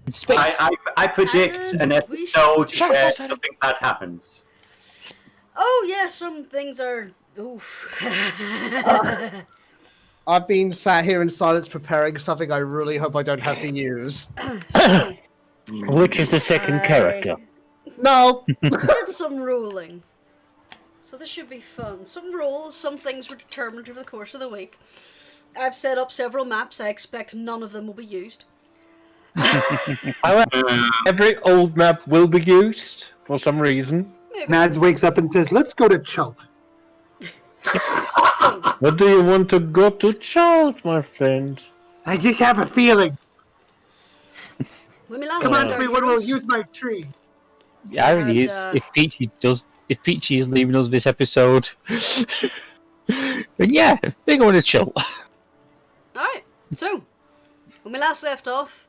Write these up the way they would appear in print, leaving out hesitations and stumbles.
Space. I predict an episode where something bad happens. Oh yeah, some things are. Oof. I've been sat here in silence preparing something I really hope I don't have to use. So, Which is the second character? No! did some ruling. So this should be fun. Some rules, some things were determined over the course of the week. I've set up several maps. I expect none of them will be used. However, every old map will be used for some reason. Maybe. Mads wakes up and says, "Let's go to Chult." What do you want to go to Charles, my friend? I just have a feeling. When we last Come on, had our everyone will heroes- use my tree. The irony is, And, if Peachy is leaving us this episode, then yeah, they're going to chill. Alright, so, when we last left off,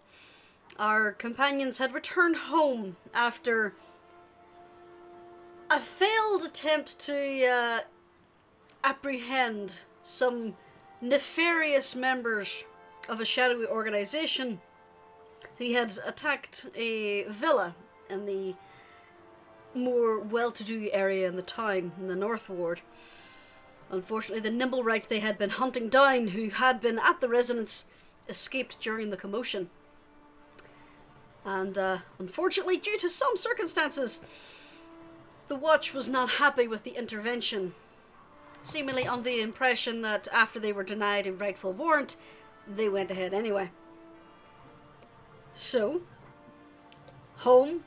our companions had returned home after a failed attempt to apprehend some nefarious members of a shadowy organization who had attacked a villa in the more well-to-do area in the town, in the North Ward. Unfortunately, the nimblewright they had been hunting down, who had been at the residence, escaped during the commotion. And unfortunately, due to some circumstances, the Watch was not happy with the intervention, seemingly under the impression that after they were denied a rightful warrant, they went ahead anyway. So, home,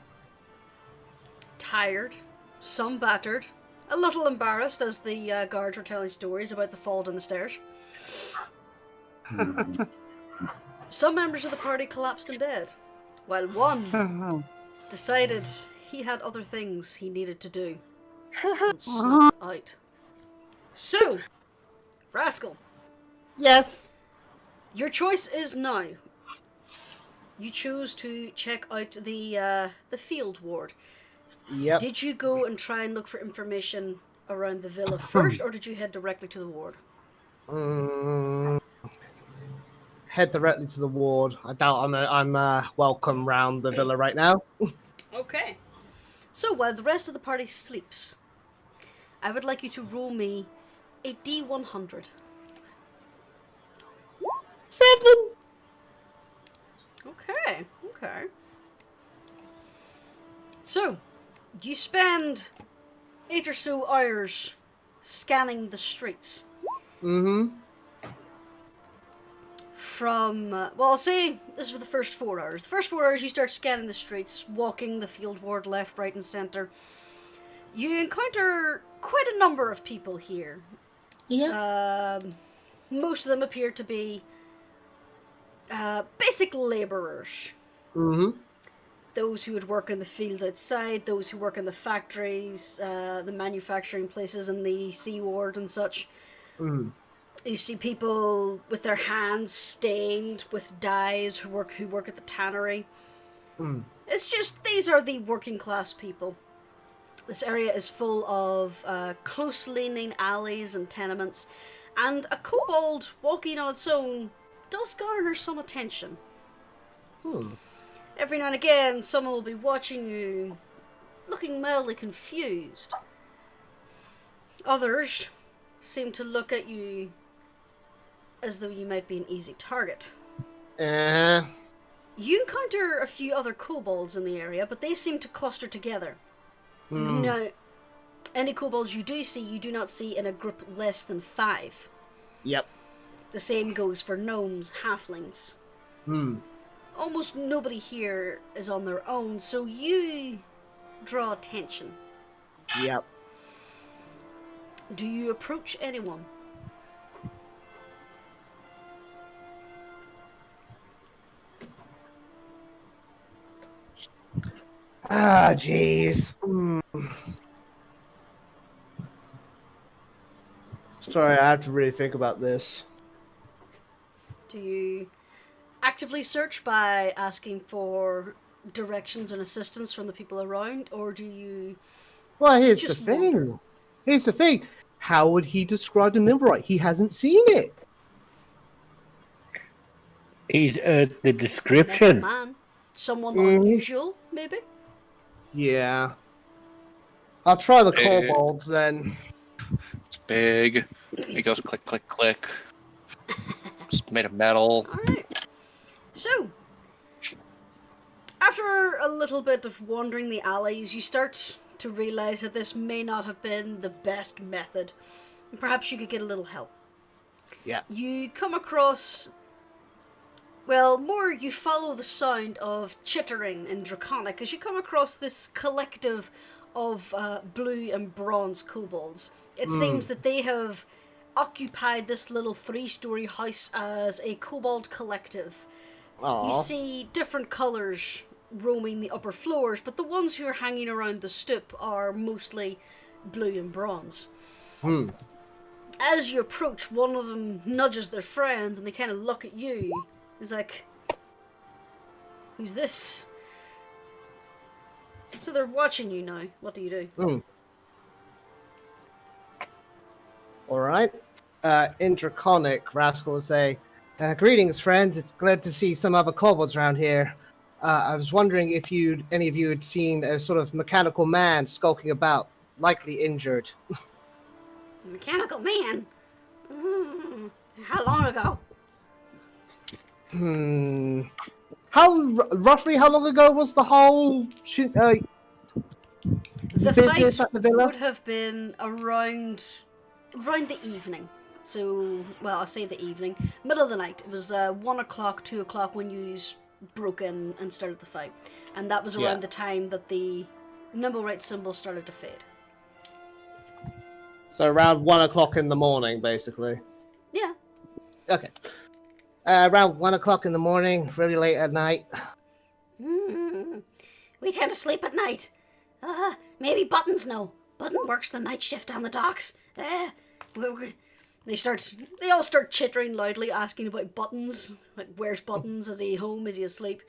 tired, some battered, a little embarrassed as the guards were telling stories about the fall down the stairs. Some members of the party collapsed in bed, while one decided he had other things he needed to do and snuck out. So, Rascal, Yes. your choice is now. You choose to check out the field ward. Yep. Did you go and try and look for information around the villa first, or did you head directly to the ward? Head directly to the ward. I doubt I'm welcome round the villa right now. Okay. So while the rest of the party sleeps, I would like you to roll me a D100. 7. Okay. So, you spend 8 or so hours scanning the streets. Mm-hmm. From, well, I'll say this is for the first 4 hours. The first 4 hours you start scanning the streets, walking the field ward left, right, and centre. You encounter quite a number of people here. Yeah. Most of them appear to be basic labourers. Mm-hmm. Those who would work in the fields outside, those who work in the factories, the manufacturing places in the sea ward and such. Mm. You see people with their hands stained with dyes who work at the tannery. Mm. It's just, these are the working class people. This area is full of close-leaning alleys and tenements, and a kobold walking on its own does garner some attention. Every now and again, someone will be watching you, looking mildly confused. Others seem to look at you as though you might be an easy target. You encounter a few other kobolds in the area, but they seem to cluster together. Now, any kobolds you do see, you do not see in a group less than 5. Yep. The same goes for gnomes, halflings. Almost nobody here is on their own, so you draw attention. Yep. Do you approach anyone? Ah, jeez. Sorry, I have to really think about this. Do you actively search by asking for directions and assistance from the people around, or do you... Well, here's the Just thing. wander. Here's the thing. How would he describe the nimblewright? He hasn't seen it. He's the That's a description. man. someone unusual, maybe? Yeah. I'll try the Eh. kobolds then. It's big. It goes click, click, click. It's made of metal. Alright. So, after a little bit of wandering the alleys, you start to realize that this may not have been the best method. Perhaps you could get a little help. Yeah. You come across... Well, more you follow the sound of chittering in Draconic as you come across this collective of blue and bronze kobolds. It seems that they have occupied this little 3-story house as a kobold collective. Aww. You see different colours roaming the upper floors, but the ones who are hanging around the stoop are mostly blue and bronze. As you approach, one of them nudges their friends and they kind of look at you. He's like, who's this? So they're watching you now. What do you do? Alright. In Draconic, Rascal will say, greetings, friends. It's glad to see some other kobolds around here. I was wondering if any of you had seen a sort of mechanical man skulking about, likely injured. Mechanical man? How long ago? Roughly how long ago was the whole The business fight at the villa? would have been around the evening. So, well, I'll say the evening. Middle of the night. It was 1 o'clock, 2 o'clock when you broke in and started the fight. And that was around the time that the nimblewright symbol started to fade. So around 1 o'clock in the morning, basically. Yeah. Okay. Around 1 o'clock in the morning, really late at night. We tend to sleep at night. Maybe Buttons know. Button works the night shift on the docks. They all start chittering loudly, asking about Buttons. Like, where's Buttons? Is he home? Is he asleep?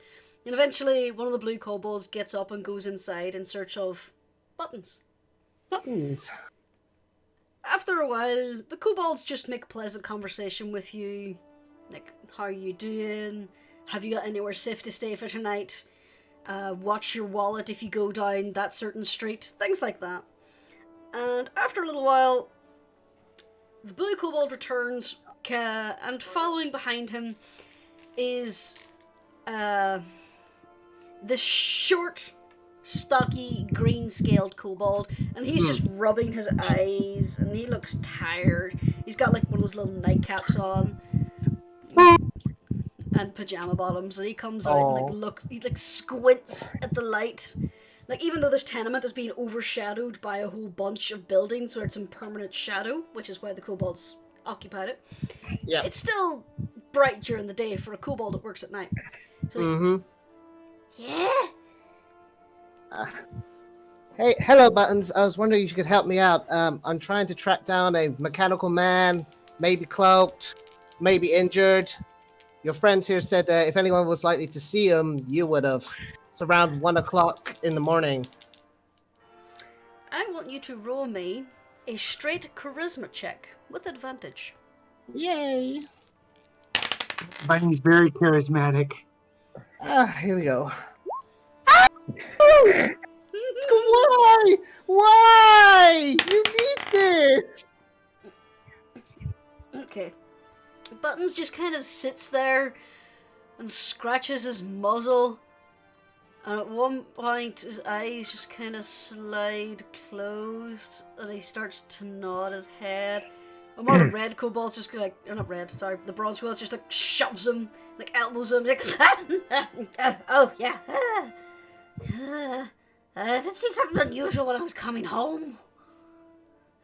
And eventually, one of the blue kobolds gets up and goes inside in search of Buttons. Buttons. After a while, the kobolds just make pleasant conversation with you. Like, how are you doing? Have you got anywhere safe to stay for tonight? Watch your wallet if you go down that certain street. Things like that. And after a little while, the blue kobold returns, and following behind him is this short, stocky, green-scaled kobold, and he's just rubbing his eyes, and he looks tired. He's got like one of those little nightcaps on, and pajama bottoms, and he comes out and he squints at the light. Like, even though this tenement is being overshadowed by a whole bunch of buildings where it's in permanent shadow, which is why the kobolds occupied it, it's still bright during the day for a kobold that works at night. So, yeah? Hey, hello, Buttons. I was wondering if you could help me out. I'm trying to track down a mechanical man, maybe cloaked, maybe injured. Your friends here said if anyone was likely to see him, you would have. It's around 1 o'clock in the morning. I want you to roll me a straight charisma check with advantage. Yay! Bunny's very charismatic. Here we go. Why? Why? You need this! Okay. Buttons just kind of sits there and scratches his muzzle. And at one point, his eyes just kind of slide closed, and he starts to nod his head. And one of the red kobolds just like, not red, sorry, the bronze kobolds just like shoves him, like elbows him, like, oh yeah. I did see something unusual when I was coming home.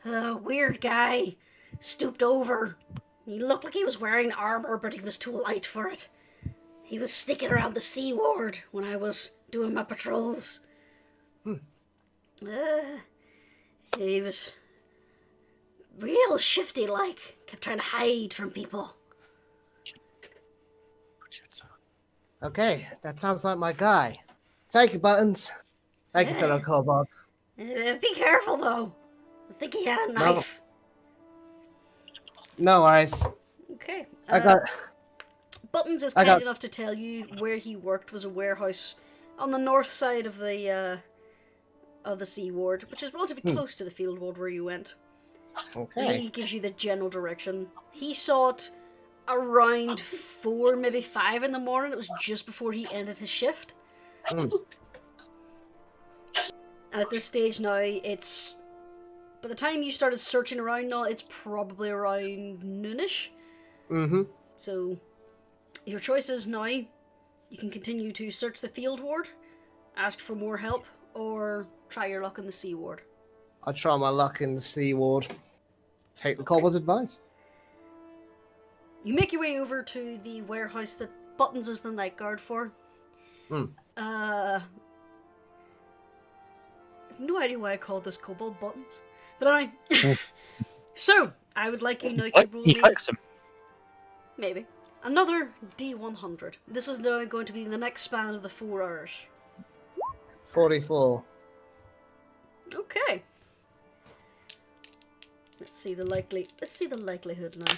A weird guy stooped over. He looked like he was wearing armor, but he was too light for it. He was sneaking around the sea ward when I was doing my patrols. He was real shifty-like. Kept trying to hide from people. Okay, that sounds like my guy. Thank you, Buttons. Thank you, fellow kobolds. Be careful, though. I think he had a knife. No worries. Okay. I got Buttons is I kind got- enough to tell you where he worked was a warehouse on the north side of the sea ward, which is relatively close to the field ward where you went. Okay. He gives you the general direction. He saw it around 4, maybe 5 in the morning. It was just before he ended his shift. Mm. And at this stage now, it's... By the time you started searching around now, it's probably around noonish. Mm-hmm. So, your choices now, you can continue to search the field ward, ask for more help, or try your luck in the sea ward. I'll try my luck in the sea ward. Take the Kobold's advice. You make your way over to the warehouse that Buttons is the night guard for. Hmm. I have no idea why I called this Kobold Buttons. But anyway. So, I would like you now to What? roll He me... collects them. Maybe. Another D100. This is now going to be the next span of the 4 hours. 44. Okay. Let's see the likelihood now.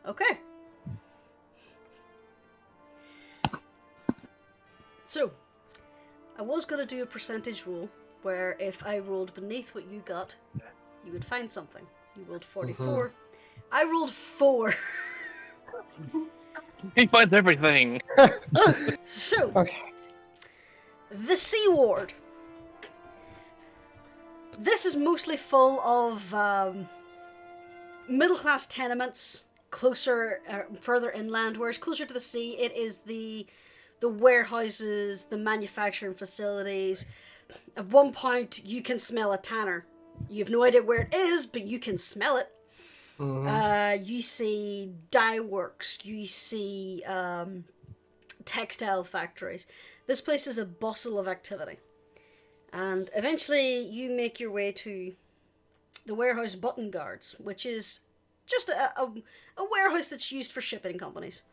Okay. So, I was going to do a percentage rule where if I rolled beneath what you got, you would find something. You rolled 44. I rolled 4. He finds everything. So, Okay. the Sea Ward. This is mostly full of middle-class tenements, closer, further inland, whereas closer to the sea, it is the warehouses, the manufacturing facilities. At one point, you can smell a tanner. You have no idea where it is, but you can smell it. You see dye works. You see textile factories. This place is a bustle of activity. And eventually, you make your way to the warehouse button guards, which is just a warehouse that's used for shipping companies.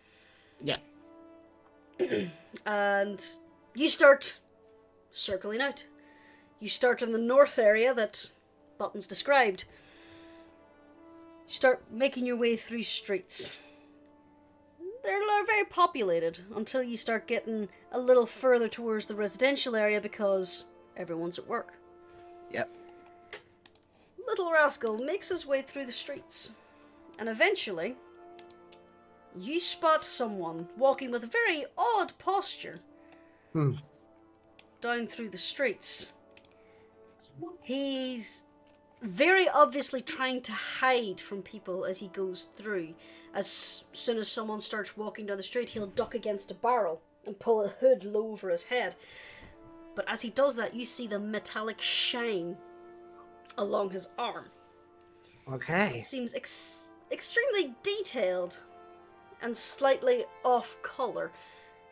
Yeah. And you start circling out. You start in the north area that Buttons described. You start making your way through streets. They're not very populated until you start getting a little further towards the residential area because everyone's at work. Yep. Little Rascal makes his way through the streets. And eventually, you spot someone walking with a very odd posture down through the streets. He's very obviously trying to hide from people as he goes through. As soon as someone starts walking down the street, he'll duck against a barrel and pull a hood low over his head. But as he does that, you see the metallic shine along his arm. Okay. It seems extremely detailed and slightly off color.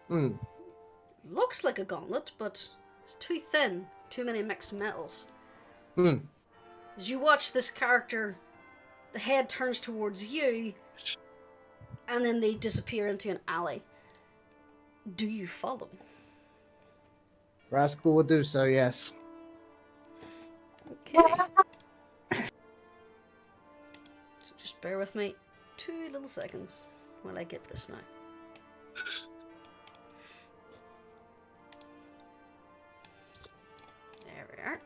Looks like a gauntlet, but it's too thin. Too many mixed metals. As you watch this character, the head turns towards you, and then they disappear into an alley. Do you follow? Rascal will do so, yes. Okay. So just bear with me 2 little seconds while I get this now. There we are.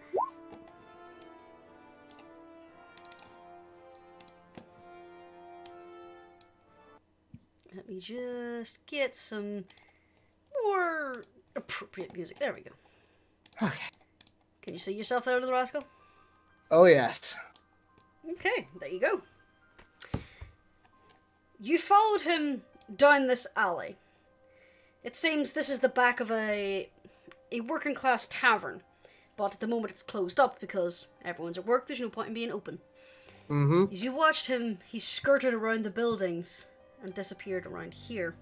Let me just get some more appropriate music. There we go. Okay. Can you see yourself there, little rascal? Oh, yes. Okay, there you go. You followed him down this alley. It seems this is the back of a working class tavern, but at the moment it's closed up because everyone's at work. There's no point in being open. As you watched him, he skirted around the buildings and disappeared around here.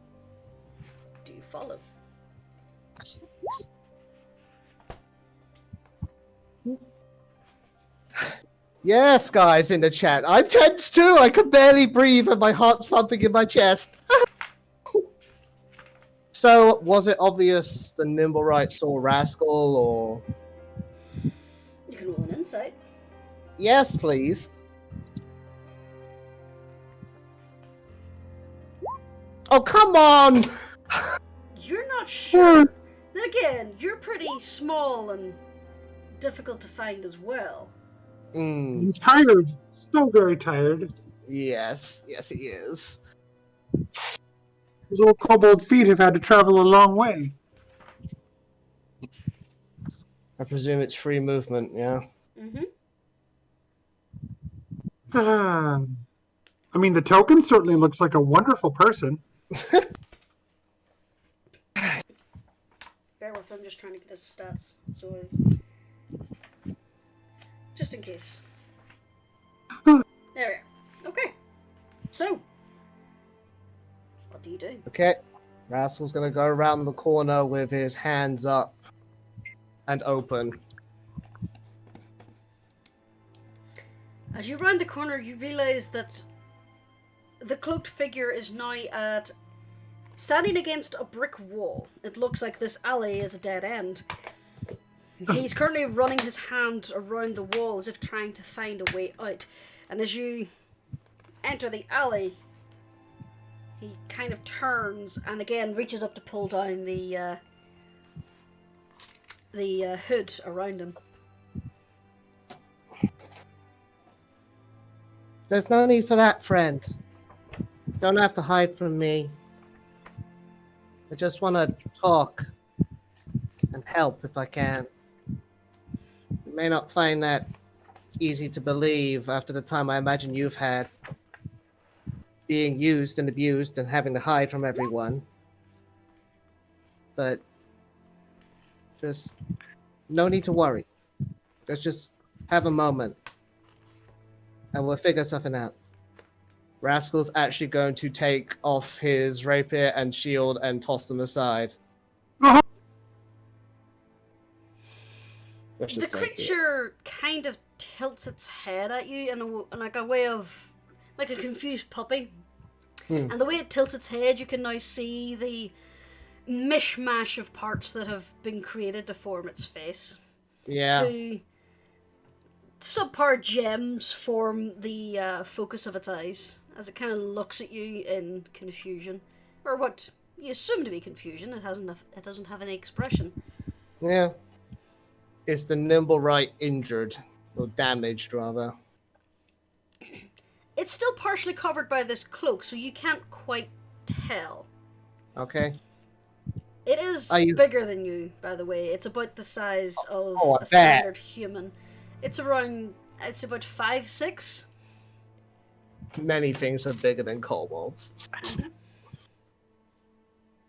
Do you follow? Yes, guys in the chat. I'm tense too. I can barely breathe and my heart's thumping in my chest. So, was it obvious the nimblewright saw Rascal, or... You can roll an insight. Yes, please. Oh, come on! You're not sure. Then again, you're pretty small and difficult to find as well. Mm, He's tired. Still very tired. yes, he is. His old kobold feet have had to travel a long way. I presume it's free movement, yeah? Mm-hmm. I mean, the token certainly looks like a wonderful person. Bear with, I'm just trying to get his stats, so just in case. There we are. Okay. So, what do you do? Okay. Rascal's gonna go around the corner with his hands up and open. As you round the corner, you realize that the cloaked figure is now standing against a brick wall. It looks like this alley is a dead end. He's currently running his hand around the wall as if trying to find a way out. And as you enter the alley, he kind of turns and again reaches up to pull down the hood around him. There's no need for that, friend. Don't have to hide from me. I just want to talk and help if I can. You may not find that easy to believe after the time I imagine you've had being used and abused and having to hide from everyone. But just no need to worry. Let's just have a moment and we'll figure something out. Rascal's actually going to take off his rapier and shield and toss them aside. Uh-huh. The creature kind of tilts its head at you in like a way of like a confused puppy. And the way it tilts its head, you can now see the mishmash of parts that have been created to form its face. Yeah. Two subpar gems form the focus of its eyes as it kind of looks at you in confusion, or what you assume to be confusion. It doesn't have any expression. Yeah. Is the nimblewright injured or damaged rather? It's still partially covered by this cloak, so you can't quite tell. Okay. It is bigger than you, by the way. It's about the size of a standard human. It's about 5'6". Many things are bigger than kobolds.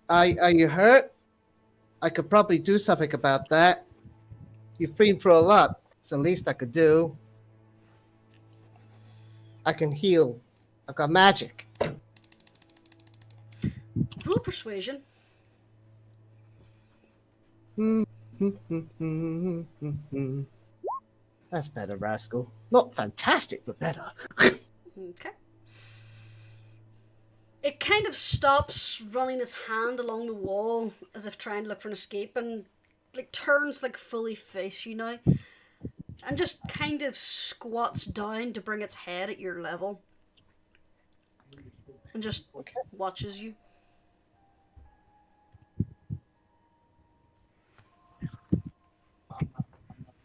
Are you hurt? I could probably do something about that. You've been through a lot. It's the least I could do. I can heal. I've got magic. Roll persuasion. That's better, Rascal. Not fantastic, but better. Okay. It kind of stops running its hand along the wall as if trying to look for an escape and like turns like fully face you now and just kind of squats down to bring its head at your level and just watches you.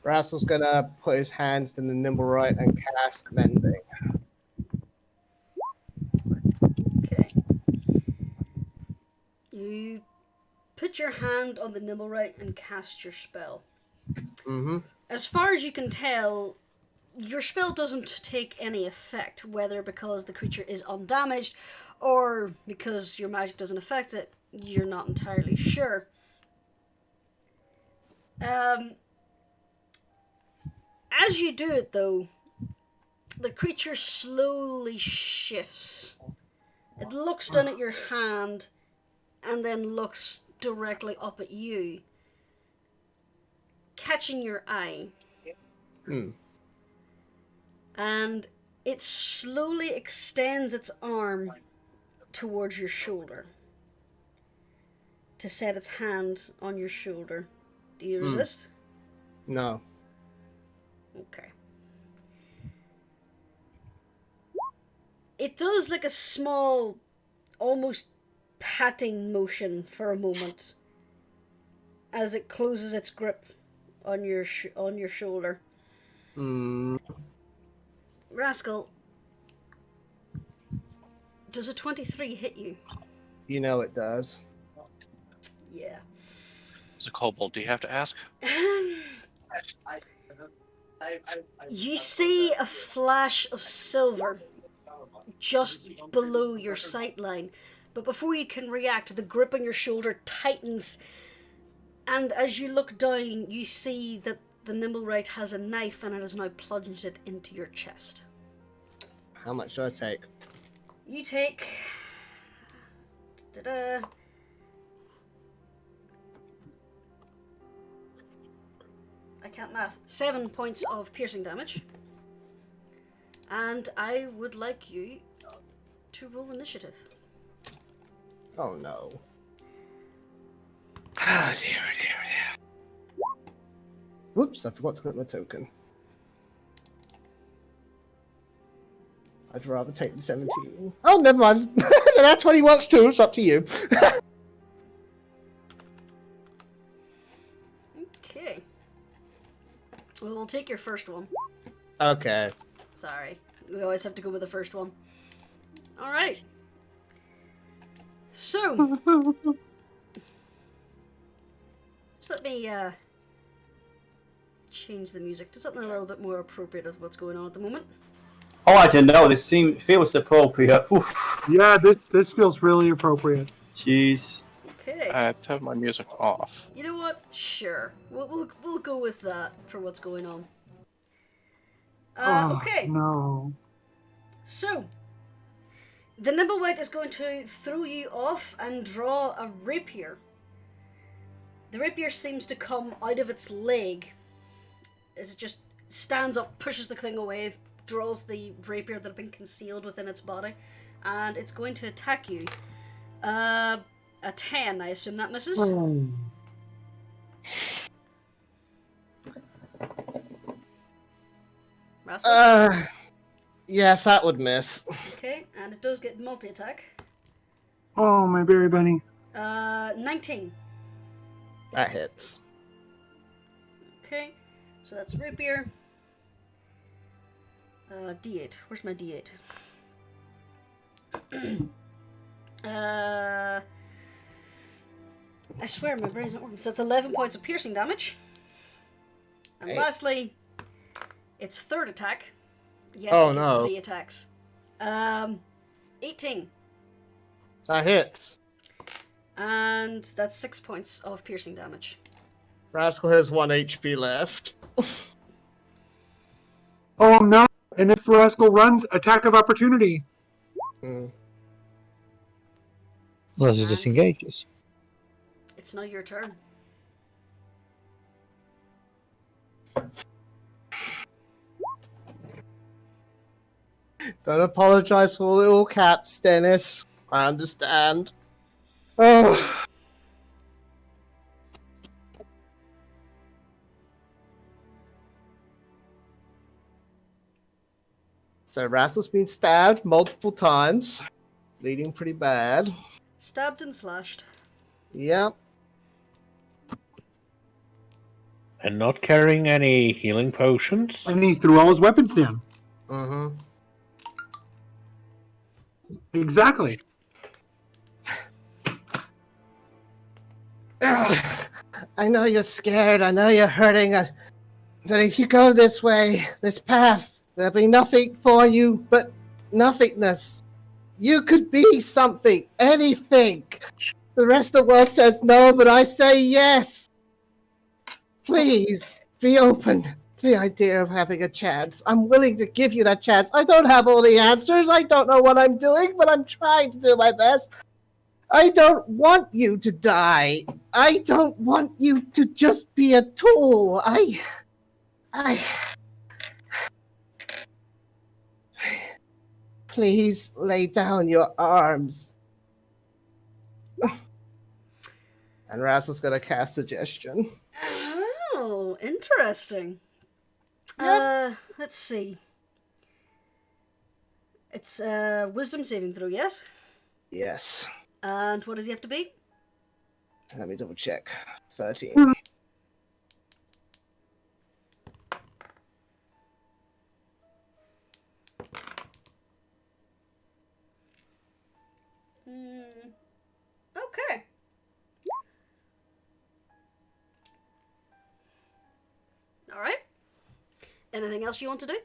Rascal's gonna put his hands to the nimblewright and cast mending. Okay. You put your hand on the nimblewright and cast your spell. Mm-hmm. As far as you can tell, your spell doesn't take any effect, whether because the creature is undamaged or because your magic doesn't affect it. You're not entirely sure. As you do it, though, the creature slowly shifts. It looks down at your hand and then looks directly up at you, catching your eye. And it slowly extends its arm towards your shoulder to set its hand on your shoulder. Do you resist? No. Okay. It does like a small, almost patting motion for a moment as it closes its grip on your shoulder. Rascal, does a 23 hit you? You know it does. Yeah. It's a kobold. Do you have to ask? You see a flash of silver just below your sight line, but before you can react, the grip on your shoulder tightens, and as you look down, you see that the nimblewright has a knife and it has now plunged it into your chest. How much do I take? You take... I can't math. 7 points of piercing damage. And I would like you to roll initiative. Oh no. Ah, dear. Whoops, I forgot to put my token. I'd rather take the 17. Oh, never mind. That 20 works too. It's up to you. Okay. Well, we'll take your first one. Okay. Sorry. We always have to go with the first one. Alright. So. Just let me change the music to something a little bit more appropriate with what's going on at the moment. Oh, I didn't know. This feels appropriate. Oof. Yeah, this feels really appropriate. Jeez. Okay. I have to have my music off. You know what? Sure. We'll go with that for what's going on. Okay. No. So, the nimblewright is going to throw you off and draw a rapier. The rapier seems to come out of its leg as it just stands up, pushes the thing away, draws the rapier that had been concealed within its body, and it's going to attack you. A 10, I assume that misses? Rascal? Yes, that would miss. Okay, and it does get multi-attack. Oh, my berry bunny. 19. That hits. Okay, so that's rapier. D8. Where's my D8? I swear my brain's not working. So it's 11 points of piercing damage. And Hey. lastly, its third attack. Yes, Oh, it gets no. 3 attacks. 18. That hits. And that's 6 points of piercing damage. Rascal has 1 HP left. Oh no! And if Rascal runs, attack of opportunity. Unless it disengages. It's now your turn. Don't apologize for little caps, Dennis. I understand. Oh. So Rascal's been stabbed multiple times. Bleeding pretty bad. Stabbed and slashed. Yep. And not carrying any healing potions. And he threw all his weapons down. Mm-hmm. Exactly. I know you're scared. I know you're hurting. But if you go this way, this path, there'll be nothing for you but nothingness. You could be something, anything. The rest of the world says no, but I say yes. Please, be open to the idea of having a chance. I'm willing to give you that chance. I don't have all the answers. I don't know what I'm doing, but I'm trying to do my best. I don't want you to die. I don't want you to just be a tool. Please lay down your arms. And Rascal's gonna cast Suggestion. Oh, interesting. Yep. Let's see. It's Wisdom saving throw, yes? Yes. And what does he have to beat? Let me double check. 13. Okay. Alright. Anything else you want to do?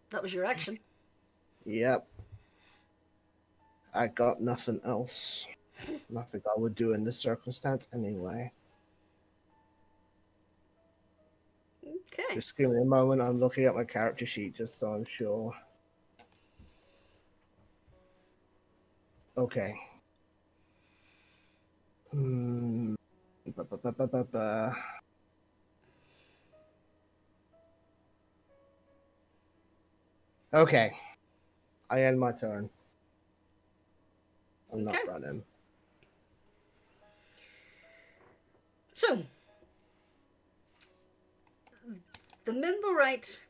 That was your action. Yep. I got nothing else. Nothing I would do in this circumstance anyway. Okay. Just give me a moment. I'm looking at my character sheet just so I'm sure. Okay. Ba-ba-ba-ba-ba-ba. Okay. I end my turn. I'm not Okay. running. So, the nimblewright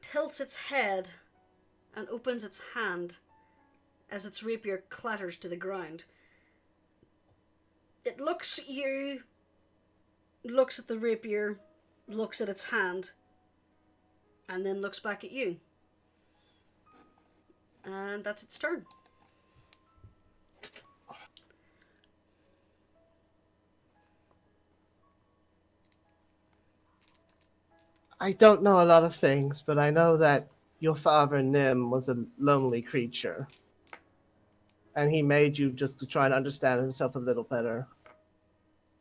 tilts its head and opens its hand as its rapier clatters to the ground. It looks at you, looks at the rapier, looks at its hand, and then looks back at you. And that's its turn. I don't know a lot of things, but I know that your father, Nim, was a lonely creature. And he made you just to try and understand himself a little better.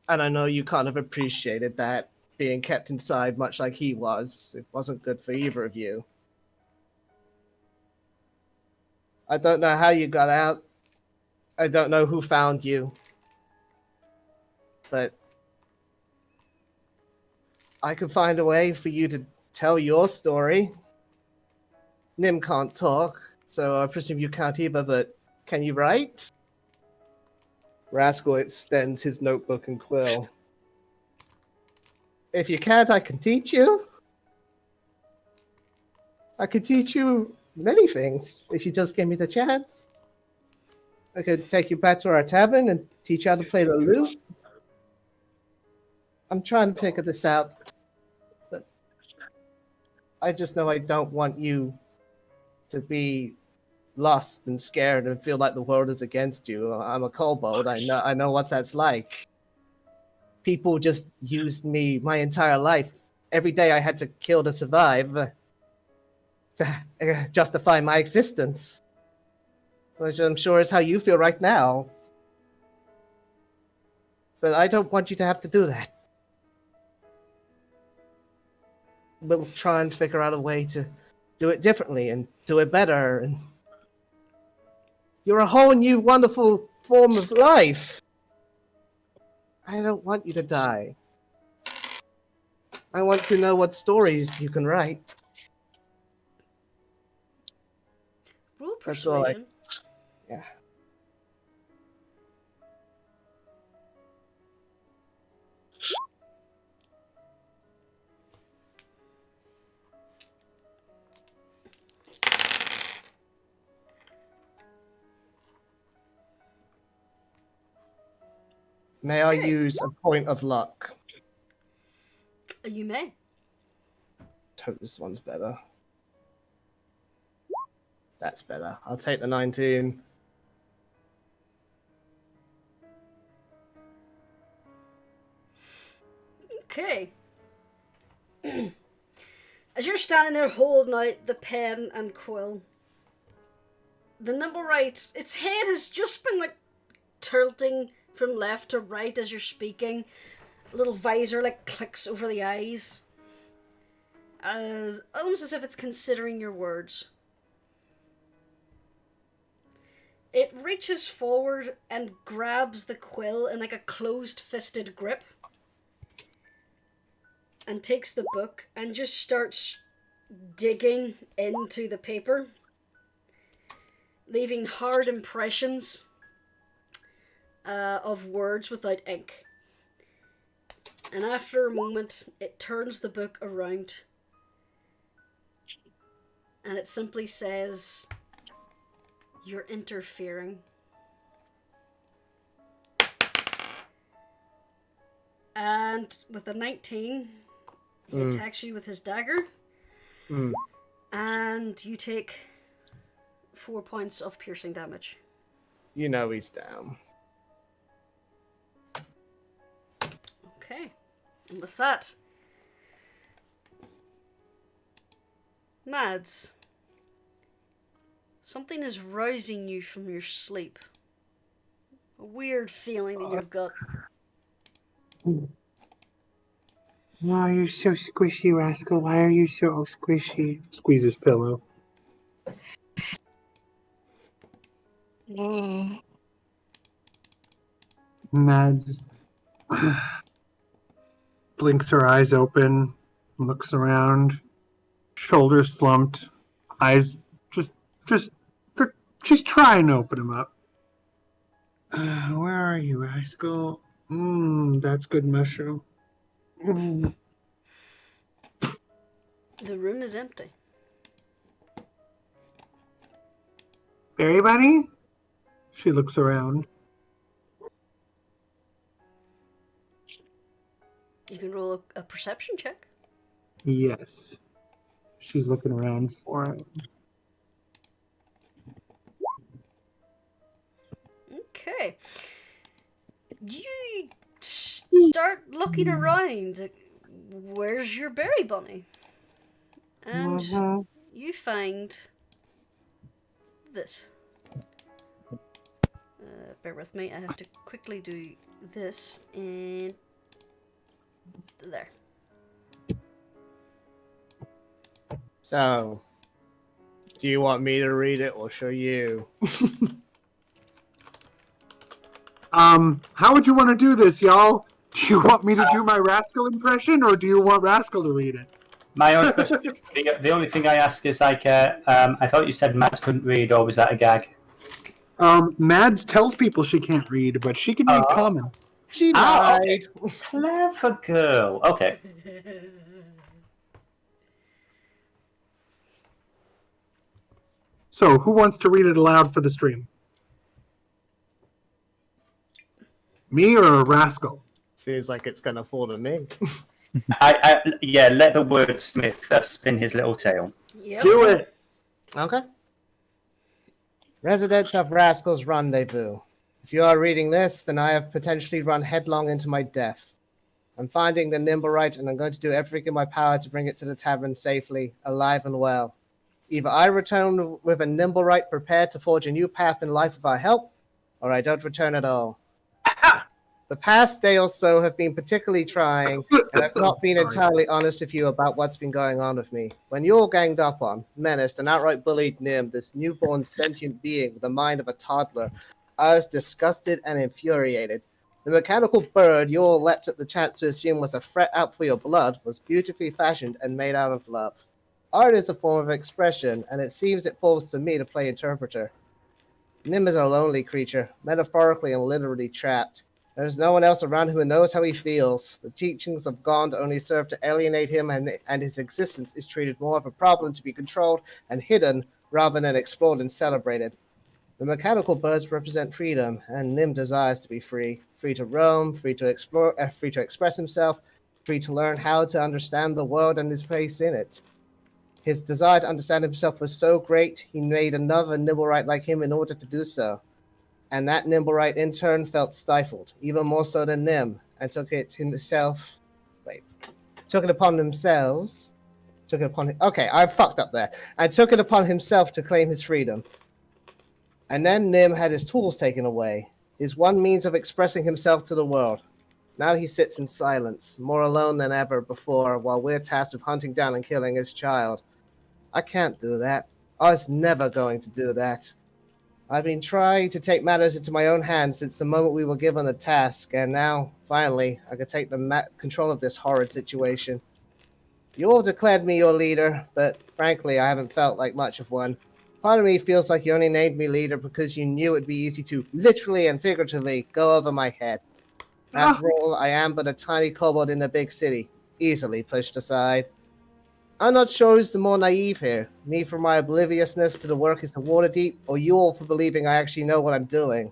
And I know you kind of appreciated that, being kept inside much like he was. It wasn't good for either of you. I don't know how you got out. I don't know who found you. But I can find a way for you to tell your story. Nim can't talk, so I presume you can't either, but can you write? Rascal extends his notebook and quill. If you can't, I can teach you. I could teach you many things if you just give me the chance. I could take you back to our tavern and teach you how to play the lute. I'm trying to figure this out, but I just know I don't want you to be lost and scared and feel like the world is against you. I'm a kobold. I know what that's like. People just used me my entire life. Every day I had to kill to survive, to justify my existence. Which I'm sure is how you feel right now. But I don't want you to have to do that. We'll try and figure out a way to do it differently and do it better. And you're a whole new wonderful form of life. I don't want you to die. I want to know what stories you can write. Roll That's all persuasion. Yeah. May I Okay. use a point of luck? You may. Hope this one's better. That's better. I'll take the 19. Okay. As you're standing there holding out the pen and quill, the nimblewright, its head has just been like tilting from left to right as you're speaking. A little visor like clicks over the eyes, almost as if it's considering your words. It reaches forward and grabs the quill in like a closed-fisted grip and takes the book and just starts digging into the paper, leaving hard impressions of words without ink. And after a moment, it turns the book around and it simply says, You're interfering. And with a 19, he attacks you with his dagger. And you take 4 points of piercing damage. You know he's down. Okay. And with that, Mads, something is rousing you from your sleep. A weird feeling in your gut. Why are you so squishy, Rascal? Why are you so squishy? Squeeze his pillow. Mads blinks her eyes open, looks around, shoulders slumped, eyes she's trying to open them up. Where are you, Rascal? That's good mushroom. The room is empty. Everybody? She looks around. You can roll a perception check. Yes. She's looking around for it. Okay. You start looking around. Where's your berry bunny? And you find this. Bear with me, I have to quickly do this and there. So, do you want me to read it or show you? How would you want to do this, y'all? Do you want me to do my Rascal impression, or do you want Rascal to read it? My only question, the only thing I ask is like, I thought you said Matt couldn't read, or was that a gag? Mads tells people she can't read, but she can read common. She Okay. lied. Clever girl. Okay. So, who wants to read it aloud for the stream? Me or Rascal? Seems like it's gonna fall to me. Yeah, let the wordsmith spin his little tail. Yep. Do it! Okay. Residents of Rascal's Rendezvous. If you are reading this, then I have potentially run headlong into my death. I'm finding the nimblewright, and I'm going to do everything in my power to bring it to the tavern safely, alive and well. Either I return with a nimblewright prepared to forge a new path in life with our help, or I don't return at all. The past day or so have been particularly trying, and I've not been entirely honest with you about what's been going on with me. When you all ganged up on, menaced, and outright bullied Nim, this newborn sentient being with the mind of a toddler, I was disgusted and infuriated. The mechanical bird you all leapt at the chance to assume was a threat out for your blood was beautifully fashioned and made out of love. Art is a form of expression, and it seems it falls to me to play interpreter. Nim is a lonely creature, metaphorically and literally trapped. There is no one else around who knows how he feels. The teachings of Gond only serve to alienate him, and his existence is treated more of a problem to be controlled and hidden rather than explored and celebrated. The mechanical birds represent freedom, and Nim desires to be free. Free to roam, free to explore, free to express himself, free to learn how to understand the world and his place in it. His desire to understand himself was so great, he made another nimblewright like him in order to do so. And that nimblewright in turn felt stifled, even more so than Nim, and took it upon himself to claim his freedom. And then Nim had his tools taken away, his one means of expressing himself to the world. Now he sits in silence, more alone than ever before, while we're tasked with hunting down and killing his child. I can't do that. I was never going to do that. I've been trying to take matters into my own hands since the moment we were given the task, and now, finally, I can take the control of this horrid situation. You all declared me your leader, but frankly, I haven't felt like much of one. Part of me feels like you only named me leader because you knew it'd be easy to, literally and figuratively, go over my head. After all, I am but a tiny kobold in a big city, easily pushed aside. I'm not sure who's the more naive here. Me for my obliviousness to the workings of Waterdeep, or you all for believing I actually know what I'm doing.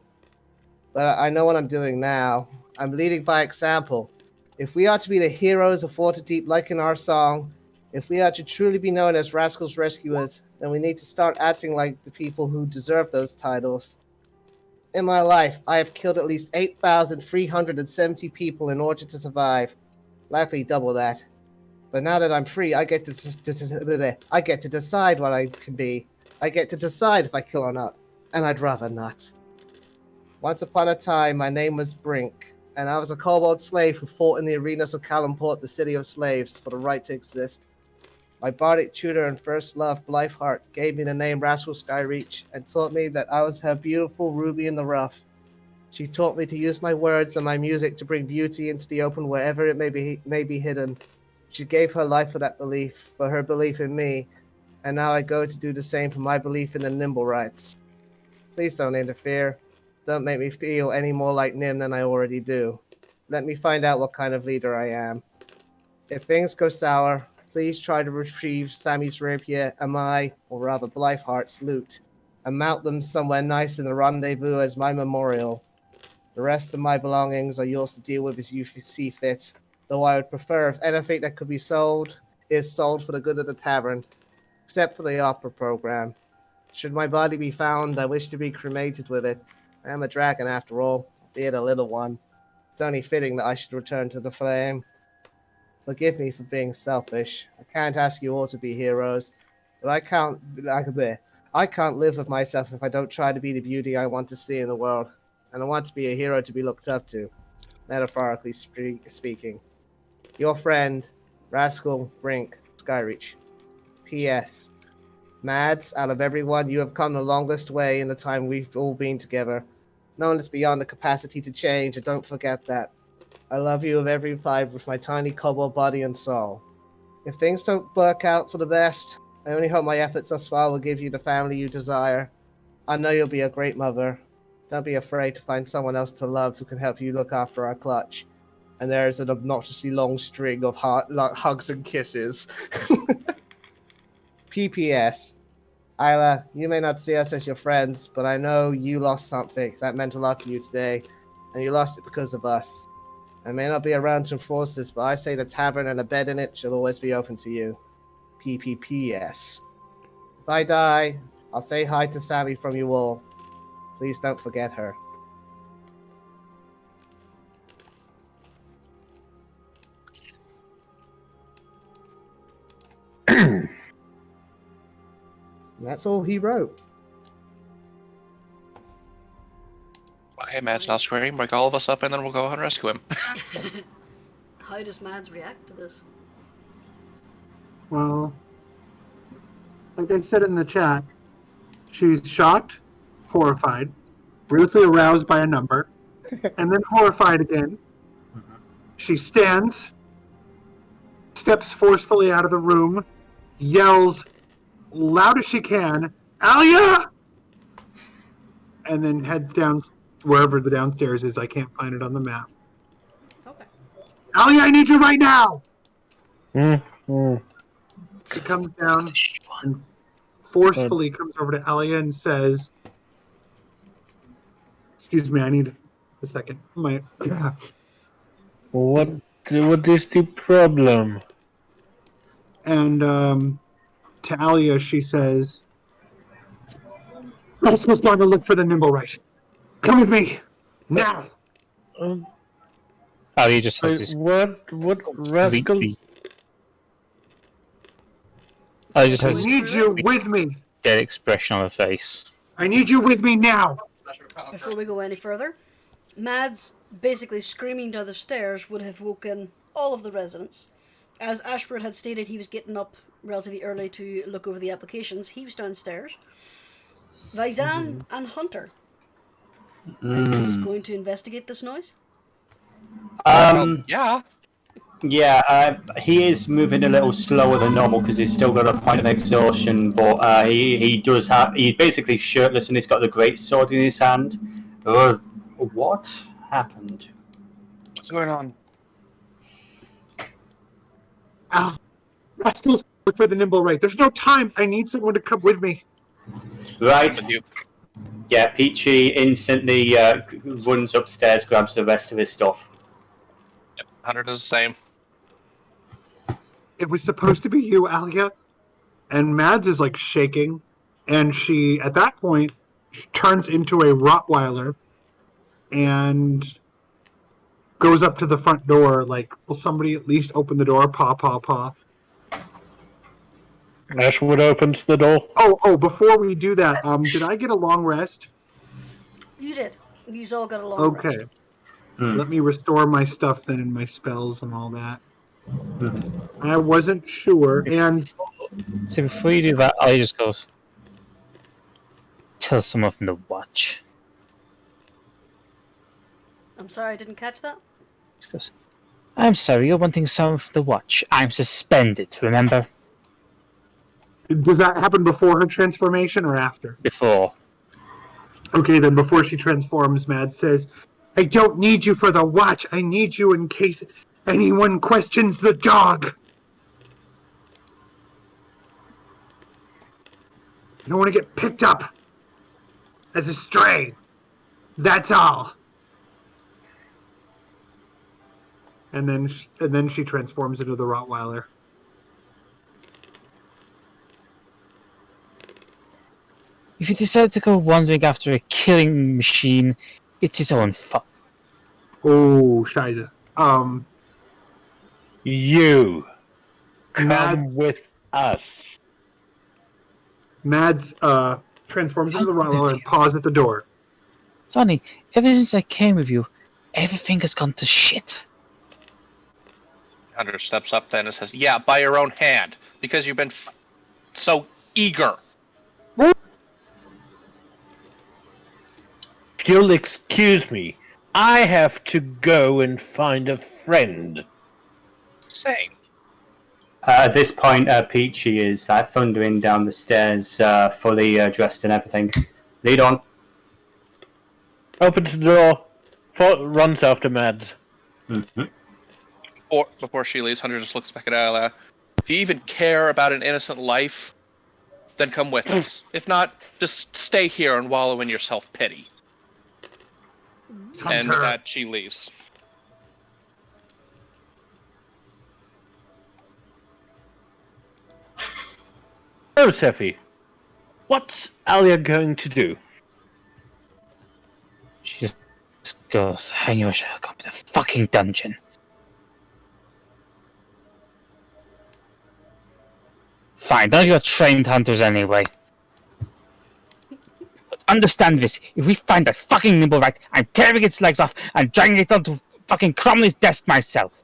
But I know what I'm doing now. I'm leading by example. If we are to be the heroes of Waterdeep like in our song, if we are to truly be known as Rascal's Rescuers, then we need to start acting like the people who deserve those titles. In my life, I have killed at least 8,370 people in order to survive. Likely double that. But now that I'm free, I get to decide what I can be. I get to decide if I kill or not. And I'd rather not. Once upon a time, my name was Brink, and I was a kobold slave who fought in the arenas of Calimport, the city of slaves, for the right to exist. My bardic tutor and first love, Blytheheart, gave me the name Rascal Skyreach and taught me that I was her beautiful ruby in the rough. She taught me to use my words and my music to bring beauty into the open wherever it may be hidden. She gave her life for that belief, for her belief in me, and now I go to do the same for my belief in the nimblewrights. Please don't interfere. Don't make me feel any more like Nim than I already do. Let me find out what kind of leader I am. If things go sour, please try to retrieve Sammy's rapier and my, or rather Blytheheart's, loot, and mount them somewhere nice in the rendezvous as my memorial. The rest of my belongings are yours to deal with as you see fit, though I would prefer if anything that could be sold is sold for the good of the tavern, except for the opera program. Should my body be found, I wish to be cremated with it. I am a dragon after all, albeit a little one. It's only fitting that I should return to the flame. Forgive me for being selfish. I can't ask you all to be heroes, but I can't live with myself if I don't try to be the beauty I want to see in the world, and I want to be a hero to be looked up to, metaphorically speaking. Your friend, Rascal Brink Skyreach. P.S. Mads, out of everyone, you have come the longest way in the time we've all been together. No one is beyond the capacity to change, and don't forget that. I love you of every fibre of my tiny kobold body and soul. If things don't work out for the best, I only hope my efforts thus far will give you the family you desire. I know you'll be a great mother. Don't be afraid to find someone else to love who can help you look after our clutch. And there is an obnoxiously long string of hugs and kisses. P.P.S. Isla, you may not see us as your friends, but I know you lost something that meant a lot to you today, and you lost it because of us. I may not be around to enforce this, but I say the tavern and a bed in it should always be open to you. P.P.P.S. If I die, I'll say hi to Sammy from you all. Please don't forget her. And that's all he wrote. Okay, Matt's not screaming. Wake all of us up and then we'll go and rescue him. How does Mads react to this? Well, like I said in the chat, she's shocked, horrified, briefly aroused by a number, and then horrified again. She stands, steps forcefully out of the room, yells loud as she can, Alia! And then heads down wherever the downstairs is. I can't find it on the map. Okay. Alia, I need you right now! Mm-hmm. She comes down and forcefully comes over to Alia and says, excuse me, I need a second. What is the problem? And to Alia, she says, Rascal's gone to look for the nimblewright. Come with me, now! Um, Oh, he just has this what Rascal? completely. Oh, he just I has this need you with me. dead expression on her face. I need you with me now. Before we go any further, Mads basically screaming down the stairs would have woken all of the residents. As Ashford had stated, he was getting up relatively early to look over the applications. He was downstairs. Vaizan and Hunter was going to investigate this noise. Yeah. Yeah, he is moving a little slower than normal because he's still got a point of exhaustion, but he does have... He's basically shirtless and he's got the great sword in his hand. What happened? What's going on? Rascal's look for the nimblewright. There's no time. I need someone to come with me. Right. With you. Yeah, Peachy instantly runs upstairs, grabs the rest of his stuff. Yep. Hunter does the same. It was supposed to be you, Alia. And Mads is like shaking, and she, at that point, turns into a Rottweiler and goes up to the front door like, will somebody at least open the door? Paw, paw, paw. Ashwood opens the door. Oh, before we do that, did I get a long rest? You did. You all got a long rest. Okay. Let me restore my stuff then and my spells and all that. I wasn't sure, and So before you do that, Ali just goes, tell someone from the watch. I'm sorry, I didn't catch that. She goes, I'm sorry, you're wanting someone from the watch. I'm suspended, remember? does that happen before her transformation or after? Before. Okay, then before she transforms, Mad says, I don't need you for the watch. I need you in case anyone questions the dog. I don't want to get picked up as a stray. That's all. And then she transforms into the Rottweiler. If you decide to go wandering after a killing machine, it's his own fault. Oh, Scheiße. You come Mads- with us. Mads transforms into the Rottweiler and paws at the door. Funny, ever since I came with you, everything has gone to shit. Hunter steps up then and says, yeah, by your own hand, because you've been so eager. If you'll excuse me, I have to go and find a friend. Same. At this point, Peachy is thundering down the stairs, fully dressed and everything. Lead on. Opens the door, runs after Mads. Mm-hmm. Before she leaves, Hunter just looks back at Ala. If you even care about an innocent life, then come with us. If not, just stay here and wallow in your self-pity. And with that, she leaves. Oh, Sephi, what's Alia going to do? She just goes, I knew I should have come to the fucking dungeon. Fine, none of you are trained hunters anyway. But understand this, if we find that fucking nimblewright, I'm tearing its legs off and dragging it onto fucking Cromley's desk myself.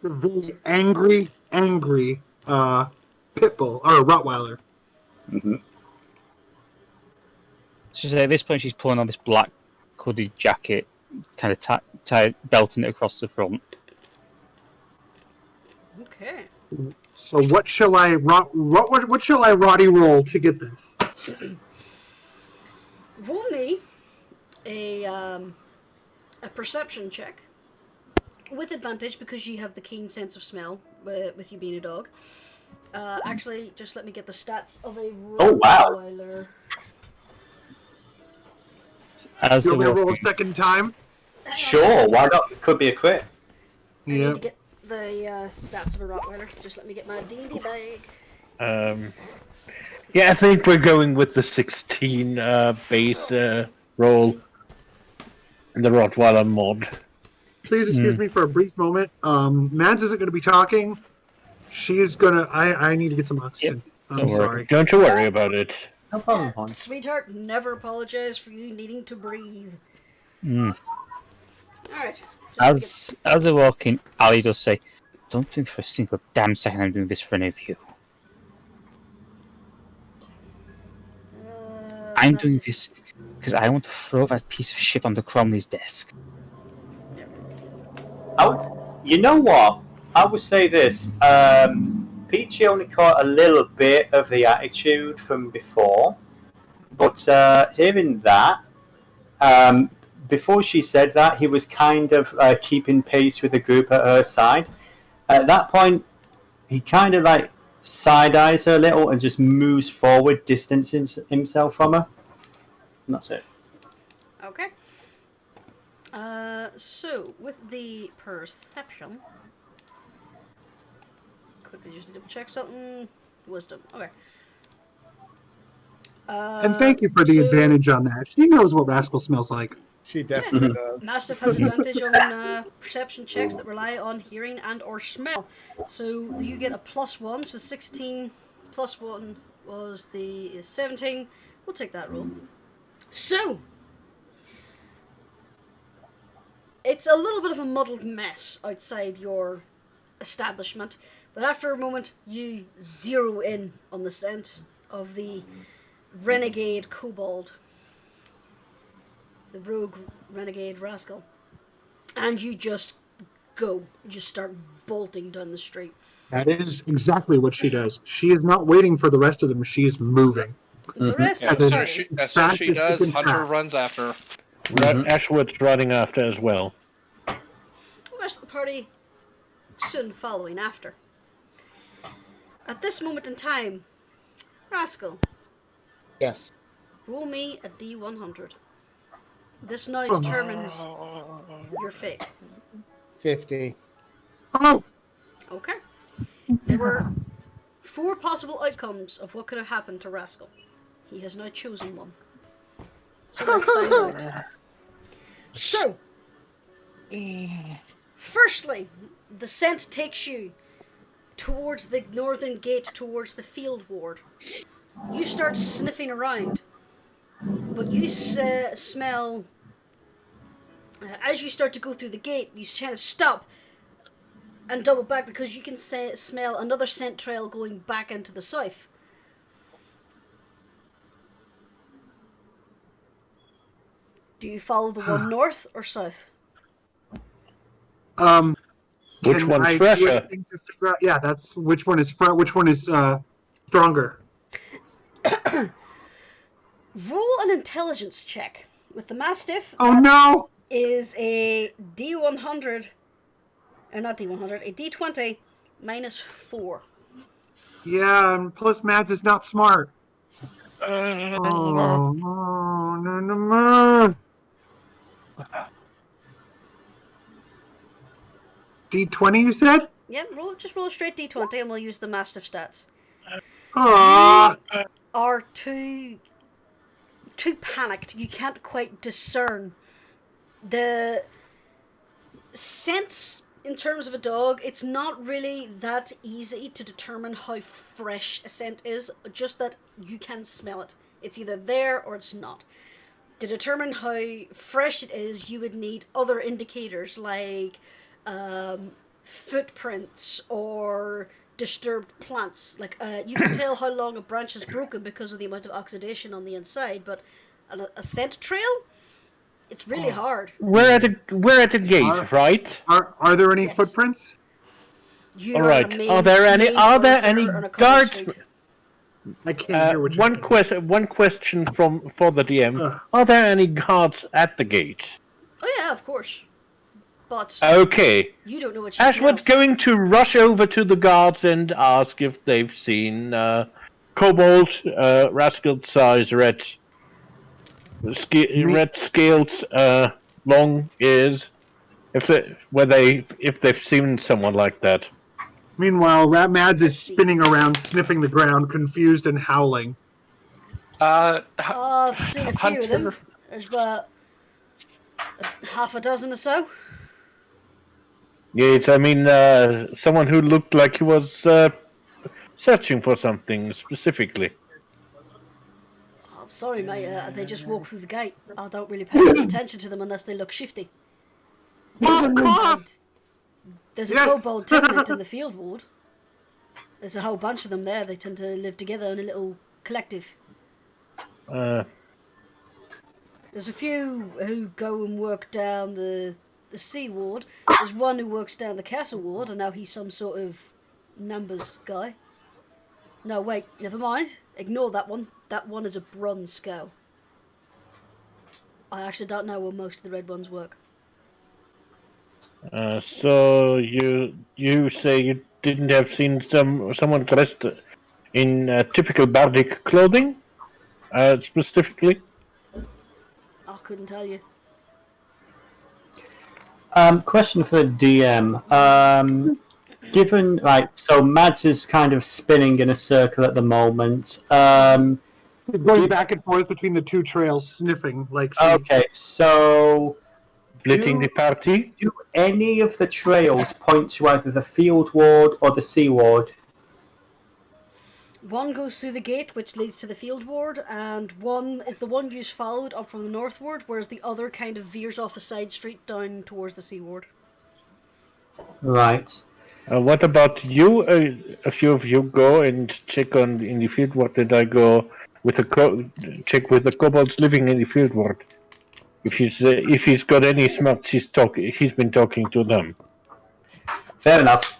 The very angry pitbull or Rottweiler. Mm-hmm. So at this point, she's pulling on this black hooded jacket, kind of belting it across the front. Okay. So what shall I what shall I Roddy roll to get this? Roll me a perception check with advantage because you have the keen sense of smell with you being a dog. Actually, just let me get the stats of a Rottweiler. As You a want me to roll a walking, second time? Sure, why not? It could be a crit. I need to get the stats of a Rottweiler. Just let me get my D&D bag. Yeah, I think we're going with the 16 base roll and the Rottweiler mod. Please excuse me for a brief moment. Mads isn't going to be talking. She's going to... I need to get some oxygen. I'm sorry. Don't you worry about it. No problem, hon. Sweetheart, never apologize for you needing to breathe. Alright. as they're walking, Ali does say, don't think for a single damn second I'm doing this for any of you. I'm doing this because I want to throw that piece of shit onto Cromley's desk. You know what? I would say this. Peachy only caught a little bit of the attitude from before, but hearing that, before she said that, he was kind of keeping pace with the group at her side. At that point, he kind of like side-eyes her a little and just moves forward, distancing himself from her. And that's it. Okay. So, with the perception... Quickly just double check something. Wisdom. Okay. And thank you for the so advantage on that. She knows what Rascal smells like. She definitely does. Mastiff has advantage on perception checks that rely on hearing and or smell. So you get a +1, so 16 plus 1 is 17. We'll take that roll. So it's a little bit of a muddled mess outside your establishment, but after a moment you zero in on the scent of the renegade kobold, the rogue renegade rascal, and you just start bolting down the street. That is exactly what she does. She is not waiting for the rest of them. She is moving. The rest Yeah, of the party, as soon as she does, Fast as she can Hunter track. runs after her. Ashwood's running after as well. the rest of the party soon following after. At this moment in time, Rascal, Yes. roll me a D100. This now determines your fate. 50. Oh, Okay. There were 4 possible outcomes of what could have happened to Rascal. He has now chosen one. So let's find out. So, firstly, the scent takes you towards the northern gate, towards the field ward. You start sniffing around, but you smell... as you start to go through the gate, you kind of stop and double back because you can smell another scent trail going back into the south. Do you follow the one north or south? Which can one's I do fresher? anything to figure out? Yeah, that's which one is which one is stronger. Roll an intelligence check. With the Mastiff, Oh that no! is a D100, or not D100, a D20 -4. Yeah, and plus Mads is not smart. Oh no. D20, you said? Yeah, just roll a straight D20 and we'll use the Mastiff stats. Ah, Are too panicked. You can't quite discern the scent. In terms of a dog, it's not really that easy to determine how fresh a scent is, just that you can smell it. It's either there or it's not. To determine how fresh it is, you would need other indicators like footprints or disturbed plants. Like you can tell how long a branch is broken because of the amount of oxidation on the inside, but a scent trail, it's really hard. We're at a gate, right? are there any Yes. footprints? You All are right. on a main- Are there any main thoroughfare any on a cobbled guards? street. I can't hear what you're saying. One question for the DM. Ugh. Are there any guards at the gate? Oh yeah, of course. But Okay. you don't know what she Ashwood's smells. going to rush over to the guards and ask if they've seen Kobold, Rascal size, red scaled, long ears. If they've seen someone like that. Meanwhile, Mads is spinning around, sniffing the ground, confused and howling. I've seen a few of them. Hunter. There's about half a dozen or so. Yes, I mean someone who looked like he was searching for something specifically. I'm sorry, mate. They just walk through the gate. I don't really pay much attention to them unless they look shifty. And there's a Yes. kobold tenement in the field ward. There's a whole bunch of them there. They tend to live together in a little collective. There's a few who go and work down the sea ward. There's one who works down the castle ward, and now he's some sort of numbers guy. No, wait, never mind. Ignore that one. That one is a bronze skull. I actually don't know where most of the red ones work. So you say you didn't have seen someone dressed in typical bardic clothing, specifically? I couldn't tell you. Question for the DM. Given, right, so Mads is kind of spinning in a circle at the moment. Going back and forth between the two trails, sniffing like she... Okay, so Splitting the party? do any of the trails point to either the field ward or the sea ward? One goes through the gate, which leads to the field ward, and one is the one you followed up from the north ward, whereas the other kind of veers off a side street down towards the sea ward. Right. What about you? A few of you go and check in the field ward. Did I go with check with the kobolds living in the field ward? If he's got any smarts, he's been talking to them. Fair enough.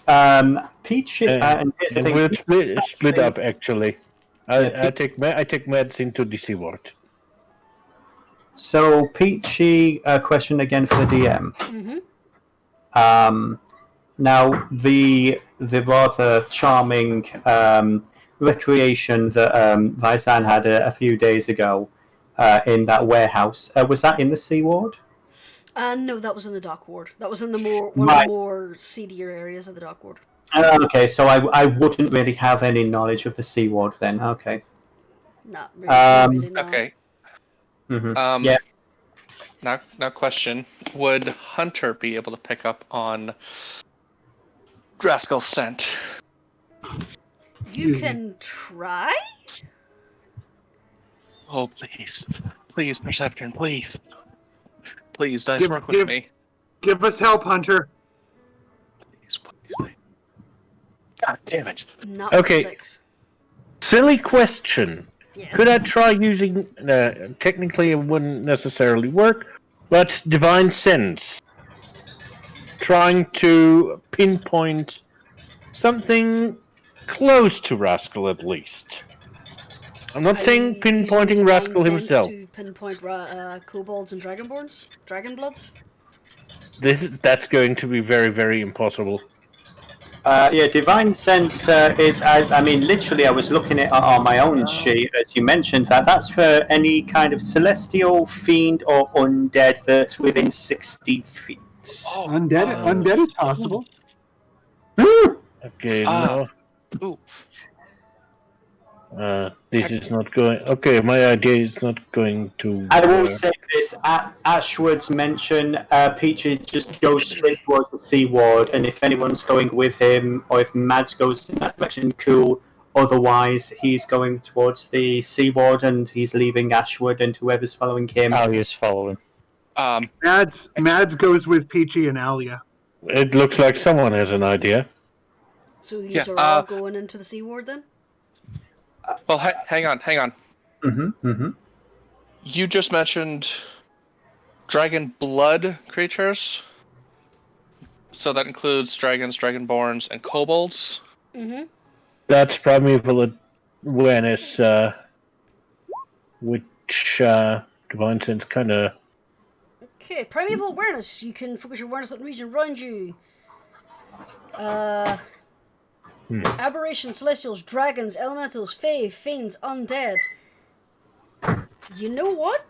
Peach, and here's the And thing. we'll split up actually. Yeah, I take meds into the sea ward. So, Peachy, question again for the DM. Mm-hmm. Now, the rather charming recreation that Vaisan had a few days ago in that warehouse, was that in the Sea Ward? No, that was in the dock ward. That was in the one of the more seedier areas of the dock ward. Okay, so I wouldn't really have any knowledge of the Sea Ward then. Okay. Not really, no. Okay. Mm-hmm. Yeah. Now question. Would Hunter be able to pick up on Rascal's scent? You can try? Oh, please. Please, Perception, please. Please, Dice, work with me. Give us help, Hunter. Please. God damn it. Not Okay. 6. Silly question. Yeah. Could I try using? Technically, it wouldn't necessarily work, but divine sense. Trying to pinpoint something close to Rascal, at least. I'm not saying pinpointing Rascal himself. To pinpoint kobolds and dragonborns, dragonbloods. That's going to be very, very impossible. Yeah, Divine Sense is, I mean, literally I was looking at on my own sheet, as you mentioned, that's for any kind of celestial, fiend, or undead that's within 60 feet. Oh, undead is possible. Okay, no. Ooh. This is not going... Okay, my idea is not going to... I will say this, at Ashwood's mention, Peachy just goes straight towards the Sea Ward, and if anyone's going with him, or if Mads goes in that direction, cool. Otherwise, he's going towards the Sea Ward, and he's leaving Ashwood, and whoever's following him. Alia's following. Mads goes with Peachy and Alia. It looks like someone has an idea. So you are all going into the Sea Ward then? Well, hang on. Mm-hmm. You just mentioned dragon blood creatures. So that includes dragons, dragonborns, and kobolds. Mm-hmm. That's primeval awareness, which Divine Sense kind of... Okay, primeval awareness. You can focus your awareness on the region around you. Aberration, celestials, dragons, elementals, fae, fiends, undead. You know what?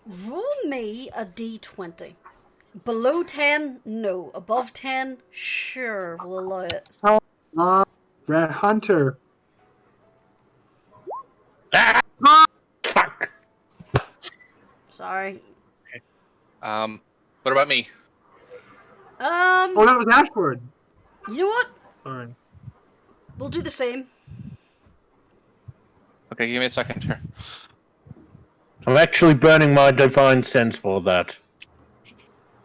Roll me a d20. Below 10, no. Above 10, sure, we'll allow it. Red Hunter. Fuck! Sorry. What about me? Oh, that was Ashford. You know what? Sorry. We'll do the same. Okay, give me a second here. I'm actually burning my Divine Sense for that.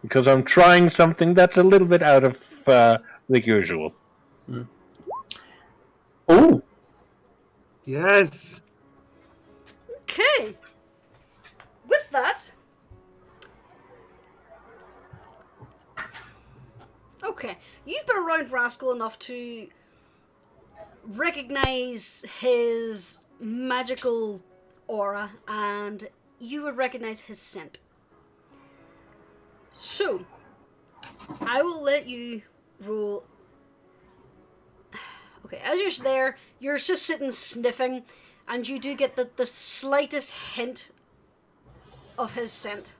Because I'm trying something that's a little bit out of the usual. Oh! Yes. Okay. With that... Okay, you've been around Rascal enough to recognize his magical aura and you would recognize his scent. So, I will let you roll. Okay, as you're there, you're just sitting sniffing, and you do get the slightest hint of his scent.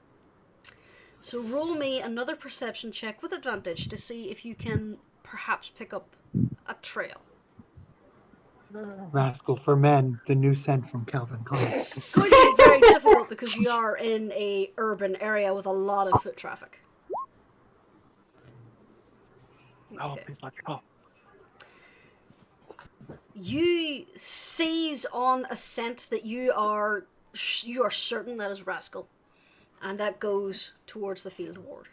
So roll me another perception check with advantage to see if you can perhaps pick up a trail. Rascal for Men, the new scent from Calvin Klein. It's going to be very difficult because you are in a urban area with a lot of foot traffic. Oh, Okay. please let go. You seize on a scent that you are certain that is Rascal, and that goes towards the field ward.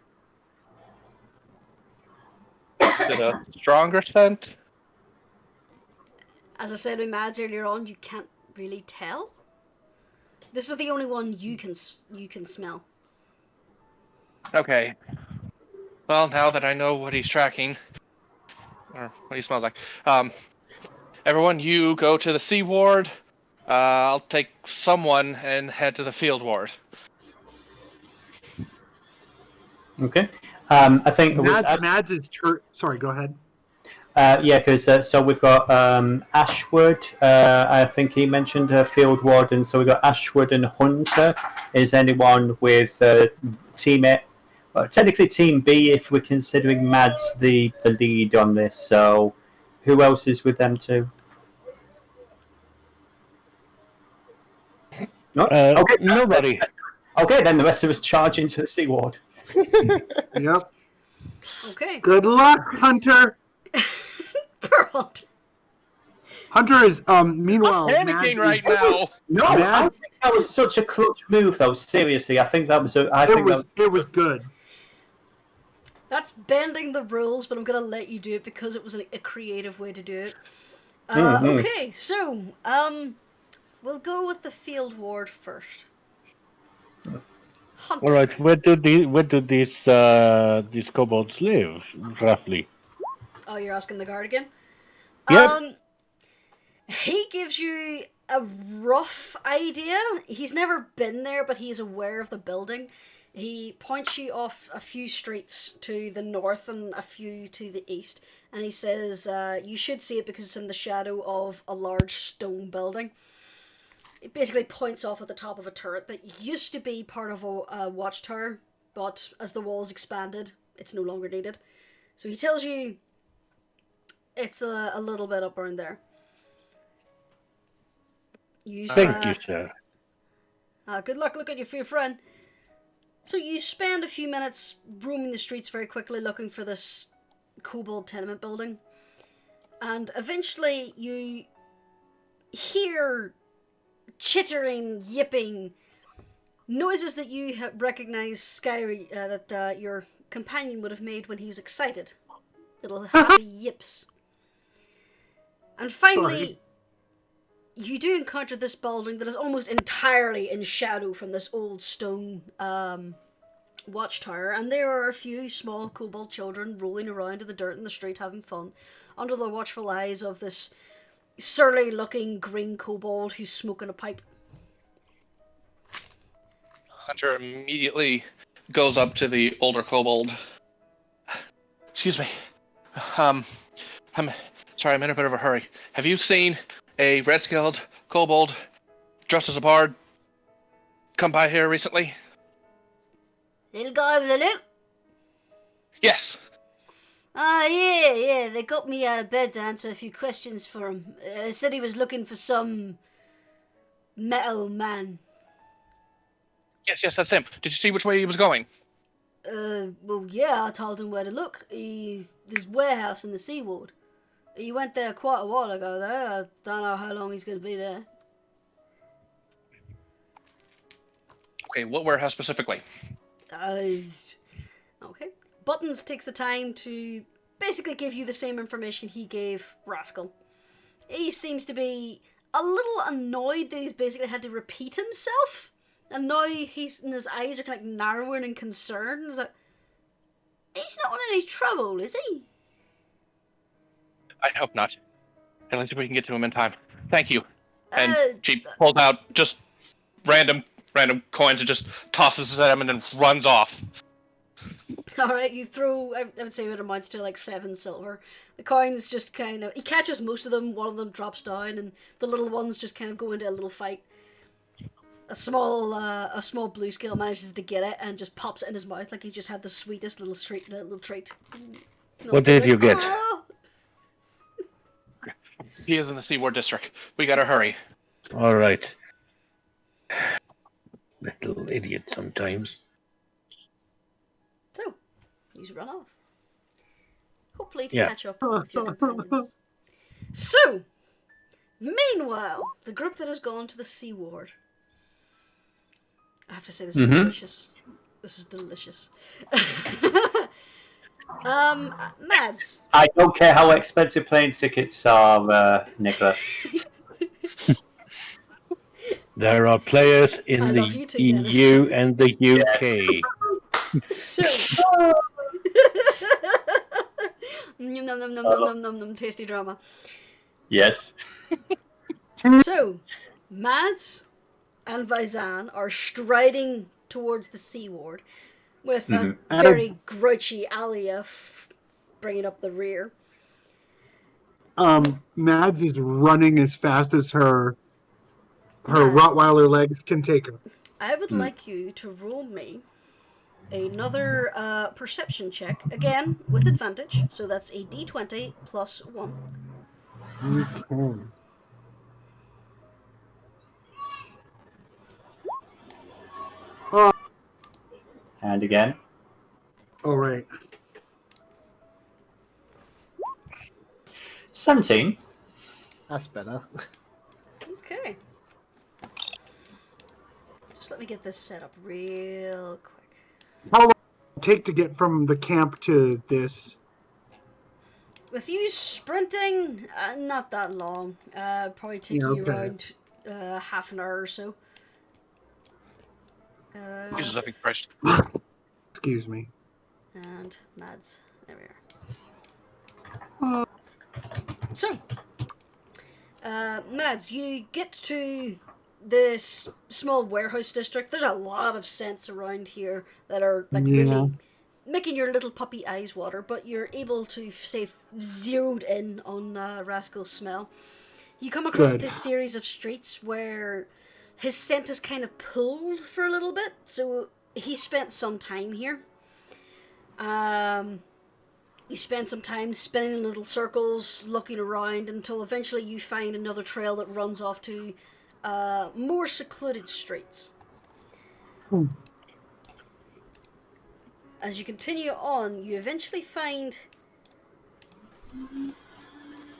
Is it a stronger scent? As I said with Mads earlier on, you can't really tell. This is the only one you can smell. Okay. Well, now that I know what he's tracking, or what he smells like, everyone, you go to the C ward. I'll take someone and head to the field ward. Okay. I think it was Mads is sorry, go ahead. yeah, because so we've got Ashwood. I think he mentioned field warden. So we've got Ashwood and Hunter. Is anyone with team A? Well, technically team B, if we're considering Mads the lead on this. So who else is with them too? No. Okay. Nobody. Okay, then the rest of us charge into the C ward. Yep. Okay. Good luck, Hunter. Per Hunter. Hunter is meanwhile Panicking right now. No, I think that was such a clutch move, though. Seriously, I think that was. It was good. That's bending the rules, but I'm gonna let you do it because it was a creative way to do it. Okay, so we'll go with the field ward first. Hunter. All right, where do these kobolds live, roughly? Oh, you're asking the guard again? Yep. He gives you a rough idea. He's never been there, but he's aware of the building. He points you off a few streets to the north and a few to the east, and he says, you should see it because it's in the shadow of a large stone building. It basically points off at the top of a turret that used to be part of a watchtower, but as the walls expanded, it's no longer needed. So he tells you it's a little bit up around there. Thank you, sir. Good luck looking for your friend. So you spend a few minutes roaming the streets very quickly looking for this Kobold tenement building. And eventually you hear chittering, yipping noises that you recognize Skyreach, that your companion would have made when he was excited. Little happy yips. And finally, you do encounter this building that is almost entirely in shadow from this old stone watchtower, and there are a few small kobold children rolling around in the dirt in the street having fun, under the watchful eyes of this surly-looking green kobold who's smoking a pipe. Hunter immediately goes up to the older kobold. Excuse me. I'm sorry, I'm in a bit of a hurry. Have you seen a red-scaled kobold dressed as a bard come by here recently? Little guy with the loot? Yes. Yeah, they got me out of bed to answer a few questions for him. They said he was looking for some metal man. Yes, that's him. Did you see which way he was going? Well, yeah, I told him where to look. There's warehouse in the Sea Ward. He went there quite a while ago, though. I don't know how long he's going to be there. Okay, what warehouse specifically? Okay. Buttons takes the time to basically give you the same information he gave Rascal. He seems to be a little annoyed that he's basically had to repeat himself. And now his eyes are kind of narrowing in concern. He's like, he's not in any trouble, is he? I hope not. Let's see if we can get to him in time. Thank you. And she pulled out just random random coins and just tosses it at him and then runs off. Alright, you throw, I would say it amounts to like 7 silver. The coins just kind of, he catches most of them, one of them drops down, and the little ones just kind of go into a little fight. A small blue scale manages to get it and just pops it in his mouth like he's just had the sweetest little treat. What did you get? "Ah!" He is in the Seaward District. We gotta hurry. All right. Little idiot sometimes. So, you run off. Hopefully to Yeah. catch up with your companions. So, meanwhile, the group that has gone to the Seaward. I have to say, this is delicious. This is delicious. Mads. I don't care how expensive plane tickets are, Nicola. There are players I in love the you too, Dennis. EU and the UK. So. Nom nom nom nom nom nom nom, tasty drama. Yes. So, Mads and Vizan are striding towards the Seaward, with a very grouchy Alia bringing up the rear. Mads is running as fast as her Mads. Rottweiler legs can take her. I would like you to roll me another perception check, again with advantage, so that's a d20 plus 1. Okay. And again. All right. 17. That's better. Okay. Just let me get this set up real quick. How long will it take to get from the camp to this? With you sprinting, not that long. Probably take you around half an hour or so. Jesus, I think Christ. Excuse me. And Mads. There we are. So, Mads, you get to this small warehouse district. There's a lot of scents around here that are like really making your little puppy eyes water, but you're able to stay zeroed in on Rascal's smell. You come across this series of streets where his scent is kind of pulled for a little bit, so he spent some time here. You spend some time spinning in little circles, looking around, until eventually you find another trail that runs off to more secluded streets. As you continue on, you eventually find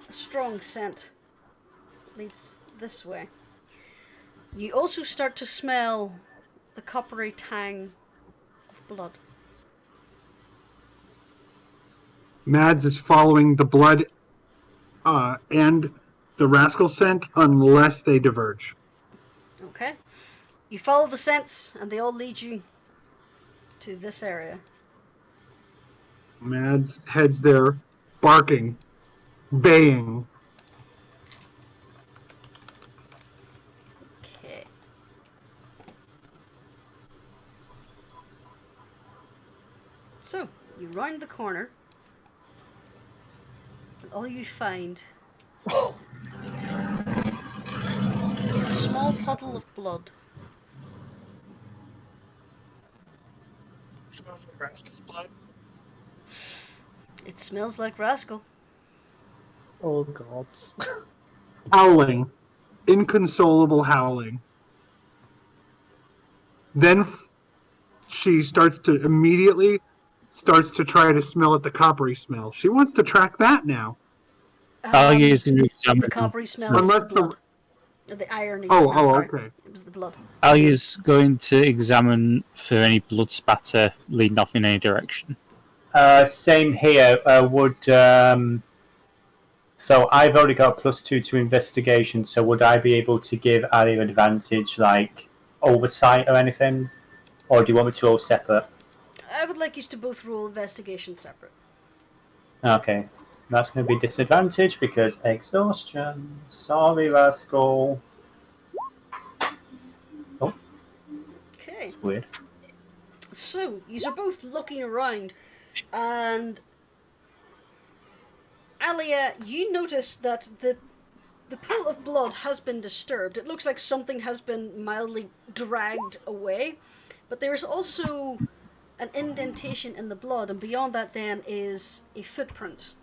a strong scent leads this way. You also start to smell the coppery tang of blood. Mads is following the blood and the Rascal scent unless they diverge. Okay. You follow the scents, and they all lead you to this area. Mads heads there, barking, baying. Okay. So, you round the corner, and all you find is a small puddle of blood. It smells like Rascal's blood. It smells like Rascal. Oh, gods. Howling. Inconsolable howling. Then she immediately starts to try to smell at the coppery smell. She wants to track that now. Alia is going to The examine. coppery smell is the blood. The irony Oh, smell, sorry. okay. It was the blood. Alia's going to examine for any blood spatter leading off in any direction. Same here. So I've only got +2 to investigation, so would I be able to give Alia advantage, like oversight or anything? Or do you want me to roll separate? I would like you to both roll investigation separate. Okay. That's going to be disadvantage because exhaustion. Sorry, Rascal. Oh. Okay. It's weird. So, you are both looking around, and Alia, you notice that the pool of blood has been disturbed. It looks like something has been mildly dragged away, but there's also an indentation in the blood, and beyond that then is a footprint.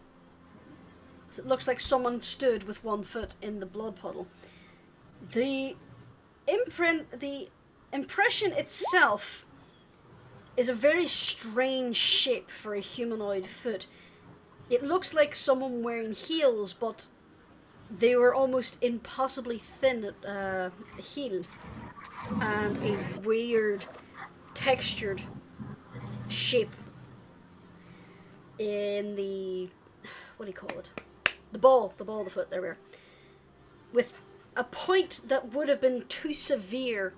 So it looks like someone stood with one foot in the blood puddle. The impression itself is a very strange shape for a humanoid foot. It looks like someone wearing heels, but they were almost impossibly thin heel, and a weird textured shape in the, what do you call it? The ball of the foot, there we are. With a point that would have been too severe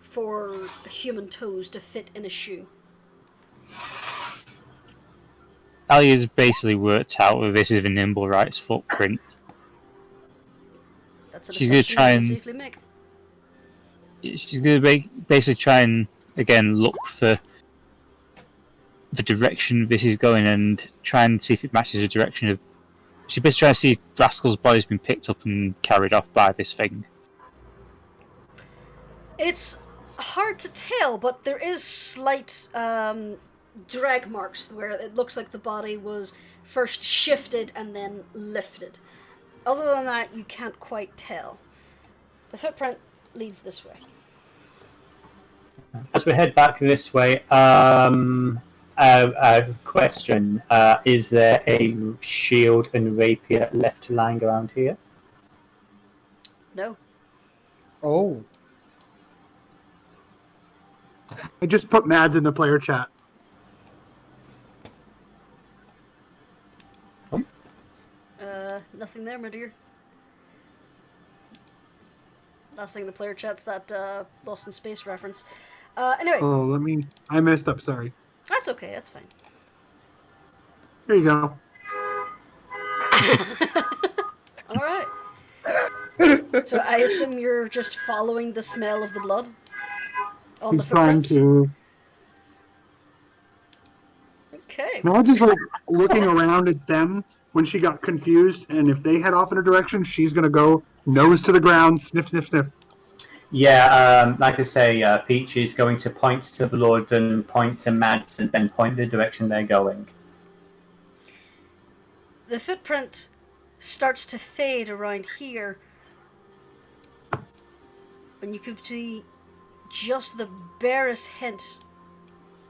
for human toes to fit in a shoe. Alia's basically worked out that this is a nimblewright's footprint. That's a She's gonna decision try you can and safely make. she's gonna basically try and again look for the direction this is going and try and see if it matches the direction of. She's basically trying to see if Rascal's body's been picked up and carried off by this thing. It's hard to tell, but there is slight drag marks where it looks like the body was first shifted and then lifted. Other than that, you can't quite tell. The footprint leads this way. As we head back this way, question: is there a shield and rapier left lying around here? No. Oh. I just put Mads in the player chat. Nothing there, my dear. Last thing in the player chat's that Lost in Space reference. Anyway. Oh, I messed up, sorry. That's okay, that's fine. Here you go. Alright. So I assume you're just following the smell of the blood? On the He's trying footprints? to... Okay. Mads is like looking around at them when she got confused, and if they head off in a direction, she's gonna go nose to the ground, sniff, sniff, sniff. Yeah, like I say, Peach is going to point to the blood and point to Mads and then point the direction they're going. The footprint starts to fade around here. And you could see just the barest hint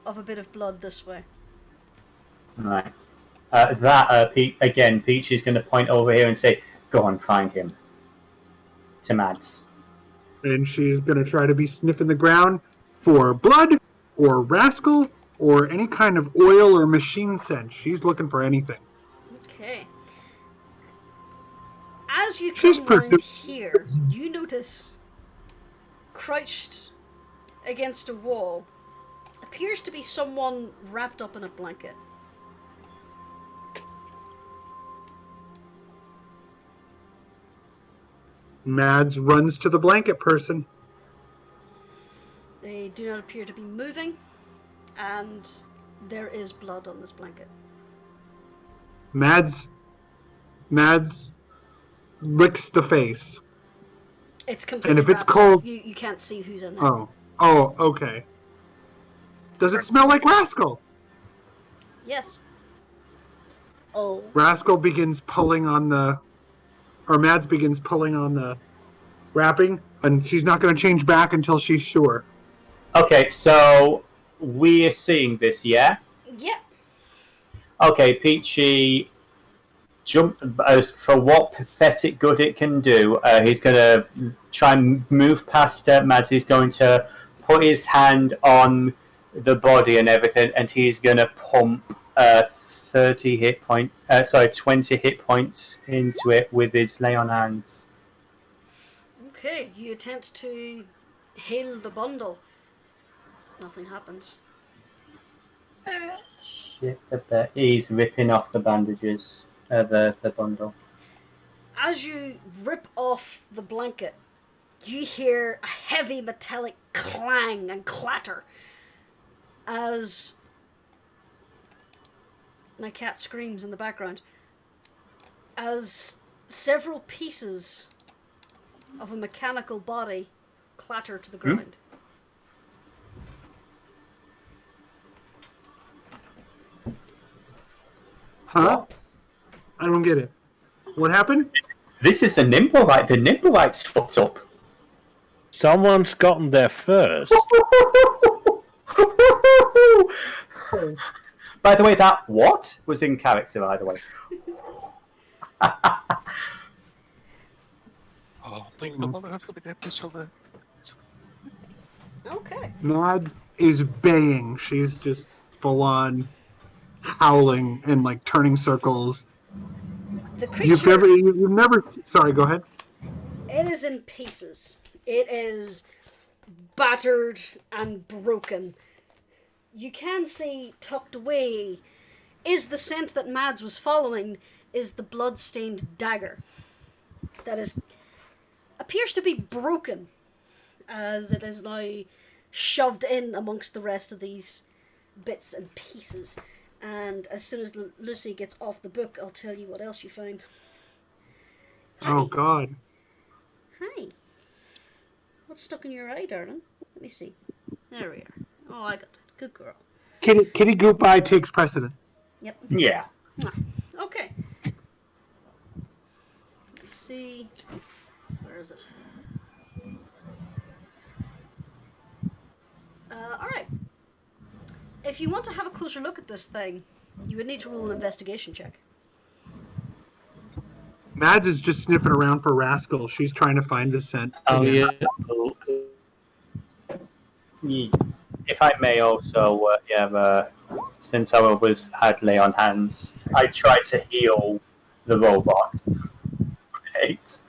of a bit of blood this way. Right. Peach is going to point over here and say, "Go on, find him." To Mads. And she's gonna try to be sniffing the ground for blood, or Rascal, or any kind of oil or machine scent. She's looking for anything. Okay. As you She's come around here, you notice, crouched against a wall, appears to be someone wrapped up in a blanket. Mads runs to the blanket person. They do not appear to be moving, and there is blood on this blanket. Mads licks the face. It's completely And if it's wrapped up. cold... You can't see who's in there. Oh, okay. Does it smell like Rascal? Yes. Oh. Rascal begins pulling on the... Or Mads begins pulling on the wrapping, and she's not going to change back until she's sure. Okay, so we are seeing this, yeah? Yeah. Okay, Peachy, jump for what pathetic good it can do. He's going to try and move past Mads. He's going to put his hand on the body and everything, and he's going to pump 20 hit points into it with his lay on hands. Okay, you attempt to heal the bundle. Nothing happens. Shit, he's ripping off the bandages, the bundle. As you rip off the blanket, you hear a heavy metallic clang and clatter as my cat screams in the background, as several pieces of a mechanical body clatter to the ground. Huh? I don't get it. What happened? This is the nimblewright. The nimblewright's fucked up. Someone's gotten there first. By the way, that what was in character, by the way. Oh, please don't let her get this over. Okay. Mads is baying. She's just full on howling and like turning circles. The creature... You've never... Sorry, go ahead. It is in pieces. It is battered and broken. You can see tucked away is the scent that Mads was following, is the blood-stained dagger that appears to be broken, as it is now shoved in amongst the rest of these bits and pieces. And as soon as Lucy gets off the book, I'll tell you what else you found. Oh, God. Hi. What's stuck in your eye, darling? Let me see. There we are. Oh, I got it. Good girl. Kitty Goop Eye takes precedent. Yep. Yeah. Okay. Let's see. Where is it? Alright. If you want to have a closer look at this thing, you would need to roll an investigation check. Mads is just sniffing around for Rascal. She's trying to find the scent. Oh, yeah. If I may also, since I had lay on hands, I tried to heal the robot. Right?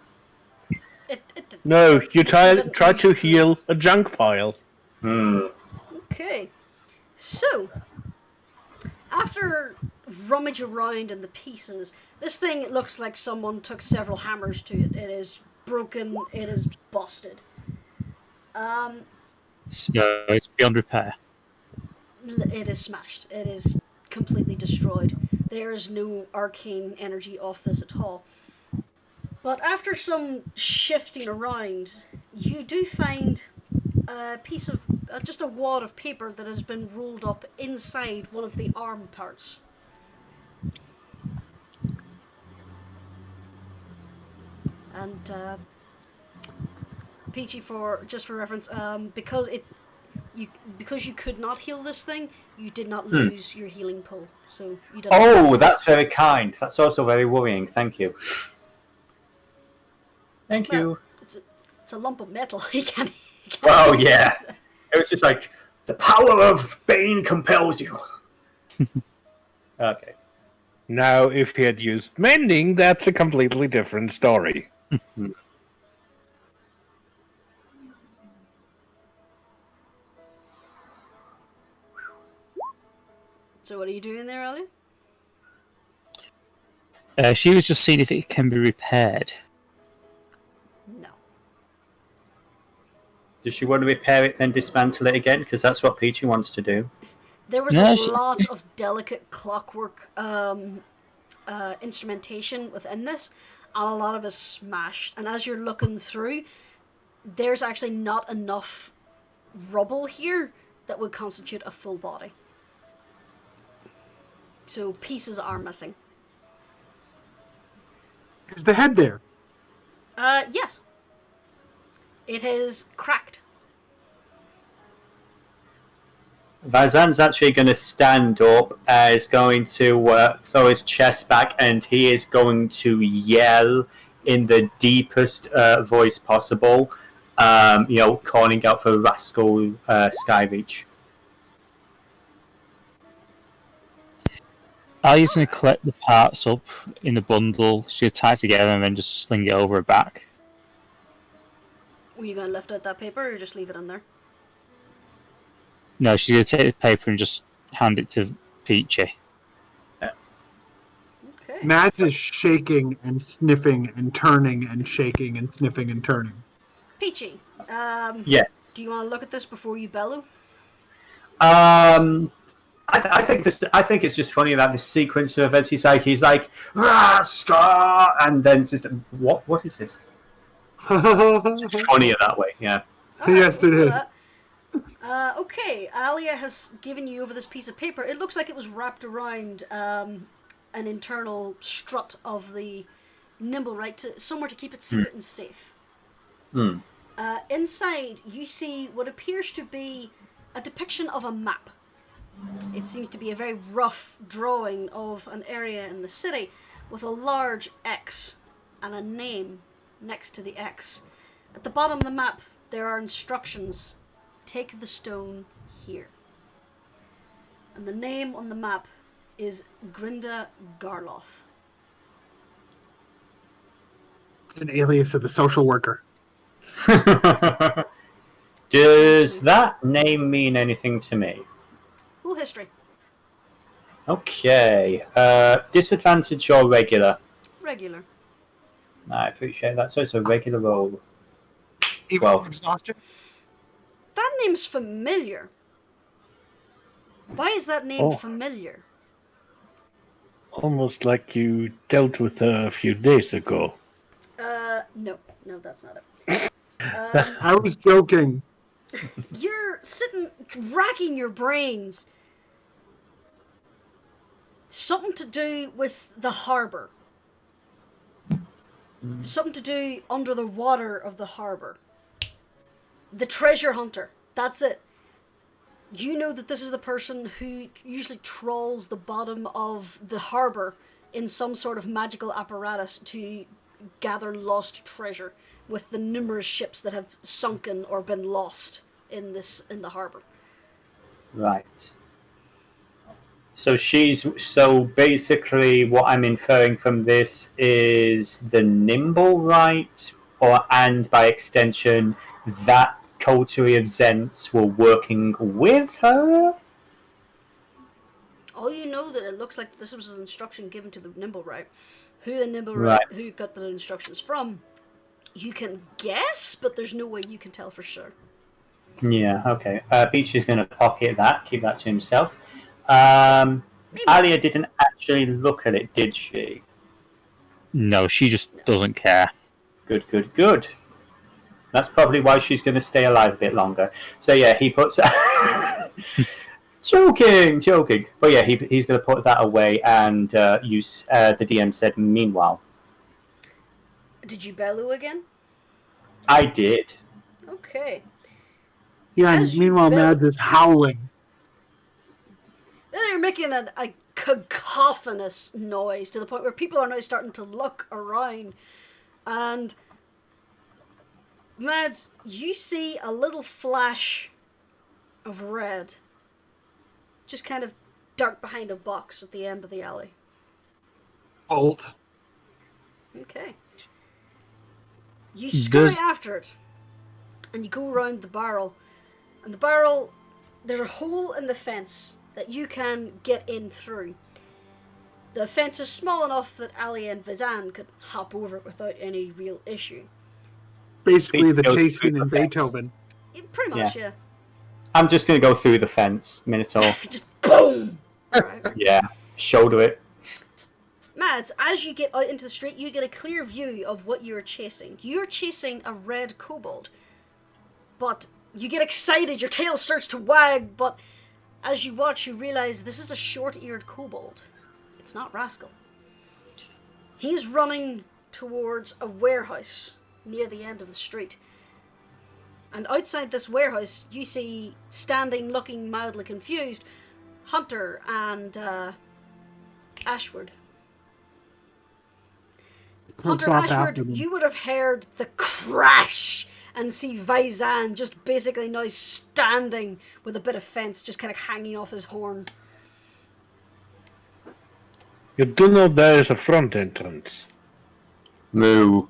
No, you try to heal a junk pile. Okay. So, after rummage around in the pieces, this thing looks like someone took several hammers to it. It is broken, it is busted. So it's beyond repair. It is smashed. It is completely destroyed. There is no arcane energy off this at all. But after some shifting around, you do find a piece of, just a wad of paper that has been rolled up inside one of the arm parts. And Peachy, for reference, because you could not heal this thing, you did not lose your healing pool. So you don't. Oh, that's very kind. That's also very worrying. Thank you. Thank you. It's a lump of metal. He can't. Well, yeah. It was just like the power of Bane compels you. Okay. Now, if he had used mending, that's a completely different story. So what are you doing there, Ellie? She was just seeing if it can be repaired. No. Does she want to repair it, then dismantle it again? Because that's what Peachy wants to do. There was a lot of delicate clockwork instrumentation within this, and a lot of it smashed. And as you're looking through, there's actually not enough rubble here that would constitute a full body. So pieces are missing. Is the head there? Yes. It is cracked. Vazan's actually going to stand up, is going to throw his chest back, and he is going to yell in the deepest voice possible, calling out for Rascal Skyreach. Ali's going to collect the parts up in the bundle, she'll tie it together and then just sling it over her back. Were you going to lift out that paper or just leave it in there? No, she's going to take the paper and just hand it to Peachy. Okay. Mads is shaking and sniffing and turning and shaking and sniffing and turning. Peachy, Yes. do you want to look at this before you bellow? I think it's just funny that this sequence of events. He's like Rascal, and then it's just what is this? It's funnier that way. Yeah. Yes, it is. Okay, Alia has given you over this piece of paper. It looks like it was wrapped around an internal strut of the nimblewright, somewhere to keep it secret and safe. Inside, you see what appears to be a depiction of a map. It seems to be a very rough drawing of an area in the city with a large X and a name next to the X. At the bottom of the map, there are instructions. Take the stone here. And the name on the map is Grinda Garloth. An alias of the social worker. Does that name mean anything to me? Full history. Okay. Disadvantage or regular? Regular. I appreciate that. So it's a regular roll. Even 12. exhaustion. That name's familiar. Why is that name familiar? Almost like you dealt with her a few days ago. No, that's not it. I was joking. You're sitting, racking your brains. Something to do with the harbour. Something to do under the water of the harbour. The treasure hunter. That's it. You know that this is the person who usually trawls the bottom of the harbour in some sort of magical apparatus to gather lost treasure with the numerous ships that have sunken or been lost in the harbour. Right. So basically what I'm inferring from this is the nimblewright, and by extension that coterie of Zents were working with her? All you know that it looks like this was an instruction given to the nimblewright. Who the nimblewright, who got the instructions from, you can guess, but there's no way you can tell for sure. Yeah, okay. Beach is going to pocket that, keep that to himself. Alia didn't actually look at it, did she? No, she just doesn't care. Good. That's probably why she's going to stay alive a bit longer. So yeah, he puts... Joking. But yeah, he's going to put that away and the DM said, meanwhile. Did you bellow again? I did. Okay. Yeah, and As you meanwhile, bellow- Mads is howling. They're making a cacophonous noise to the point where people are now starting to look around. And Mads, you see a little flash of red just kind of dart behind a box at the end of the alley. Bolt. Okay. You scurry after it, and you go around the barrel. And the barrel, there's a hole in the fence that you can get in through. The fence is small enough that Ali and Vizan could hop over it without any real issue. Basically, the Goes chase through scene in the fence. Beethoven. Pretty much, yeah. I'm just going to go through the fence, Minotaur. Just boom! Alright. Yeah, shoulder it. Mads, as you get out into the street, you get a clear view of what you're chasing. You're chasing a red kobold. But you get excited, your tail starts to wag, but as you watch, you realize this is a short-eared kobold. It's not Rascal. He's running towards a warehouse near the end of the street. And outside this warehouse, you see, standing, looking mildly confused, Hunter and Ashford. Hunter Ashford, you would have heard the crash and see Vizan just basically now standing with a bit of fence just kind of hanging off his horn. You do know there is a front entrance. Moo.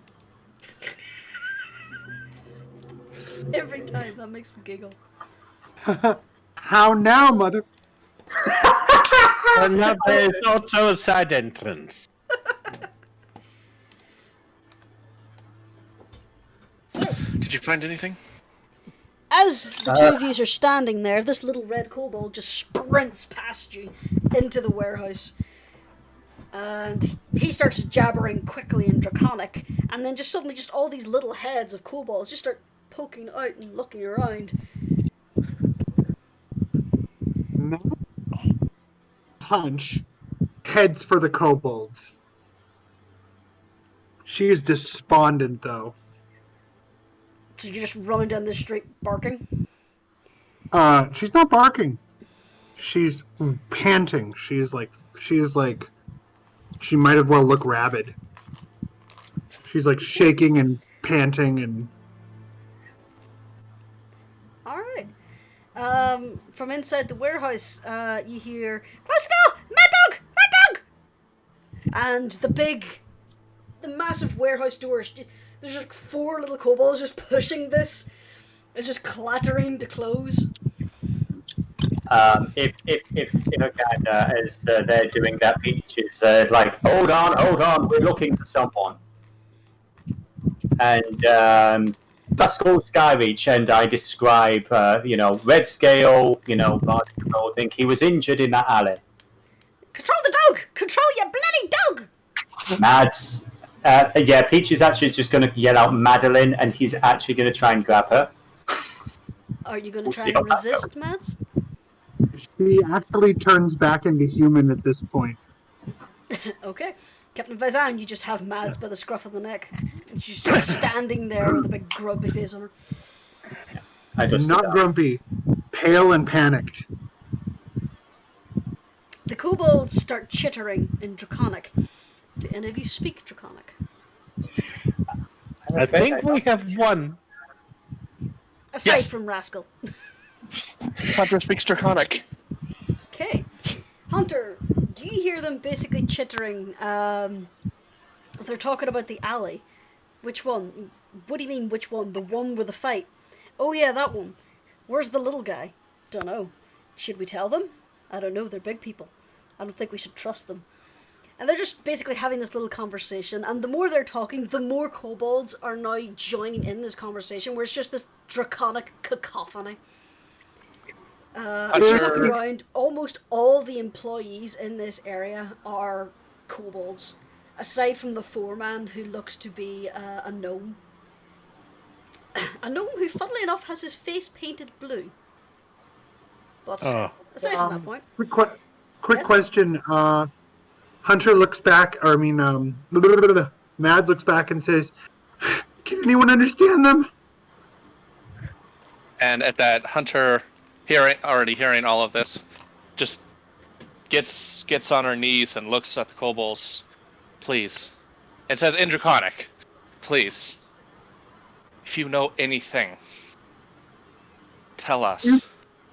Every time, that makes me giggle. How now, mother? And now there is also a side entrance. So, Did you find anything? As the two of you are standing there, this little red kobold just sprints past you into the warehouse. And he starts jabbering quickly in Draconic, and then just suddenly just all these little heads of kobolds just start poking out and looking around. Hunch heads for the kobolds. She is despondent, though. So you're just running down the street barking? She's not barking. She's panting. She might as well look rabid. She's like shaking and panting and. Alright. From inside the warehouse, you hear, "Close the door! Mad dog! Mad dog!" And the massive warehouse doors, there's like 4 little kobolds just pushing this. It's just clattering to close. If again, as they're doing that, Peach is like, hold on, we're looking for someone. And Rascal Skyreach, and I describe, red scale, I think he was injured in that alley. Control the dog! Control your bloody dog! Mads, Peach is actually just going to yell out Madeline, and he's actually going to try and grab her. Are you going to try and resist, Mads? She actually turns back into human at this point. Okay. Captain Vizan, you just have Mads by the scruff of the neck. She's just standing there with a big grumpy face on her. Not grumpy, pale and panicked. The kobolds start chittering in Draconic. Do any of you speak Draconic? I think we have one. Aside Yes. from Rascal. Hunter speaks Draconic. Okay. Hunter, do you hear them basically chittering? They're talking about the alley. Which one? What do you mean, which one? The one with the fight? Oh yeah, that one. Where's the little guy? Dunno. Should we tell them? I don't know, they're big people. I don't think we should trust them. And they're just basically having this little conversation, and the more they're talking, the more kobolds are now joining in this conversation, where it's just this draconic cacophony. If you look around, almost all the employees in this area are kobolds, aside from the foreman, who looks to be a gnome. A gnome who, funnily enough, has his face painted blue. But aside from that point... Quick Yes? question. Hunter looks back, Mads looks back and says, "Can anyone understand them?" And at that, Hunter, already hearing all of this, just gets on her knees and looks at the kobolds. Please. It says in Draconic. Please. If you know anything, tell us.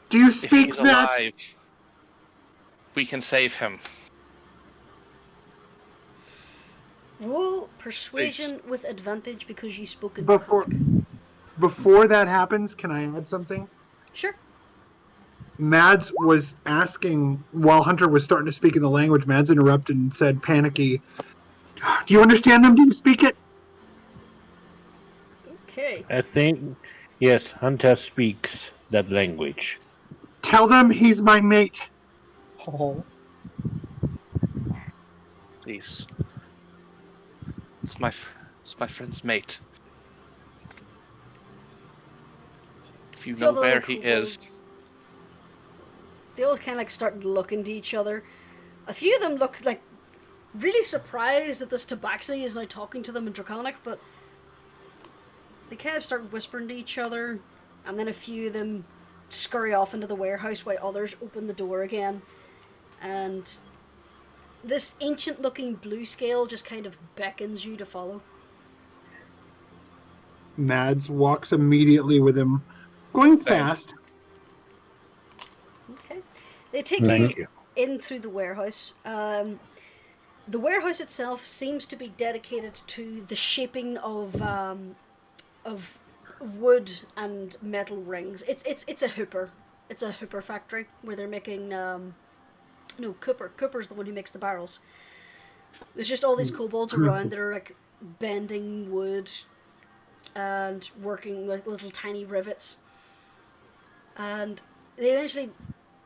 Do you If speak he's that? alive, we can save him. Roll persuasion with advantage because you spoke in Before Draconic. before that happens, can I add something? Sure. Mads was asking, while Hunter was starting to speak in the language, Mads interrupted and said, panicky, "Do you understand them? Do you speak it?" Okay. I think, yes, Hunter speaks that language. "Tell them he's my mate." Please. It's my friend's mate. If you know where he is. They all kind of like start looking to each other. A few of them look like really surprised that this tabaxi is now talking to them in Draconic, but they kind of start whispering to each other, and then a few of them scurry off into the warehouse while others open the door again. And this ancient looking blue scale just kind of beckons you to follow. Mads walks immediately with him, going fast. Okay. They take Thank you in through the warehouse. The warehouse itself seems to be dedicated to the shaping of wood and metal rings. It's a hooper. It's a hooper factory where they're making no, Kubur. Kubur's the one who makes the barrels. There's just all these kobolds around that are like bending wood, and working with little tiny rivets. And they eventually,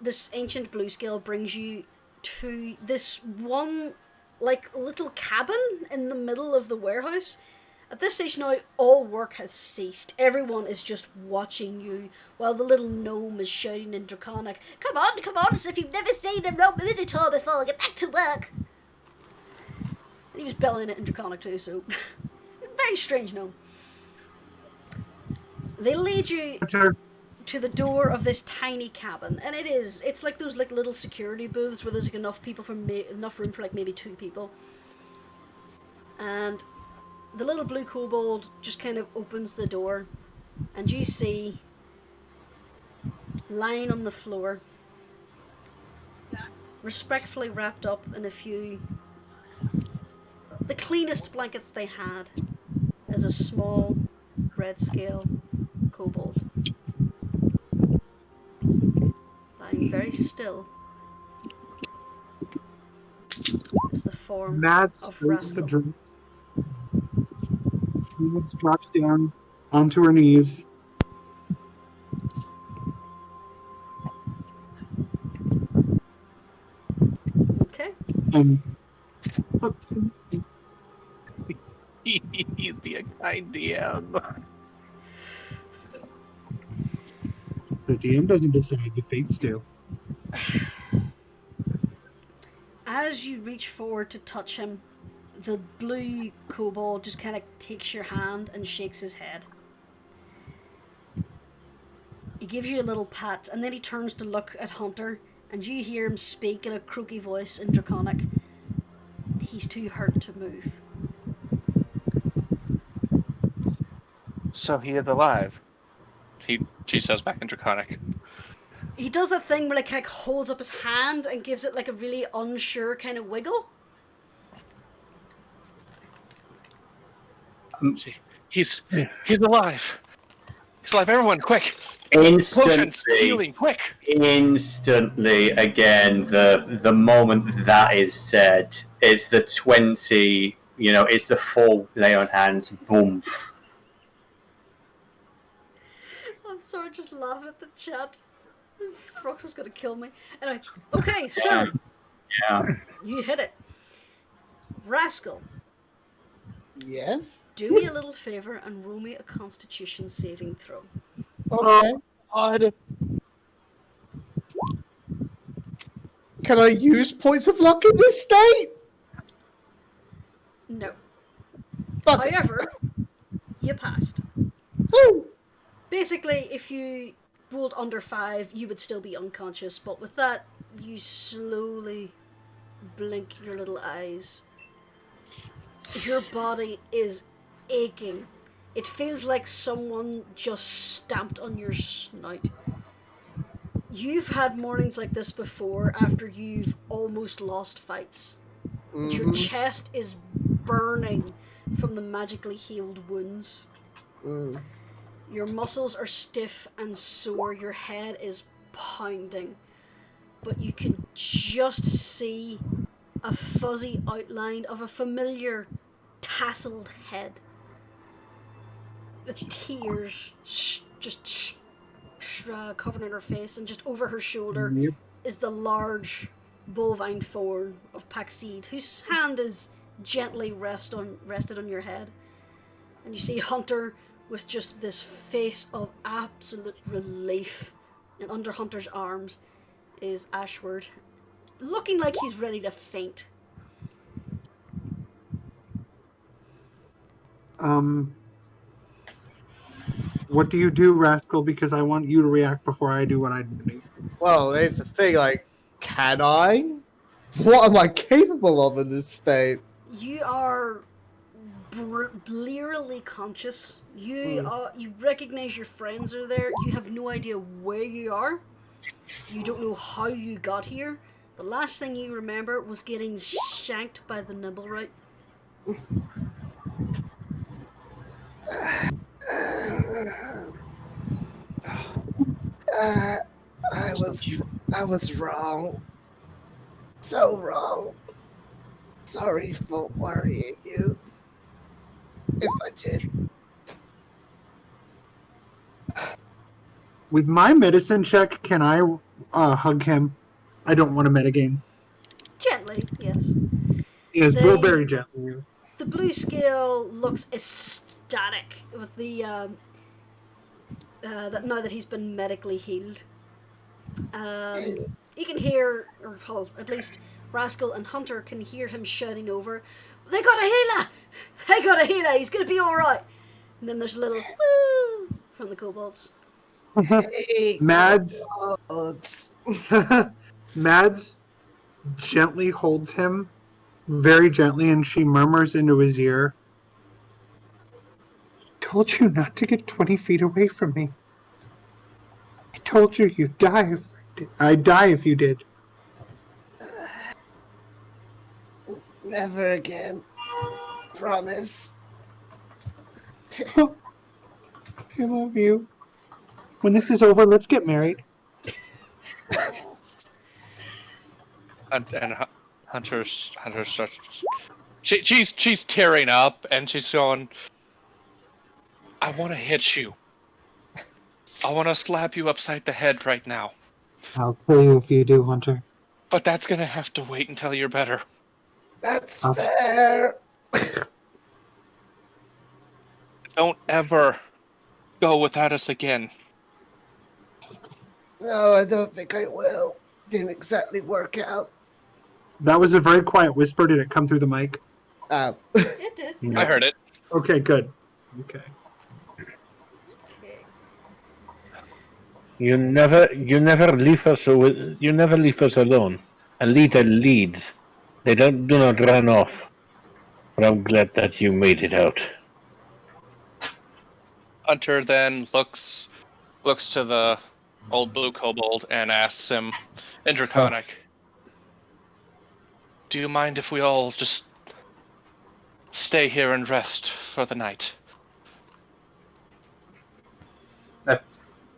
this ancient blue scale brings you to this one, like, little cabin in the middle of the warehouse. At this stage now, all work has ceased. Everyone is just watching you while the little gnome is shouting in Draconic, come on, as if you've never seen a minotaur before, get back to work. And he was bellowing it in Draconic too, so very strange gnome. They lead you to the door of this tiny cabin, and it's like those like little security booths where there's like enough room for like maybe 2 people. And the little blue kobold just kind of opens the door, and you see, lying on the floor, respectfully wrapped up in a few, the cleanest blankets they had, is a small red scale kobold, lying very still is the form Mads of takes the Rascal. drink. Mads drops down onto her knees. Okay. And He's be a kind DM. the DM doesn't decide, the fates do. As you reach forward to touch him, the blue kobold just kind of takes your hand and shakes his head. He gives you a little pat, and then he turns to look at Hunter, and you hear him speak in a croaky voice in Draconic. He's too hurt to move. So he is alive. She says back in Draconic. He does that thing where he kind of holds up his hand and gives it like a really unsure kind of wiggle. He's alive. He's alive. Everyone, quick! Potions, healing, quick! Instantly, again, the moment that is said, it's the 20, it's the 4 lay on hands, boom. I'm sorry, just laughing at the chat. Frox is gonna kill me. Anyway, okay, so Yeah. you hit it. Rascal, Yes. do me a little favor and roll me a Constitution saving throw. Okay. God. Can I use points of luck in this state? No. Fuck it. However, you passed. Woo. Basically, if you rolled under 5, you would still be unconscious, but with that, you slowly blink your little eyes. Your body is aching. It feels like someone just stamped on your snout. You've had mornings like this before after you've almost lost fights. Your chest is burning from the magically healed wounds. Your muscles are stiff and sore. Your head is pounding. But you can just see a fuzzy outline of a familiar tasseled head. With tears just covering her face, and just over her shoulder is the large bovine form of Paxseed, whose hand is gently rested on your head. And you see Hunter with just this face of absolute relief, and under Hunter's arms is Ashward, looking like he's ready to faint. What do you do, Rascal? Because I want you to react before I do what I do. Well, it's the thing, like, can I? What am I capable of in this state? You are blearily conscious. You recognize your friends are there. You have no idea where you are. You don't know how you got here. The last thing you remember was getting shanked by the nimblewright. I was wrong. So wrong. Sorry for worrying you. If I did. With my medicine check, can I hug him? I don't want to metagame. Gently, yes. Yes, They- we'll very gently. The blue scale looks ecstatic with the now that he's been medically healed. You can hear, or well, at least Rascal and Hunter can hear him shouting over, "They got a healer! They got a healer! He's gonna be alright!" And then there's a little woo from the kobolds. Hey, Mads, kobolds. Mads gently holds him, very gently, and she murmurs into his ear, "I told you not to get 20 feet away from me. I told you you'd die. I'd die if you did." Never again. Promise. I love you. When this is over, let's get married. And Hunter starts. She's tearing up, and she's going, "I want to hit you. I want to slap you upside the head right now. I'll kill you if you do, Hunter. But that's gonna have to wait until you're better. That's fair. Don't ever go without us again." No, I don't think I will. Didn't exactly work out. That was a very quiet whisper. Did it come through the mic? It did. I heard it. Okay, good. Okay. You never leave us alone. A leader leads. They do not run off. But I'm glad that you made it out. Hunter then looks to the old blue kobold and asks him in Draconic, "Do you mind if we all just stay here and rest for the night?"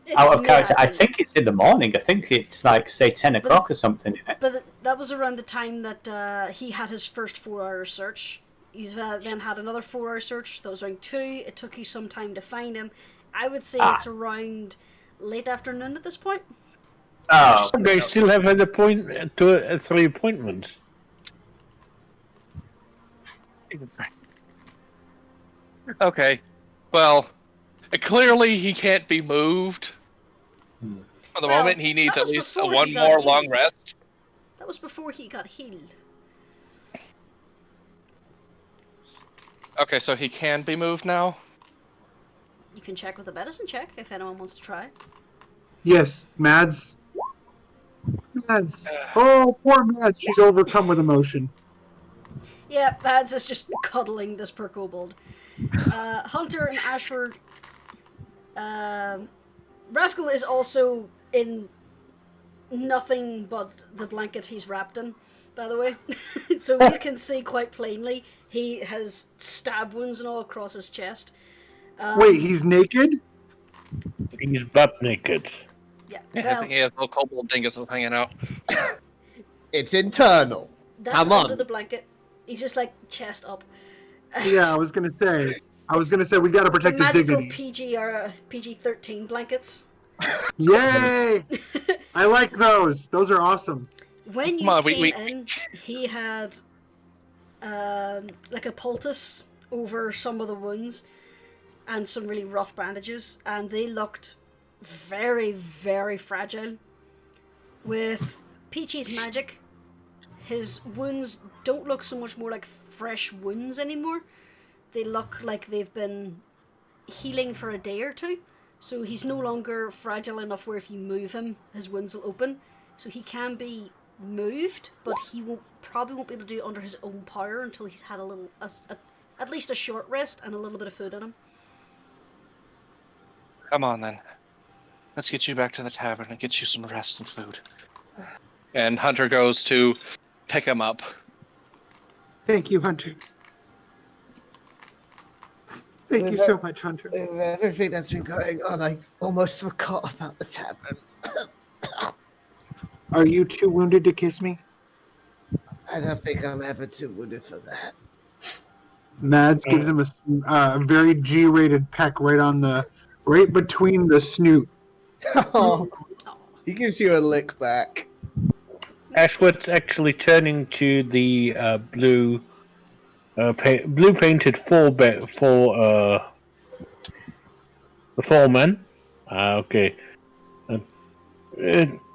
It's Out of character, I mad. think it's in the morning. I think it's like, say, 10 o'clock or something. Isn't it? But that was around the time that he had his first 4-hour search. He's then had another 4-hour search. That was around 2. It took you some time to find him. I would say it's around late afternoon at this point. Oh, They still have 3 appointments. Okay. Well, clearly he can't be moved. For the Well, moment, he needs that at was least before he one got more healed. long rest. That was before he got healed. Okay, so he can be moved now? You can check with a medicine check if anyone wants to try. Yes, Mads. Mads. Oh, poor Mads. She's overcome with emotion. Yeah, Pads is just cuddling this poor kobold. Hunter and Ashford. Rascal is also in nothing but the blanket he's wrapped in, by the way. So you can see quite plainly he has stab wounds and all across his chest. Wait, he's naked? He's butt naked. Yeah, I well, think he has little kobold dingus hanging out. It's internal. that's Come under on. the blanket. He's just like chest up. Yeah, I was gonna say. We gotta The protect his magical dignity. PG or PG-13 blankets. Yay! I like those. Those are awesome. When you Come on, came we- in, he had like a poultice over some of the wounds and some really rough bandages, and they looked very, very fragile. With Peachy's magic, his wounds don't look so much more like fresh wounds anymore. They look like they've been healing for a day or two. So he's no longer fragile enough where if you move him, his wounds will open. So he can be moved, but he probably won't be able to do it under his own power until he's had at least a short rest and a little bit of food on him. Come on, then. Let's get you back to the tavern and get you some rest and food. And Hunter goes to pick him up. Thank you, Hunter. Thank you so much, Hunter. With everything that's been going on, I almost forgot about the tavern. Are you too wounded to kiss me? I don't think I'm ever too wounded for that. Mads gives him a very G-rated peck right between the snoot. Oh, he gives you a lick back. Ashworth's actually turning to the blue painted for the foreman. Okay. Uh,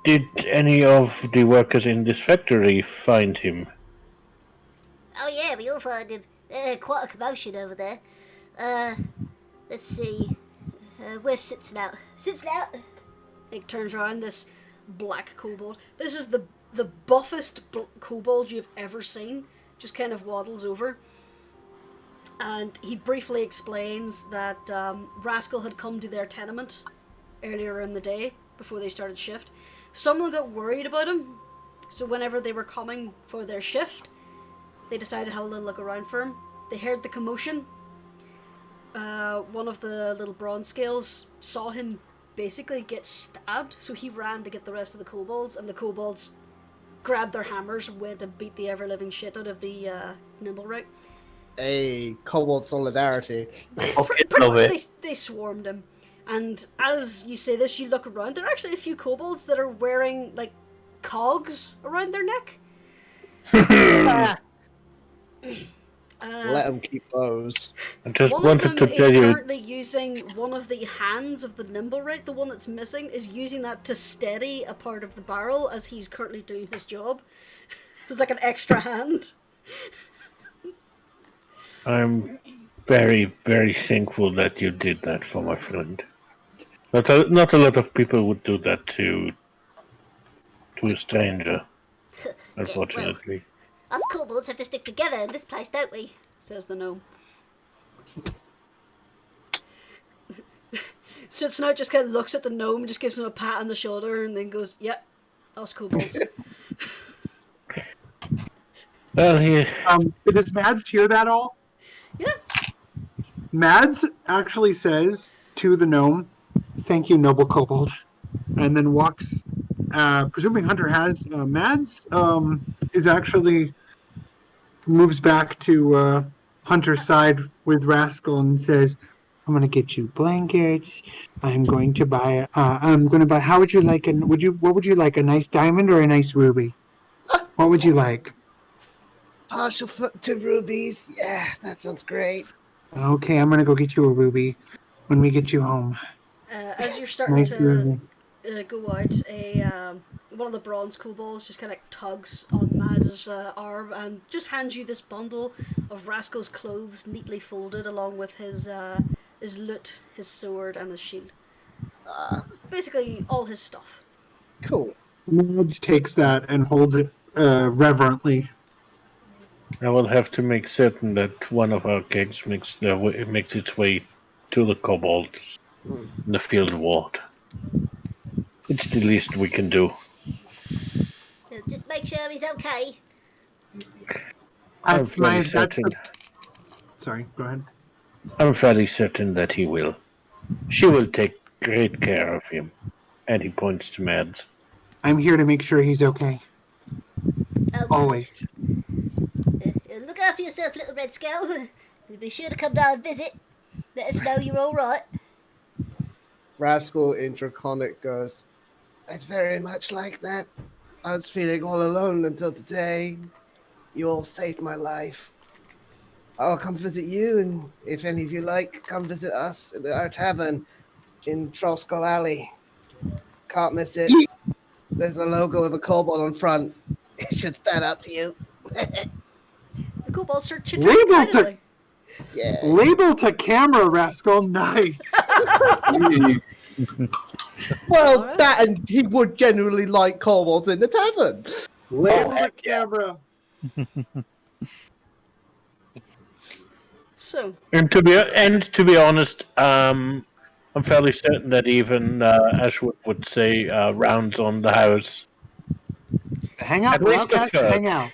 did any of the workers in this factory find him? Oh yeah, we all find him. Quite a commotion over there. Let's see. Where's Sitsnout? Sitsnout! He turns around, this black kobold. This is the buffest kobold you've ever seen. Just kind of waddles over. And he briefly explains that Rascal had come to their tenement earlier in the day, before they started shift. Someone got worried about him, so whenever they were coming for their shift, they decided to have a little look around for him. They heard the commotion. One of the little bronze scales saw him basically get stabbed, so he ran to get the rest of the kobolds, and the kobolds grabbed their hammers and went and beat the ever-living shit out of the nimblewright. A kobold solidarity. Pretty much they swarmed him. And as you say this, you look around, there are actually a few kobolds that are wearing, like, cogs around their neck. Let them keep those. I just One wanted of to them tell is you. currently using one of the hands of the nimblewright, the one that's missing, is using that to steady a part of the barrel as he's currently doing his job. So it's like an extra hand. I'm very, very thankful that you did that for my friend. Not a lot of people would do that to a stranger, unfortunately. Us kobolds have to stick together in this place, don't we? Says the gnome. So Snout just kind of looks at the gnome, just gives him a pat on the shoulder, and then goes, "Yep, us kobolds." Well, he Does Mads hear that all? Yeah. Mads actually says to the gnome, "Thank you, noble kobold," and then walks. Presuming Hunter has, Mads is actually moves back to Hunter's side with Rascal and says, "I'm gonna get you blankets. I'm going to buy. How would you like? What would you like? A nice diamond or a nice ruby? What would you like?" Partial foot to rubies. Yeah, that sounds great. Okay, I'm gonna go get you a ruby when we get you home. As you're starting Nice to ruby. go out, one of the bronze kobolds just kind of tugs on Mads' arm and just hands you this bundle of Rascal's clothes, neatly folded, along with his loot, his sword, and his shield. Basically, all his stuff. Cool. Mads takes that and holds it reverently. I will have to make certain that one of our kegs makes its way to the kobolds in the field ward. It's the least we can do. Just make sure he's okay. I'm fairly certain. Sorry, go ahead. I'm fairly certain that he will. She will take great care of him. And he points to Mads. I'm here to make sure he's okay. Oh, Always. Look after yourself, little Rascal. Be sure to come down and visit. Let us know you're all right. Rascal in Draconic goes, "I'd very much like that. I was feeling all alone until today. You all saved my life. I'll come visit you, and if any of you like, come visit us at our tavern in Trollskull Alley. Can't miss it. There's a logo of a kobold on front. It should stand out to you." The kobolds start Label chit-chatting to- excitedly. Yeah. Label to camera, Rascal. Nice. Well, Alright. that and he would generally like kobolds in the tavern. Label to camera. So, And to be honest, I'm fairly certain that even Ashwood would say rounds on the house. Hang out, At least a Wildcats, third. hang out.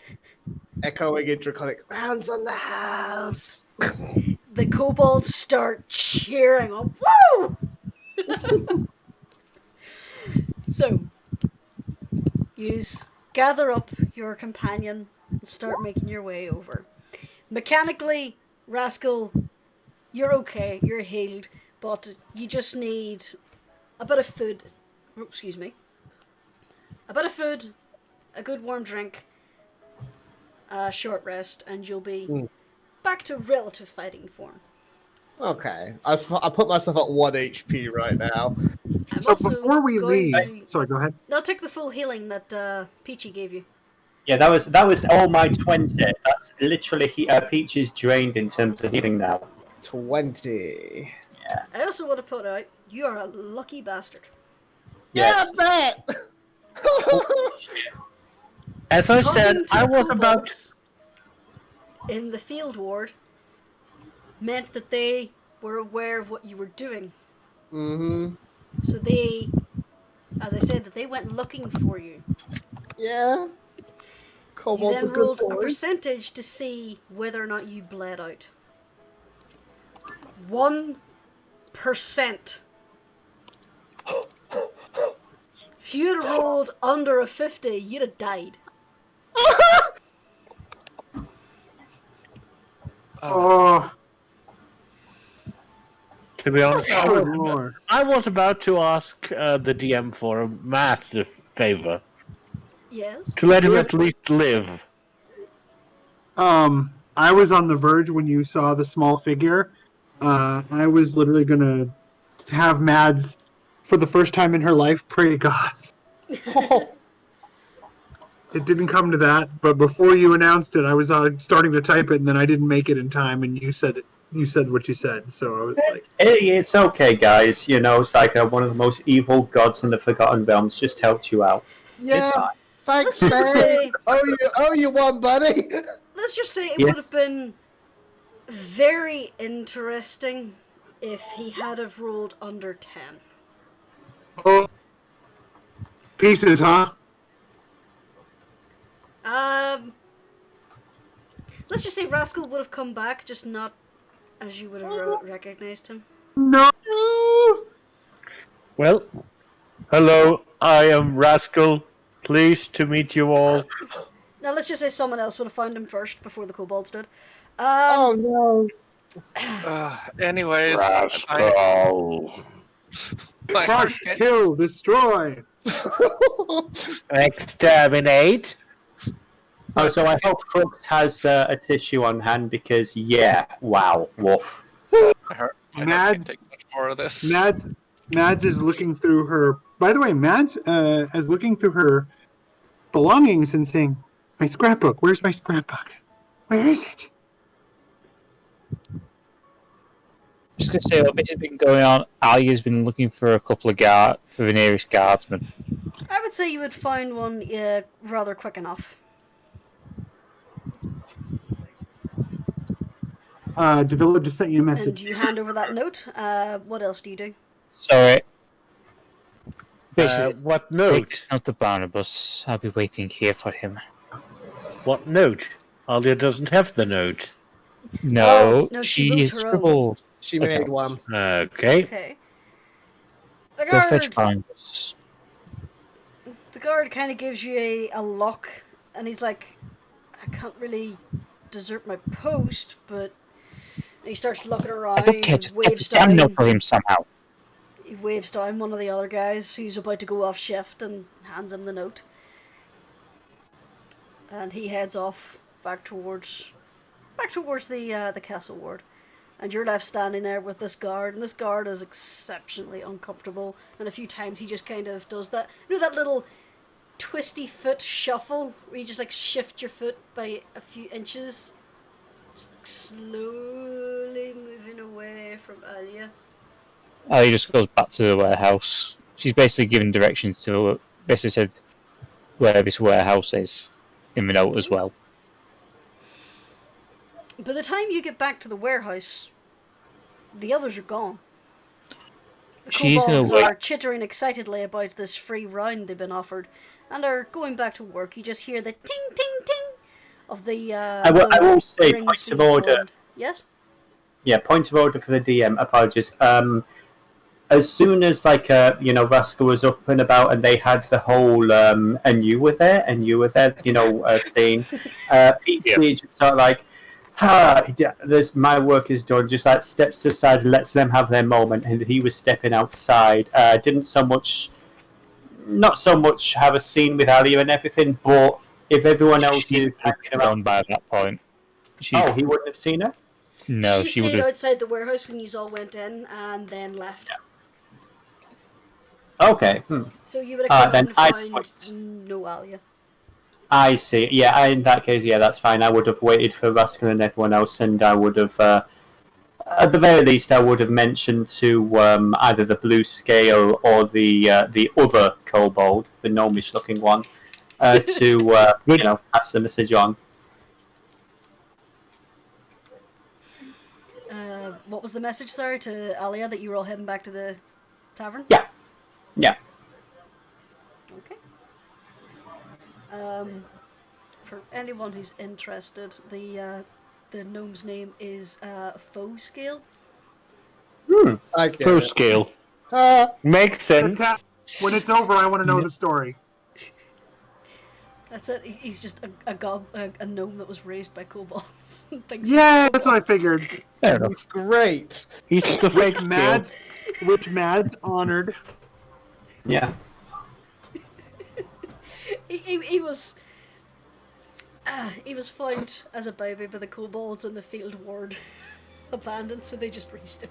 Echoing in Draconic, "Rounds on the house." the kobolds start cheering on. Woo! So, you gather up your companion and start making your way over. Mechanically, Rascal, you're okay, you're healed, but you just need a bit of food excuse me, a bit of food, a good warm drink, a short rest, and you'll be back to relative fighting form. Okay, I put myself at 1 HP right now. I'm So also before we going leave, to... sorry, go ahead. No, take the full healing that Peachy gave you. Yeah, that was all my 20. That's literally Peach is drained in terms of healing now. 20. I also want to put out, you are a lucky bastard. Yes. Yeah, I bet! As I said, Talking to I the was about. kobolds in the field ward meant that they were aware of what you were doing. Mm-hmm. So they, as I said, that they went looking for you. Yeah. You Kobolds then are good rolled a boys. percentage to see whether or not you bled out. 1%. If you had rolled under a 50, you'd have died. Oh, To be honest, good lord. I was about to ask the DM for a massive favor Yes? to let him at least live. I was on the verge when you saw the small figure. I was literally gonna have Mads, for the first time in her life, pray to gods. It didn't come to that, but before you announced it, I was starting to type it, and then I didn't make it in time, and you said it. You said what you said, so I was like, Hey, it's okay, guys. You know, it's like one of the most evil gods in the Forgotten Realms just helped you out. Yeah, It's fine. thanks, Let's just man. say- Oh, you one, buddy. Let's just say it Yes. would have been very interesting if he had have rolled under 10. oh, pieces, huh? Let's just say Rascal would have come back, just not as you would have recognized him. No. Well, hello, I am Rascal. Pleased to meet you all. Now let's just say someone else would have found him first before the kobolds did. Oh no. Anyways, Rascal. my heart Crush, kill, destroy. Exterminate. Oh, so I hope Crooks has a tissue on hand because, yeah, wow, woof. my heart Mads- can't take much more of this. Mads is looking through her. By the way, Mads is looking through her belongings and saying, "My scrapbook. Where's my scrapbook? Where is it?" Just gonna say what this has been going on. Alia's been looking for a couple of for the nearest guardsman. I would say you would find one rather quick enough. Devillo just sent you a And message. you hand over that note. What else do you do? Sorry. Basically, What note? take note to Barnabas. I'll be waiting here for him. What note? Alia doesn't have the note. No, no, she she wrote is her own. scribbled. She Okay. made one. Okay. Okay. The Go fetch guard, Barnabas. the guard kind of gives you a lock, and he's like, I can't really desert my post, but he starts looking around. I don't care, just get waves the damn down. note for him somehow. He waves down one of the other guys who's about to go off shift and hands him the note. And he heads off back towards the castle ward. And you're left standing there with this guard, and this guard is exceptionally uncomfortable. And a few times he just kind of does that, you know, that little twisty foot shuffle where you just like shift your foot by a few inches, just slowly moving away from Alia. Alia just goes back to the warehouse. She's basically giving directions to, basically said where this warehouse is in the note as well. By the time you get back to the warehouse, the others are gone. The She's gonna kobolds wait. are chittering excitedly about this free round they've been offered, and are going back to work. You just hear the ting ting ting of the. I will say, rings point of being order. formed. Yes. Yeah, point of order for the DM. Apologies. As soon as Rascal was up and about, and they had the whole and you were there, thing. Peachy just sort of like, this my work is done. Just like steps aside, lets them have their moment, and he was stepping outside. Didn't so much not so much have a scene with Alia and everything, but if everyone else She is would hanging have around... gone by that point. Oh, he wouldn't have seen her? No, she she would stayed have. outside the warehouse when you all went in and then left. Okay. So you would have come Then in and I'd found wait. no Alia. I see. Yeah, in that case, yeah, that's fine. I would have waited for Rascal and everyone else, and I would have, at the very least, I would have mentioned to either the blue scale or the other kobold, the gnomish-looking one, to pass the message on. What was the message, sorry, to Alia that you were all heading back to the tavern? Yeah. Yeah. Okay. For anyone who's interested, the gnome's name is Foe Scale. I get Pro it. scale. Uh, Makes sense. When it's over, I want to know the story. That's it. He's just a gnome that was raised by kobolds. Yeah, that's what I figured. Fair enough. it's great. He's the fake scale. Mads honored. Yeah. He was found as a baby by the kobolds in the field ward, abandoned, so they just raised him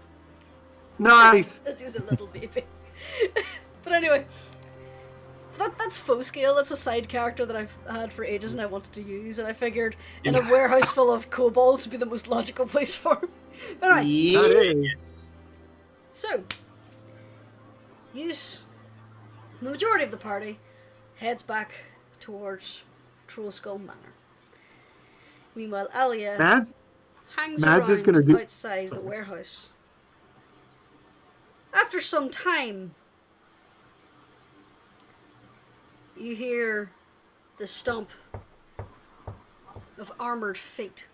Nice. as he was a little baby. But anyway, so that's Foe Scale. That's a side character that I've had for ages and I wanted to use, and I figured in a warehouse full of kobolds would be the most logical place for him. But anyway, Yes. so the majority of the party heads back towards Troll Skull Manor. Meanwhile, Alia hangs Mads is around gonna do- outside the warehouse. After some time, you hear the stomp of armoured feet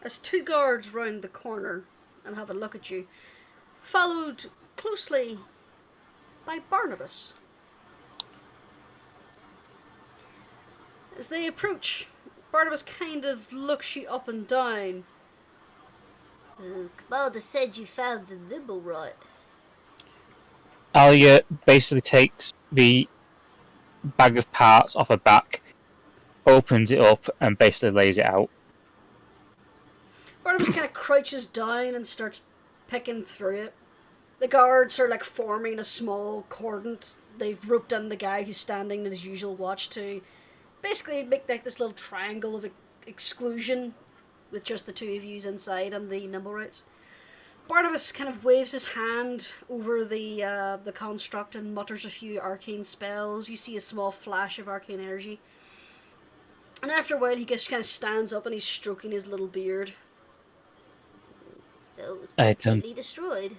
as two guards round the corner and have a look at you, followed closely by Barnabas. As they approach, Barnabas kind of looks you up and down. Commander said you found the nimblewright. Alia basically takes the bag of parts off her back, opens it up, and basically lays it out. Barnabas kind of crouches down and starts picking through it. The guards are like forming a small cordon. They've roped in the guy who's standing in his usual watch to basically make like this little triangle of exclusion with just the two of you inside and the nimblewrights. Barnabas kind of waves his hand over the construct and mutters a few arcane spells. You see a small flash of arcane energy. And after a while he just kind of stands up and he's stroking his little beard. Oh, it was I don't- completely destroyed.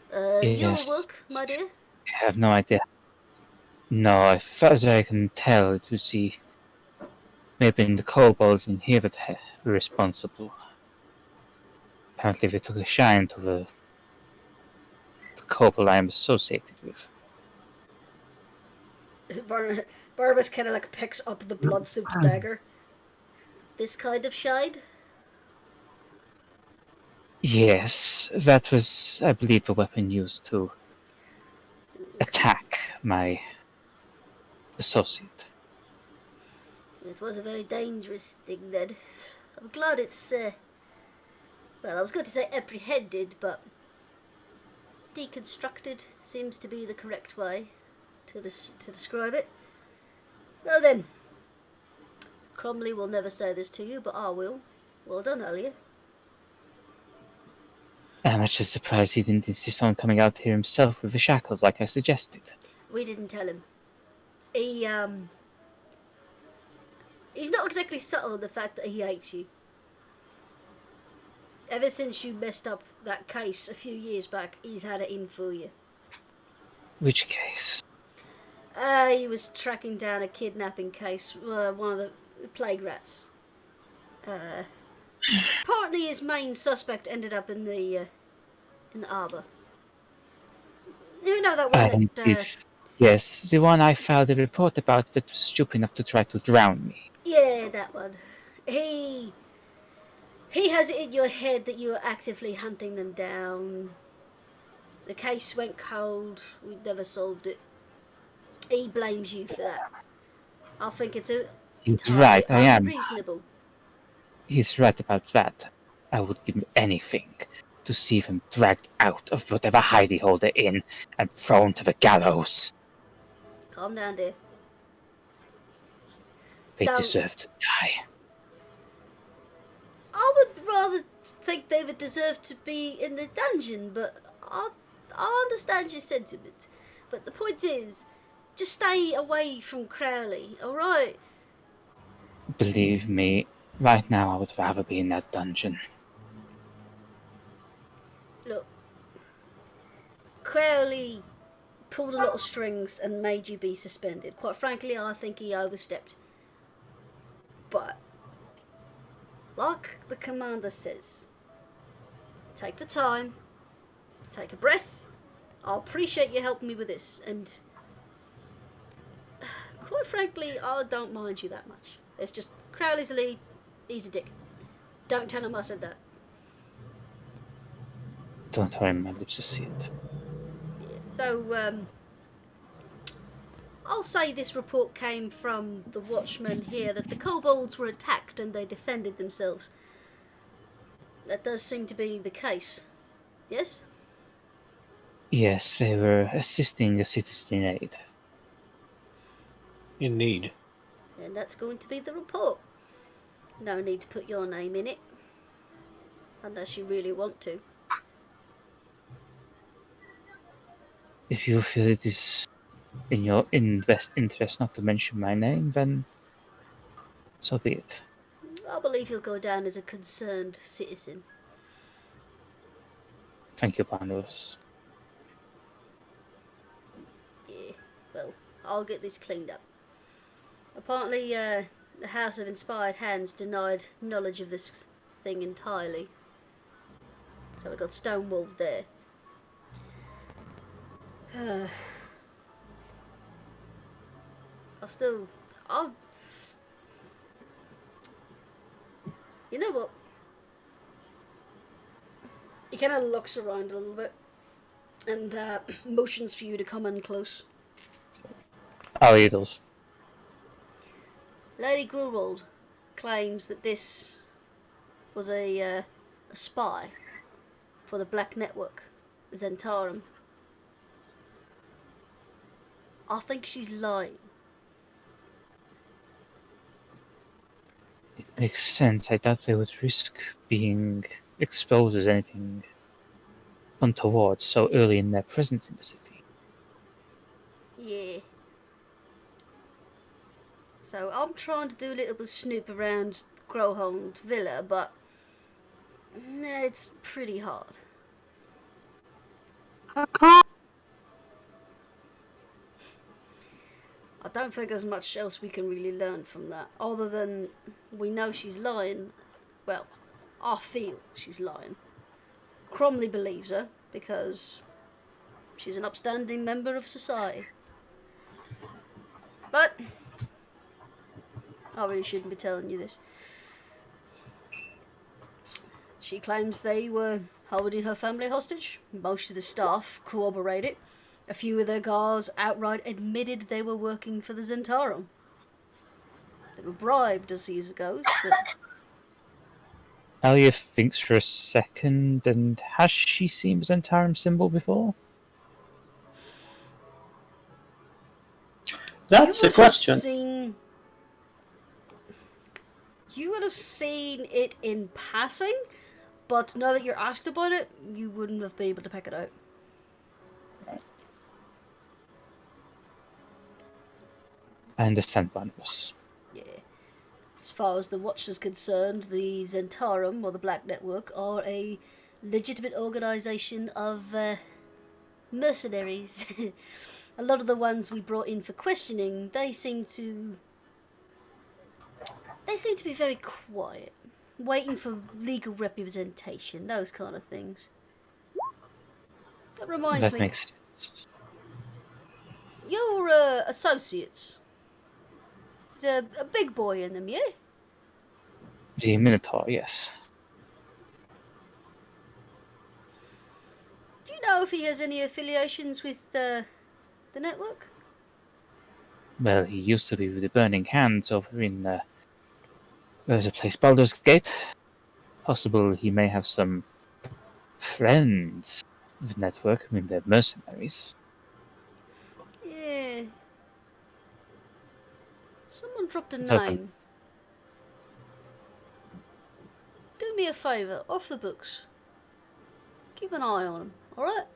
Yes. Your work, my dear? I have no idea. No, as far as I can tell, it was maybe the kobolds in here that were responsible. Apparently they took a shine to the kobold I am associated with. Barnabas kind of like picks up the blood-soaked dagger. This kind of shine? Yes, that was, I believe, the weapon used to attack my associate. It was a very dangerous thing then. I'm glad it's, well, I was going to say apprehended, but deconstructed seems to be the correct way to describe it. Well then, Cromley will never say this to you, but I will. Well done, Alia. I'm actually surprised he didn't insist on coming out here himself with the shackles like I suggested. We didn't tell him. He's not exactly subtle in the fact that he hates you. Ever since you messed up that case a few years back, he's had it in for you. Which case? He was tracking down a kidnapping case, one of the plague rats. Partly his main suspect ended up in the arbour. You know that one that... Yes, the one I filed a report about that was stupid enough to try to drown me. Yeah, that one. He has it in your head that you are actively hunting them down. The case went cold. We never solved it. He blames you for that. I think it's He's right, I am. unreasonable. He's right about that. I would give anything to see them dragged out of whatever hidey hole they're in and thrown to the gallows. Calm down, dear. They Don't. deserve to die. I would rather think they would deserve to be in the dungeon, but I understand your sentiment. But the point is, just stay away from Crowley, alright? Believe me, right now I would rather be in that dungeon. Look, Crowley pulled a lot of strings and made you be suspended. Quite frankly, I think he overstepped. But, like the commander says, take the time, take a breath. I'll appreciate you helping me with this, and quite frankly, I don't mind you that much. It's just, Crowley's a lead, he's a dick. Don't tell him I said that. Don't worry, my lips to see it. Yeah. So, I'll say this report came from the watchmen here that the kobolds were attacked and they defended themselves. That does seem to be the case. Yes? Yes, they were assisting a citizen in aid. In need. And that's going to be the report. No need to put your name in it. Unless you really want to. If you feel it is in your best interest not to mention my name, then so be it. I believe he'll go down as a concerned citizen. Thank you, Barnabas. Yeah, well, I'll get this cleaned up. Apparently, the House of Inspired Hands denied knowledge of this thing entirely. So we got stonewalled there. You know what? He kind of looks around a little bit and motions for you to come in close. Oh, he does. Lady Gruwald claims that this was a spy for the Black Network, Zentarum. I think she's lying. It makes sense. I doubt they would risk being exposed as anything untoward so early in their presence in the city. Yeah. So I'm trying to do a little bit of snoop around Crowhold Villa, but it's pretty hard. I don't think there's much else we can really learn from that, other than we know she's lying. Well, I feel she's lying. Cromley believes her because she's an upstanding member of society. But I really shouldn't be telling you this. She claims they were holding her family hostage. Most of the staff corroborate it. A few of their guards outright admitted they were working for the Zentarum. They were bribed, as he goes, but Alia thinks for a second, and has she seen the Zentarum symbol before? That's a question. You would have seen it in passing, but now that you're asked about it, you wouldn't have been able to pick it out. I understand, Barnabas. Yeah. As far as the Watch is concerned, the Zentarum, or the Black Network, are a legitimate organisation of mercenaries. A lot of the ones we brought in for questioning, they seem to be very quiet, waiting for legal representation, those kind of things. That reminds me. That makes sense. Your associates. There's a big boy in them, yeah? The Minotaur, yes. Do you know know if he has any affiliations with the network? Well, he used to be with the Burning Hands over in there's a place, Baldur's Gate. Possible he may have some friends with the network. I mean, they're mercenaries. Yeah. Someone dropped a Nothing. name. Do me a favour, off the books. Keep an eye on him, alright?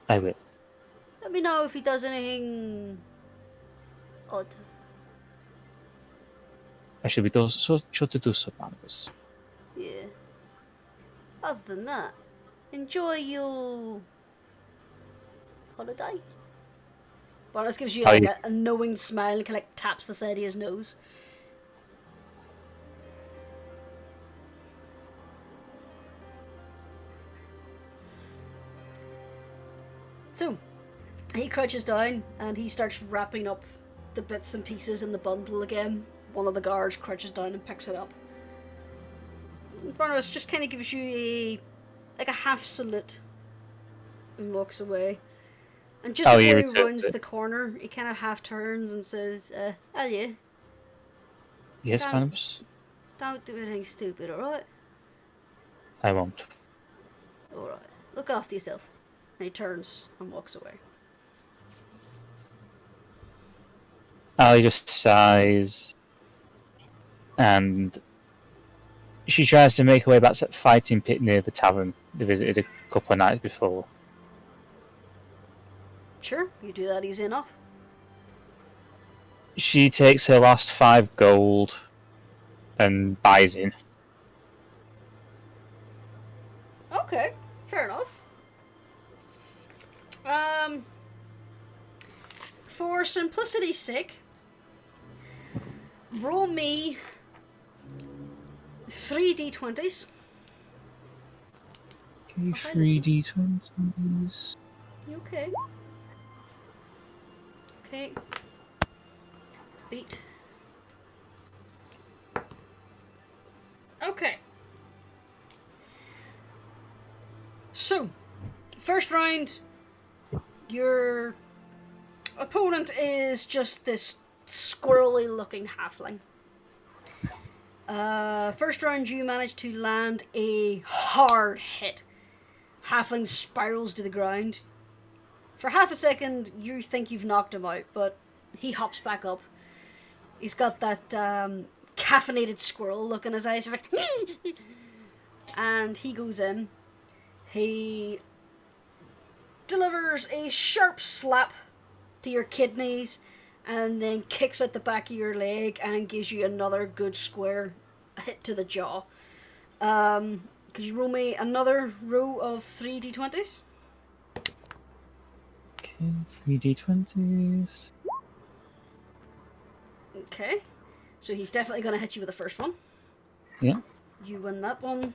I will. Let me know if he does anything odd. I should be sure to do so, Barnabas. Yeah. Other than that, enjoy your holiday. Barnes gives you like a knowing smile and kind of like taps the side of his nose. So, he crouches down and he starts wrapping up the bits and pieces in the bundle again. One of the guards crouches down and picks it up. Barnabas just kind of gives you a half salute and walks away. And just before he rounds the corner, he kind of half turns and says, yeah. Yes, Barnabas? Don't do anything stupid, alright? I won't. Alright. Look after yourself. And he turns and walks away. Ali just sighs, and she tries to make her way back to that fighting pit near the tavern they visited a couple of nights before. Sure, you do that easy enough. She takes her last 5 gold and buys in. Okay, fair enough. For simplicity's sake, roll me 3 d20s. Okay, 3 d20s. Okay. Okay. Beat. Okay. So, first round, your opponent is just this squirrely looking halfling. First round you manage to land a hard hit. Halfling spirals to the ground. For half a second you think you've knocked him out, but he hops back up. He's got that caffeinated squirrel look in his eyes. He's like and he goes in. He delivers a sharp slap to your kidneys and then kicks out the back of your leg and gives you another good square hit to the jaw. Could you roll me another row of 3 d20s? Okay, 3 d20s. Okay, so he's definitely going to hit you with the first one. Yeah. You win that one.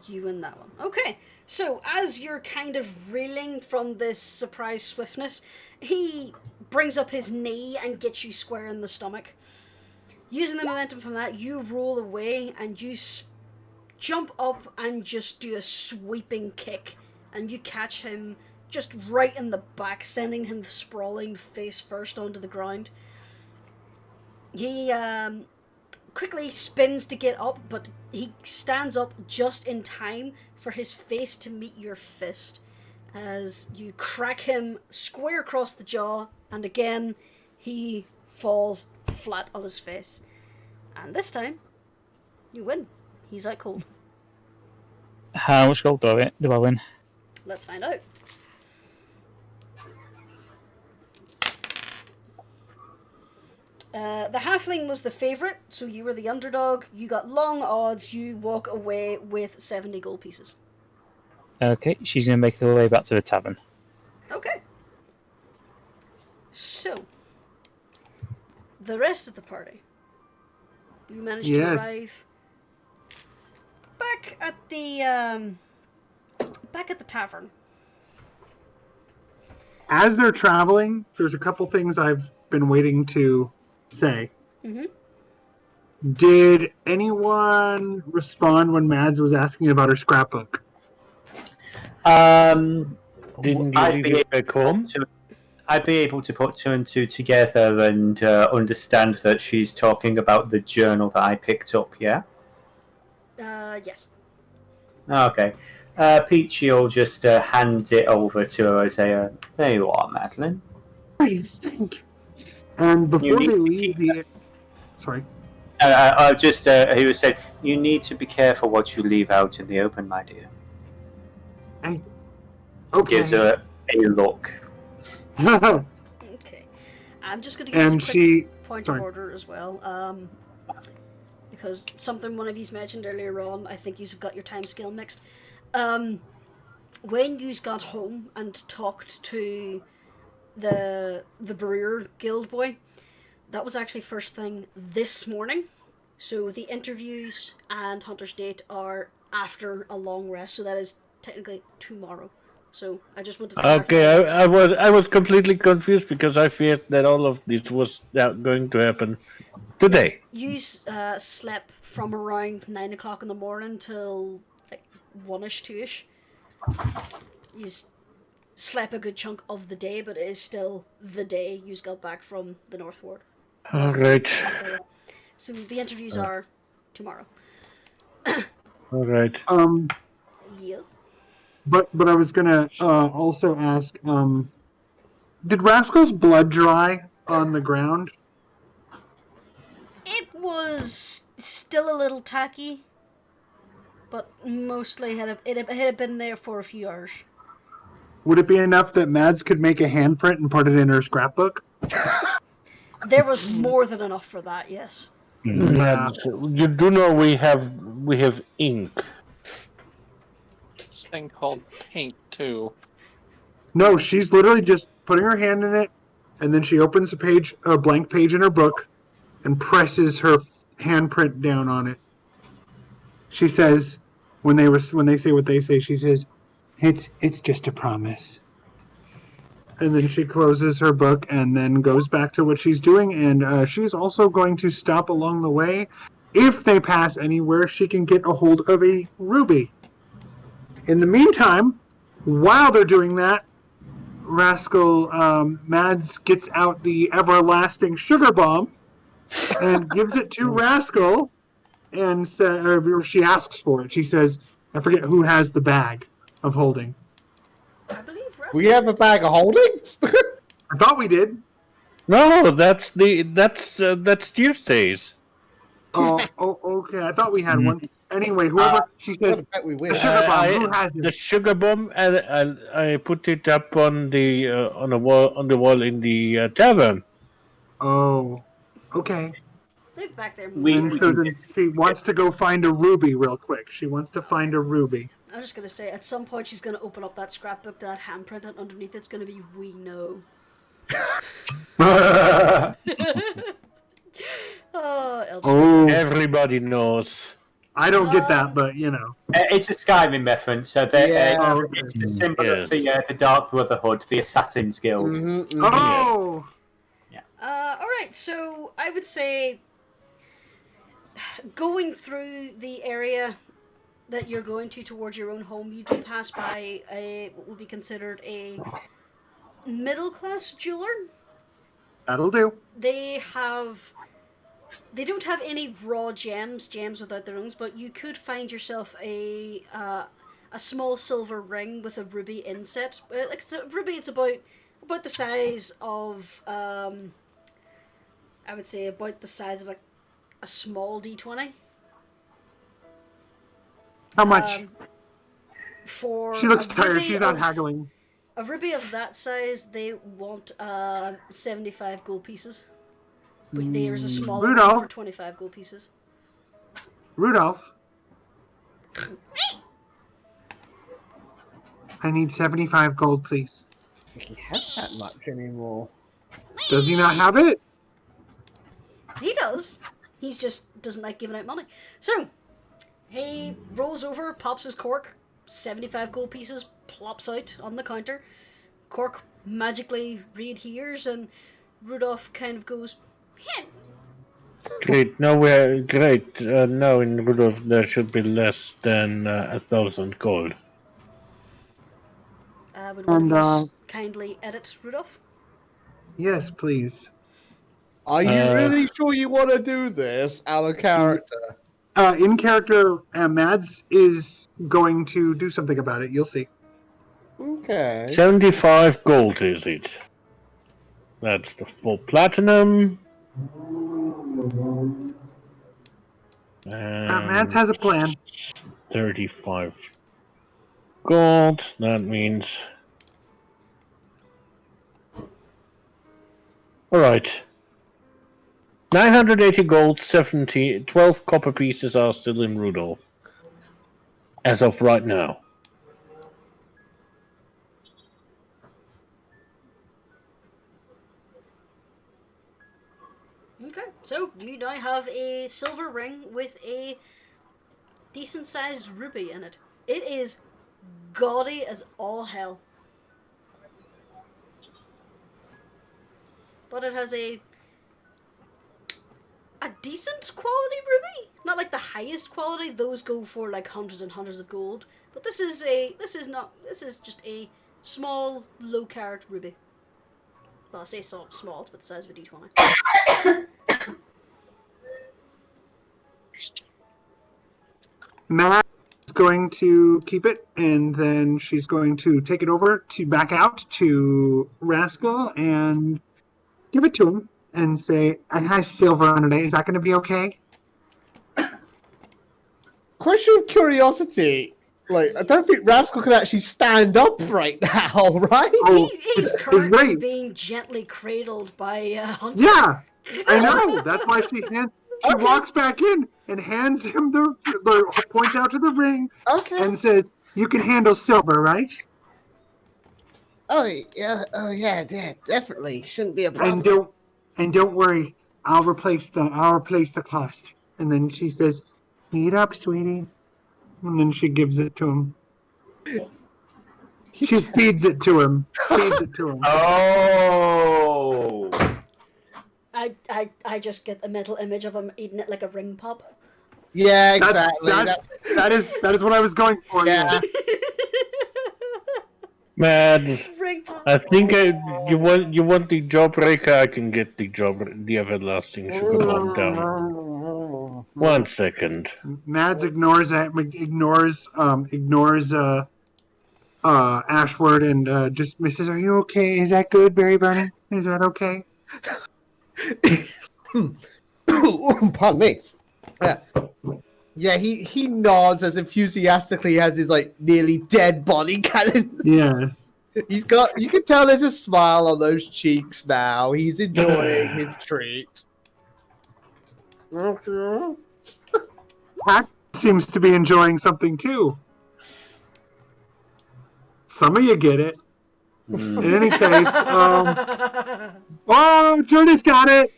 You win that one. Okay, so as you're kind of reeling from this surprise swiftness, he brings up his knee and gets you square in the stomach. Using the momentum from that, you roll away and you jump up and just do a sweeping kick, and you catch him just right in the back, sending him sprawling face first onto the ground. He quickly spins to get up, but he stands up just in time for his face to meet your fist as you crack him square across the jaw, and again he falls flat on his face. And this time, you win. He's out cold. How much gold do I win? Let's find out. The halfling was the favourite, so you were the underdog. You got long odds. You walk away with 70 gold pieces. Okay, she's going to make her way back to the tavern. Okay. So, the rest of the party. You managed to arrive back at the tavern. As they're traveling, there's a couple things I've been waiting to say. Mm-hmm. Did anyone respond when Mads was asking about her scrapbook? Um, Didn't you leave it back home? I'd be able to put two and two together and understand that she's talking about the journal that I picked up, yeah? Yes. Okay. Peachy will just hand it over to her and say, there you are, Madeline. Please, thank you. And before need they to leave keep the... Sorry. He was saying, you need to be careful what you leave out in the open, my dear. Okay. Gives her a look. Okay. I'm just going to give And us a quick point of order as well. Because something one of you's mentioned earlier on, I think you've got your time scale mixed. When you got home and talked to the brewer guild boy, that was actually first thing this morning. So the interviews and Hunter's date are after a long rest, so that is technically tomorrow. So I just wanted to Okay, I was completely confused because I feared that all of this was going to happen today. You slept from around 9 o'clock in the morning till like 1ish, 2ish. You slept a good chunk of the day, but it is still the day you got back from the North Ward. Alright. So the interviews are tomorrow. Alright. Yes. But I was gonna also ask, did Rascal's blood dry on the ground? It was still a little tacky, but mostly it had been there for a few hours. Would it be enough that Mads could make a handprint and put it in her scrapbook? There was more than enough for that, yes. Yeah. You do know we have ink. This thing called paint too. No, she's literally just putting her hand in it, and then she opens a blank page in her book, and presses her handprint down on it. She says, when they say what they say, she says, "It's just a promise." And then she closes her book and then goes back to what she's doing. And she's also going to stop along the way. If they pass anywhere, she can get a hold of a ruby. In the meantime, while they're doing that, Rascal Mads gets out the everlasting sugar bomb and gives it to Rascal. And she asks for it. She says, I forget who has the bag of holding. I believe Rascal. We have a bag of holding? I thought we did. No, that's Tuesdays. Oh, okay. I thought we had one. Anyway, whoever she says, we the wish. sugar bomb. Who has The it? sugar bomb, I put it up on the wall in the tavern. Oh, okay. Look back there. And so then she wants to go find a ruby real quick. She wants to find a ruby. I'm just gonna say, at some point she's gonna open up that scrapbook, that handprint, and underneath it's gonna be "We know." Oh, Everybody knows. I don't get that, but you know, It's a Skyrim reference. So it's the symbol of the Dark Brotherhood, the Assassin's Guild. Mm-hmm. Oh, all right. So I would say, going through the area that you're going to towards your own home, you do pass by what would be considered a middle-class jeweler. that'll do. They don't have any raw gems without their own, but you could find yourself a small silver ring with a ruby inset. Like it's a ruby, it's about the size of I would say about the size of a small D20. How much? For She looks a tired. ruby She's not of- haggling. A ruby of that size, they want 75 gold pieces. But there's a smaller one Rudolph. for 25 gold pieces. Rudolph, I need 75 gold, please. He has that much anymore. Does he not have it? He does. He's just doesn't like giving out money. So, he rolls over, pops his cork, 75 gold pieces plops out on the counter. Cork magically readheres, and Rudolph kind of goes, "Heh." Great. Now we're great. Now in Rudolph there should be less than 1,000 gold. Would one And, of you kindly edit Rudolph? yes, please. Are you really sure you want to do this out of character? In character, Mads is going to do something about it. You'll see. Okay. 75 gold is it? That's the full platinum. Mads has a plan. 35 gold. That means. Alright. 980 gold, 12 copper pieces are still in Rudolph. As of right now. Okay, so you now have a silver ring with a decent-sized ruby in it. It is gaudy as all hell. But it has a decent quality ruby. Not like the highest quality; those go for like hundreds and hundreds of gold. But this is just a small, low-carat ruby. Well, I say small, it's about the size of a D20. Matt is going to keep it, and then she's going to take it over to back out to Rascal and give it to him and say, "I have silver on it. Is that going to be okay?" Question of curiosity. Like, I don't think Rascal can actually stand up right now, right? Oh, He's it's currently great. being gently cradled by Hunter. Yeah, I know. That's why she walks back in and hands him the points out to the ring Okay. and says, "You can handle silver, right? Oh yeah, definitely. Shouldn't be a problem. And don't worry, I'll replace the cost." And then she says, "Eat up, sweetie." And then she gives it to him. She feeds it to him. Oh. I just get the mental image of him eating it like a ring pop. Yeah, exactly. That is what I was going for. Yeah. Mad. Ring pop. I think you want the jawbreaker. I can get the everlasting sugar bomb down. 1 second. Mads ignores Ashword and just says, "Are you okay? Is that good, Berry Burning? Is that okay?" Pardon me. Yeah, he nods as enthusiastically as his like nearly dead body kind of. Yeah. You can tell there's a smile on those cheeks now. He's enjoying his treat. Okay. Pat seems to be enjoying something too. Some of you get it. In any case, Jurnis got it.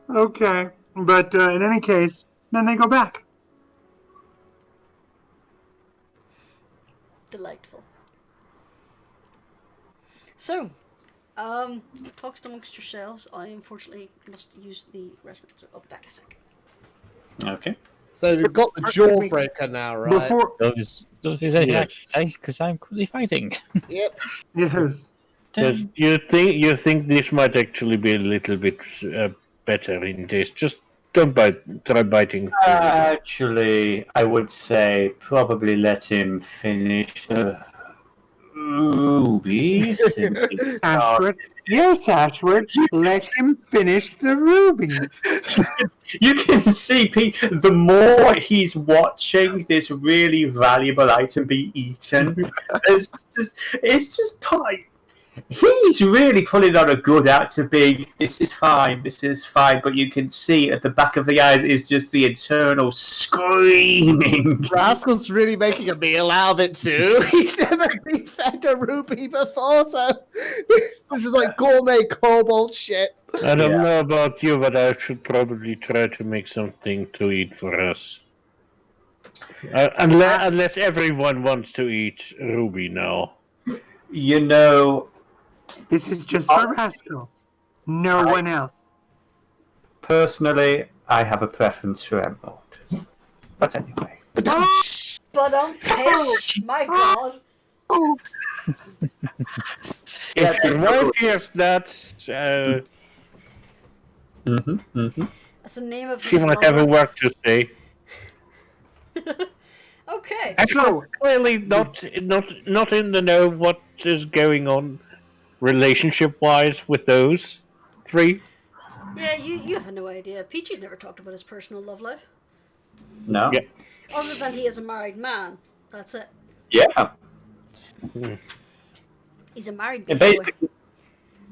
Okay, but in any case, then they go back. Delightful. So, talks amongst yourselves. I unfortunately must use the restroom, so I'll be back a second. Okay. So we've got the jawbreaker now, right? Those is anything I can say because I'm currently fighting. Yep. Yes. Yes, you think this might actually be a little bit better in this? Just don't try biting. Actually, I would say probably let him finish the rubies. Ashword. Yes, Ashword. Let him finish the ruby. You can see, Pete, the more he's watching this really valuable item be eaten, it's just part. He's really pulling on a good act to be, this is fine, but you can see at the back of the eyes is just the internal screaming. Rascal's really making a meal out of it too. He's never been fed a ruby before, so this is like gourmet kobold shit. I don't know about you, but I should probably try to make something to eat for us. Unless everyone wants to eat ruby now. You know, this is just for Rascal. No one else. Personally, I have a preference for emerald. But anyway. But on test, my god. Oh, If your wife hears that, That's the name of she his might have a lover. word to say. Okay. Actually, clearly not in the know what is going on relationship-wise with those three. Yeah, you have no idea. Peachy's never talked about his personal love life. No. Yeah. Other than he is a married man. That's it. Yeah. He's a married Yeah, boy. basically,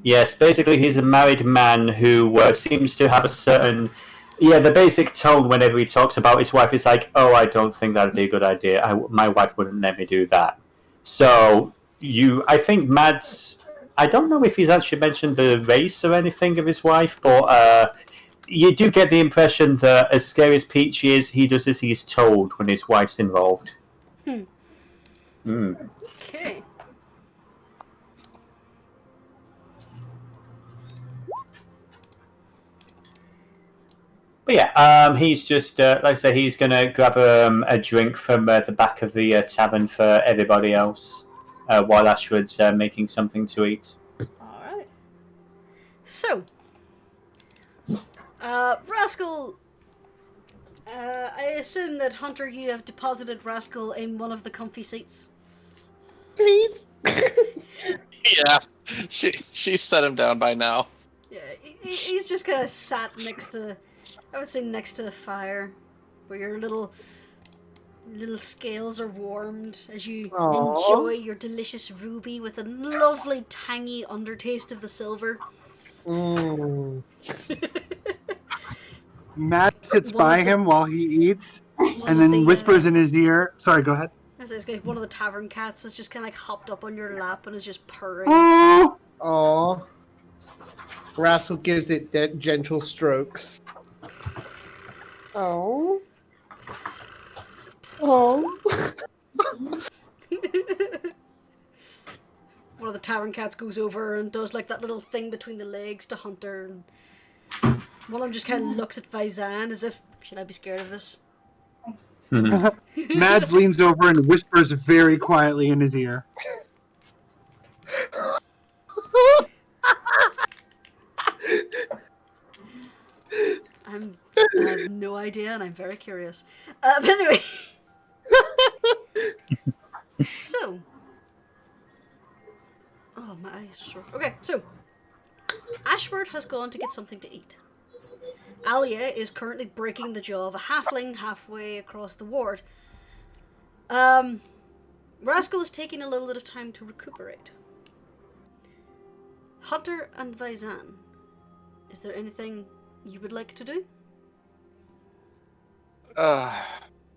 yes, basically he's a married man who seems to have a certain... Yeah, the basic tone whenever he talks about his wife is like, oh, I don't think that'd be a good idea. My wife wouldn't let me do that. So, I think Mads... I don't know if he's actually mentioned the race or anything of his wife, but you do get the impression that as scary as Peach is, he does as he's told when his wife's involved. Okay. But yeah, he's just, like I say, he's going to grab a drink from the back of the tavern for everybody else, while Ashford's making something to eat. Alright. So, Rascal, I assume that Hunter, you have deposited Rascal in one of the comfy seats. Please. Yeah, she set him down by now. Yeah, he's just kind of sat next to, I would say next to the fire, where your little scales are warmed as you enjoy your delicious ruby with a lovely tangy undertaste of the silver. Matt sits by him while he eats, and then whispers in his ear. Sorry, go ahead. As I say, one of the tavern cats has just kind of like hopped up on your lap and is just purring. Oh, Aww. Rascal gives it gentle strokes. Oh. Oh. One of the tavern cats goes over and does like that little thing between the legs to Hunter. And one of them just kind of looks at Faizan as if, should I be scared of this? Mads leans over and whispers very quietly in his ear. I have no idea, and I'm very curious. But anyway, so, oh my eyes, sure. Okay, so Ashford has gone to get something to eat. Alia is currently breaking the jaw of a halfling halfway across the ward. Rascal is taking a little bit of time to recuperate. Hunter and Vaizan, is there anything you would like to do?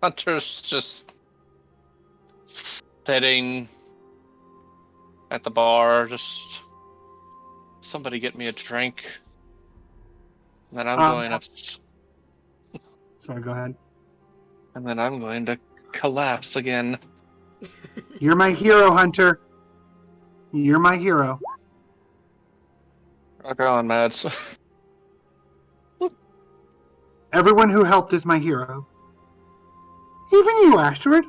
Hunter's just sitting at the bar, just somebody get me a drink. And then I'm going up. Sorry, go ahead. And then I'm going to collapse again. You're my hero, Hunter. You're my hero. Rock on, Mads. Everyone who helped is my hero. Even you, Ashford.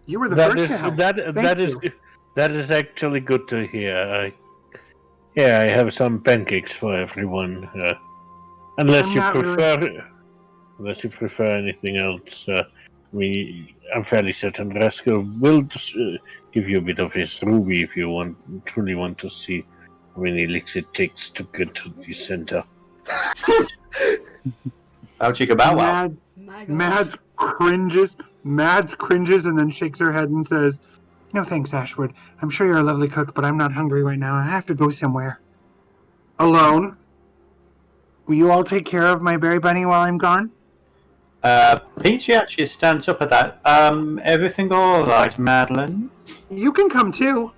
You were the first to help. That is actually good to hear. I have some pancakes for everyone. Unless you prefer anything else, I'm fairly certain Rascal will give you a bit of his ruby if you truly want to see how many licks it takes to get to the center. Mads cringes and then shakes her head and says, "No thanks, Ashford. I'm sure you're a lovely cook, but I'm not hungry right now. I have to go somewhere. Alone. Will you all take care of my berry bunny while I'm gone?" Peachy actually stands up at that. Everything alright, Madeline? You can come too.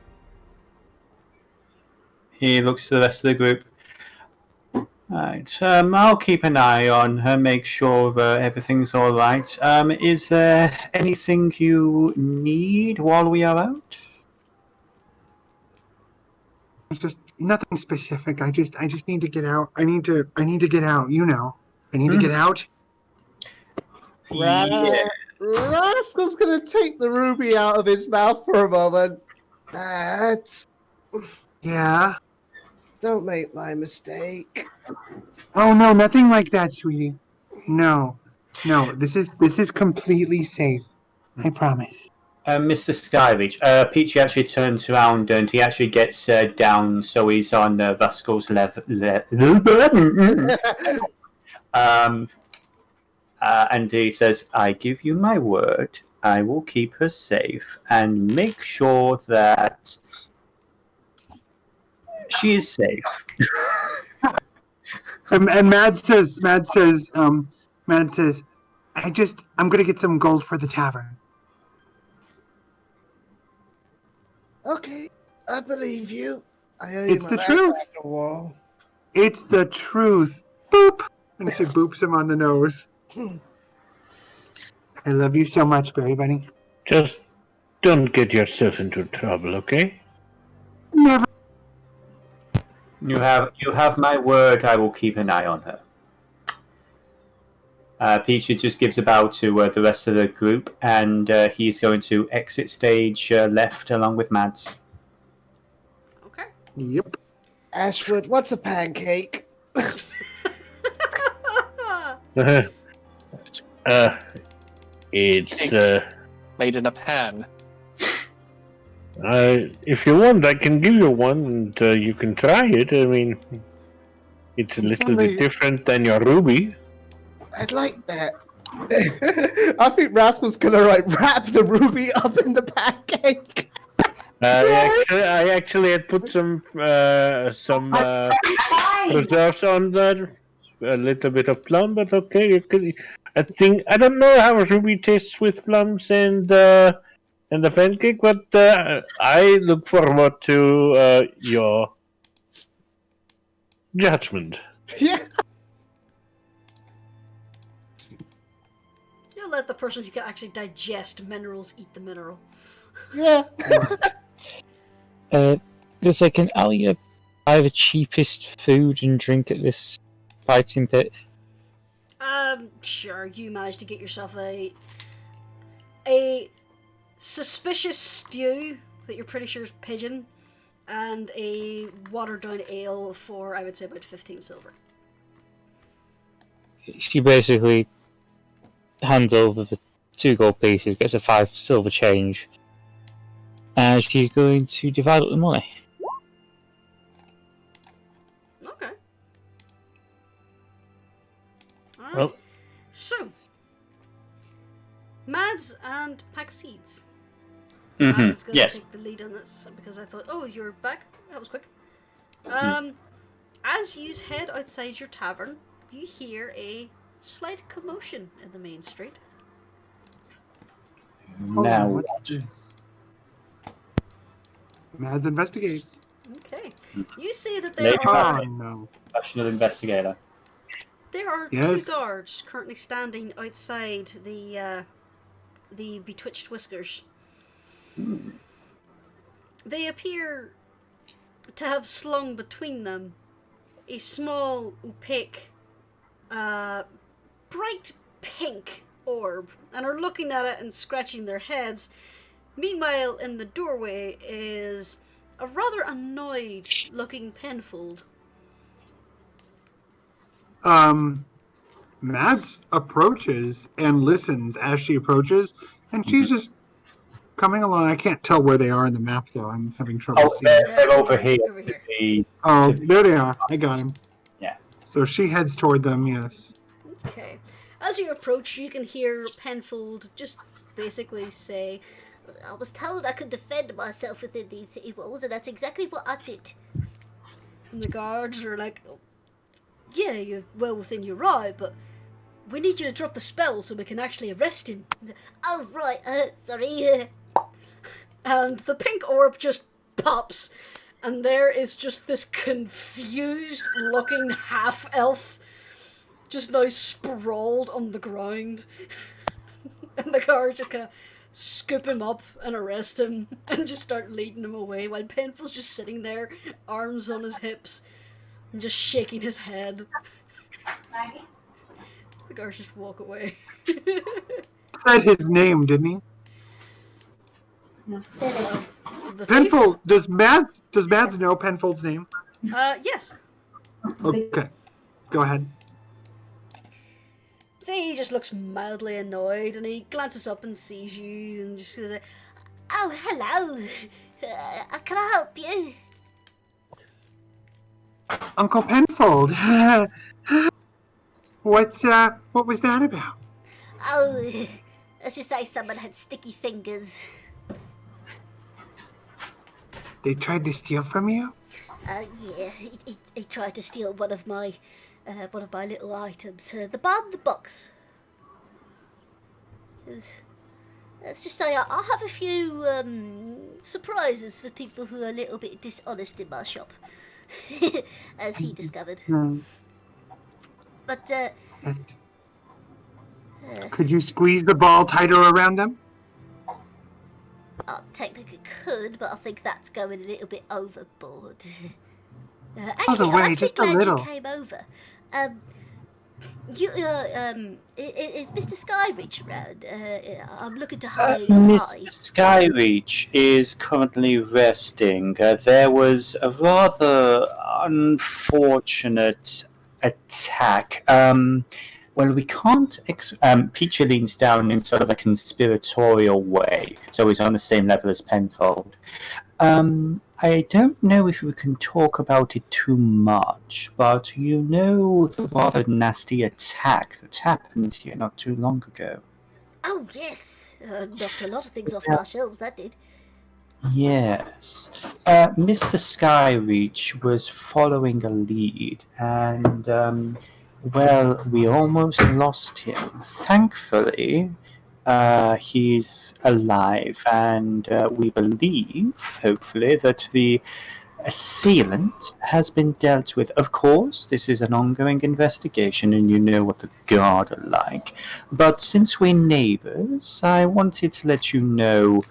He looks to the rest of the group. Right, I'll keep an eye on her, make sure everything's alright. Is there anything you need while we are out? It's just nothing specific. I just need to get out. I need to get out, you know. I need to get out. Yeah. Rascal's gonna take the ruby out of his mouth for a moment. Mads, Yeah. don't make my mistake. Oh no, nothing like that, sweetie. No. No, this is completely safe. I promise. Mr. Skyreach, Peachy actually turns around and he actually gets down, so he's on Rascal's level. And he says, I give you my word, I will keep her safe and make sure that she is safe. And Mad says, I'm gonna get some gold for the tavern. Okay, I believe you. I owe It's you my the life truth. after all. It's the truth. Boop. And she boops him on the nose. I love you so much, Berry Bunny. Just don't get yourself into trouble, okay? Never. You have my word, I will keep an eye on her. Peachy just gives a bow to the rest of the group, and he's going to exit stage left along with Mads. Okay. Yep. Ashwood, what's a pancake? It's Made in a pan. if you want, I can give you one, and you can try it. I mean, it's a little bit different than your ruby. I'd like that. I think Rascal's gonna wrap the ruby up in the pancake. I actually had put some preserves on there, a little bit of plum, but okay, you could. I don't know how ruby tastes with plums and the pancake, but I look forward to your judgment. Yeah. You'll let the person who can actually digest minerals eat the mineral. Yeah. There's like an alley buy the cheapest food and drink at this fighting pit. Sure, you managed to get yourself a suspicious stew that you're pretty sure is pigeon, and a watered down ale for, I would say, about 15 silver. She basically hands over the 2 gold pieces, gets a 5 silver change, and she's going to divide up the money. Okay. Alright. Well, So, Mads and Pack Seeds. Mm-hmm. Mads is going Yes. to take the lead on this because I thought, oh, you're back? That was quick. As you head outside your tavern, you hear a slight commotion in the main street. Now, What's this? Mads investigates. Okay. You see that there Maybe are Oh no. professional investigator. two Yes. guards currently standing outside the Betwitched Whiskers. They appear to have slung between them a small, opaque, bright pink orb, and are looking at it and scratching their heads. Meanwhile, in the doorway is a rather annoyed looking Penfold. Mads approaches and listens as she approaches, and she's just coming along. I can't tell where they are in the map, though. I'm having trouble Oh, seeing. they're over here. Over here. Oh, there they are. I got him. Yeah. So she heads toward them, yes. Okay. As you approach, you can hear Penfold just basically say, I was told I could defend myself within these city walls, and that's exactly what I did. And the guards are like, oh, yeah, you're well within your right, but we need you to drop the spell so we can actually arrest him. Oh, right, sorry. And the pink orb just pops, and there is just this confused looking half-elf just now sprawled on the ground. And the guards just kind of scoop him up and arrest him and just start leading him away while Penfold's just sitting there, arms on his hips, and just shaking his head. The or just walk away. Said his name, didn't he? The thief? Penfold. Does Mads know Penfold's name? Yes. Okay. Go ahead. See, he just looks mildly annoyed, and he glances up and sees you, and just goes, Oh, hello. Can I help you? Uncle Penfold. What was that about? Oh, let's just say someone had sticky fingers. They tried to steal from you? Yeah, he tried to steal one of my little items. The bar in the box. Let's just say I'll have a few surprises for people who are a little bit dishonest in my shop, as he discovered. But could you squeeze the ball tighter around them? I technically could, but I think that's going a little bit overboard. Actually, I'm actually just a glad little. you came over. Is Mr. Skyreach around? I'm looking to hire your Mr. eye. Skyreach is currently resting. There was a rather unfortunate attack. Well, we can't. Peachy leans down in sort of a conspiratorial way, so he's on the same level as Penfold. I don't know if we can talk about it too much, but you know the rather nasty attack that happened here not too long ago. Oh, yes. Knocked a lot of things off my shelves, that did. Yes. Mr. Skyreach was following a lead, and, well, we almost lost him. Thankfully, he's alive, and we believe, hopefully, that the assailant has been dealt with. Of course, this is an ongoing investigation, and you know what the guard are like. But since we're neighbours, I wanted to let you know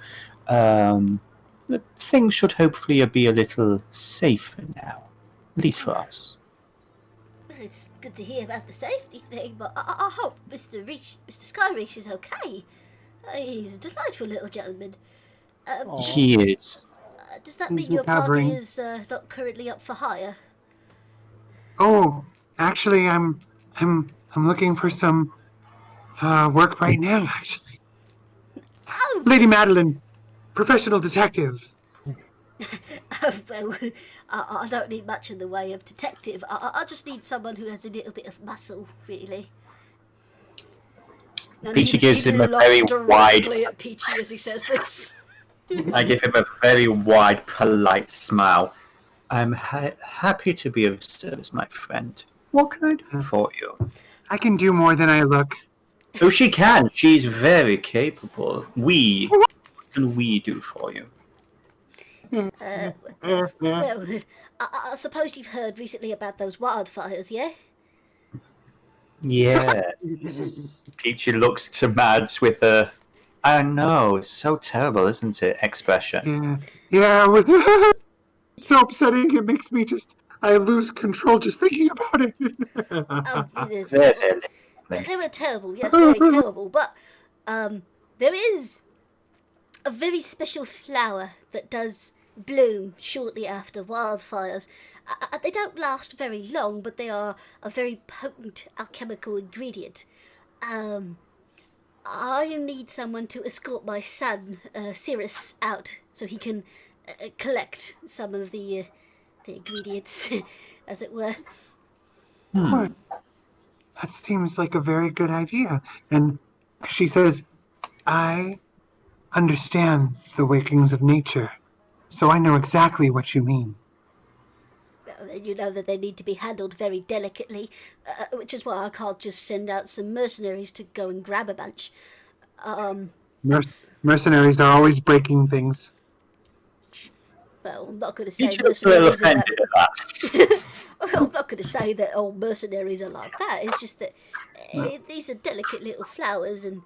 that things should hopefully be a little safer now, at least for us. It's good to hear about the safety thing, but I hope Mr. Skyreach is okay. He's a delightful little gentleman. He is. Does that He's mean your party recovering. is not currently up for hire? Oh, actually, I'm looking for some work right now. Actually, Oh, Lady Madeline, professional detective. well, I don't need much in the way of detective. I just need someone who has a little bit of muscle, really. and Peachy he gives him a looks very directly wide. at Peachy as he says this. I give him a very wide, polite smile. I'm happy to be of service, my friend. What can I do for you? I can do more than I look. Oh, she can. She's very capable. What can we do for you? Well, I suppose you've heard recently about those wildfires, yeah? Yes. Peachy looks to Mads with a, I know, it's so terrible, isn't it, expression. Yeah, it was so upsetting. It makes me I lose control just thinking about it. They were terrible, yes, very terrible. But there is a very special flower that does bloom shortly after wildfires. They don't last very long, but they are a very potent alchemical ingredient. I need someone to escort my son, Cirrus, out so he can collect some of the ingredients, as it were. That seems like a very good idea. And she says, I understand the workings of nature, so I know exactly what you mean. You know that they need to be handled very delicately, which is why I can't just send out some mercenaries to go and grab a bunch. Mercenaries are always breaking things. Well, I'm not going to say Peachy looks a little mercenaries are offended at that. well, I'm not going to say that all mercenaries are like that. It's just that these are delicate little flowers, and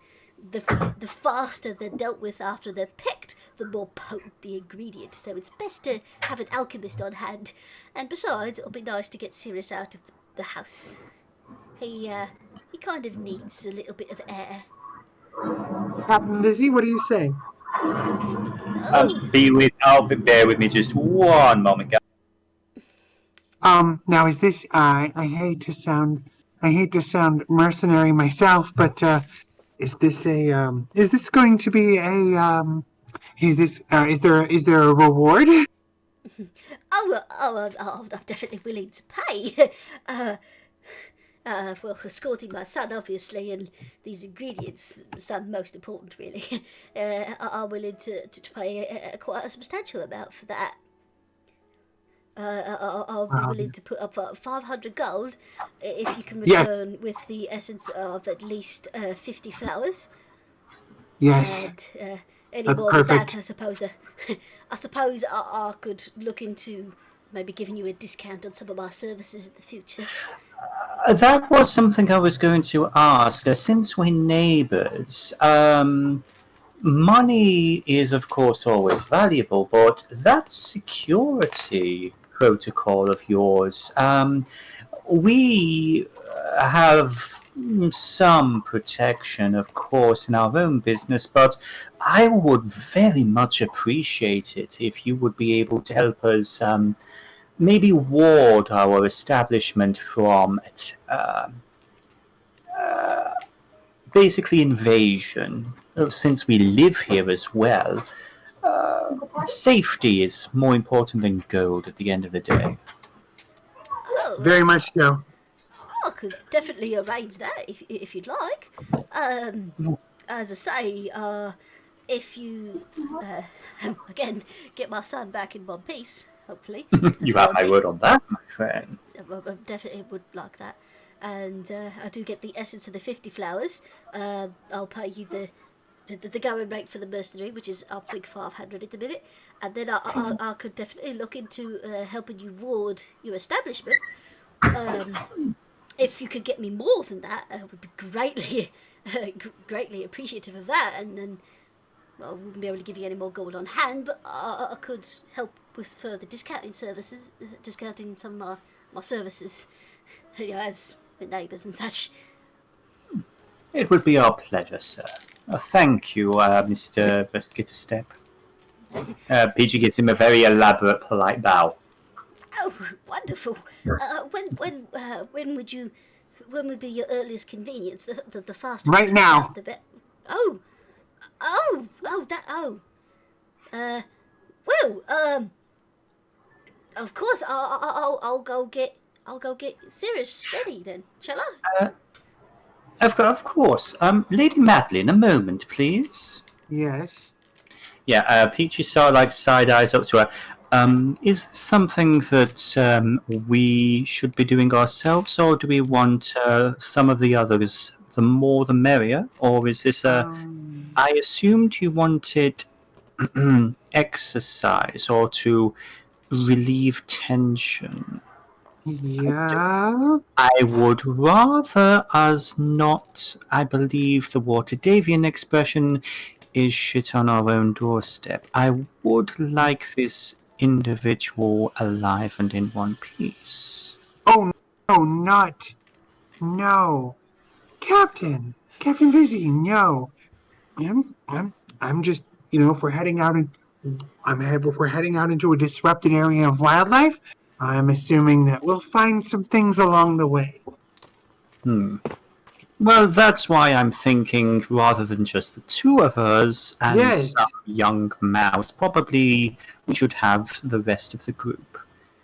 the faster they're dealt with after they're picked, the more potent the ingredient. So it's best to have an alchemist on hand. And besides, it'll be nice to get Cirrus out of the house. He kind of needs a little bit of air. Captain Lizzie, what do you say? Oh, Bear with me just one moment, guys. Now is this? I hate to sound mercenary myself, but is this going to be is there a reward? I'm definitely willing to pay. Well, escorting my son, obviously, and these ingredients, son most important, really, are willing to pay quite a substantial amount for that. I'll be willing to put up 500 gold if you can return with the essence of at least 50 flowers. Yes. And any That's more perfect. than that, I suppose I could look into maybe giving you a discount on some of my services in the future. That was something I was going to ask. Since we're neighbours, money is, of course, always valuable, but that security protocol of yours, we have some protection, of course, in our own business, but I would very much appreciate it if you would be able to help us maybe ward our establishment from basically invasion. Since we live here as well, safety is more important than gold at the end of the day. Oh, Very much so. I could definitely arrange that if you'd like. As I say, if you again get my son back in one piece, hopefully. You have my word on that, my friend. I definitely would like that. And I do get the essence of the 50 flowers. I'll pay you the going rate for the mercenary, which is I think 500 at the minute. And then I could definitely look into helping you ward your establishment. If you could get me more than that, I would be greatly appreciative of that. And then I wouldn't be able to give you any more gold on hand, but I could help with further discounting some of my services, as with neighbours and such. It would be our pleasure, sir. Thank you, Mr. Investigator Step. PG gives him a very elaborate, polite bow. Oh, wonderful! When would be your earliest convenience? The faster. Right now. The better. Oh. Well, of course, I'll go get Sirius ready then, shall I? Of course. Lady Madeline, a moment, please. Yes. Yeah, Peachy side eyes up to her. Is this something that we should be doing ourselves, or do we want some of the others? The more the merrier? Or is this I assumed you wanted exercise or to relieve tension. Yeah. I would rather us not. I believe the Waterdeepian expression is shit on our own doorstep. I would like this individual alive and in one piece. Oh no, no, Captain Vizzy, no. I'm just, if we're heading out into a disrupted area of wildlife, I'm assuming that we'll find some things along the way. Well, that's why I'm thinking, rather than just the two of us and some young mouse, probably we should have the rest of the group.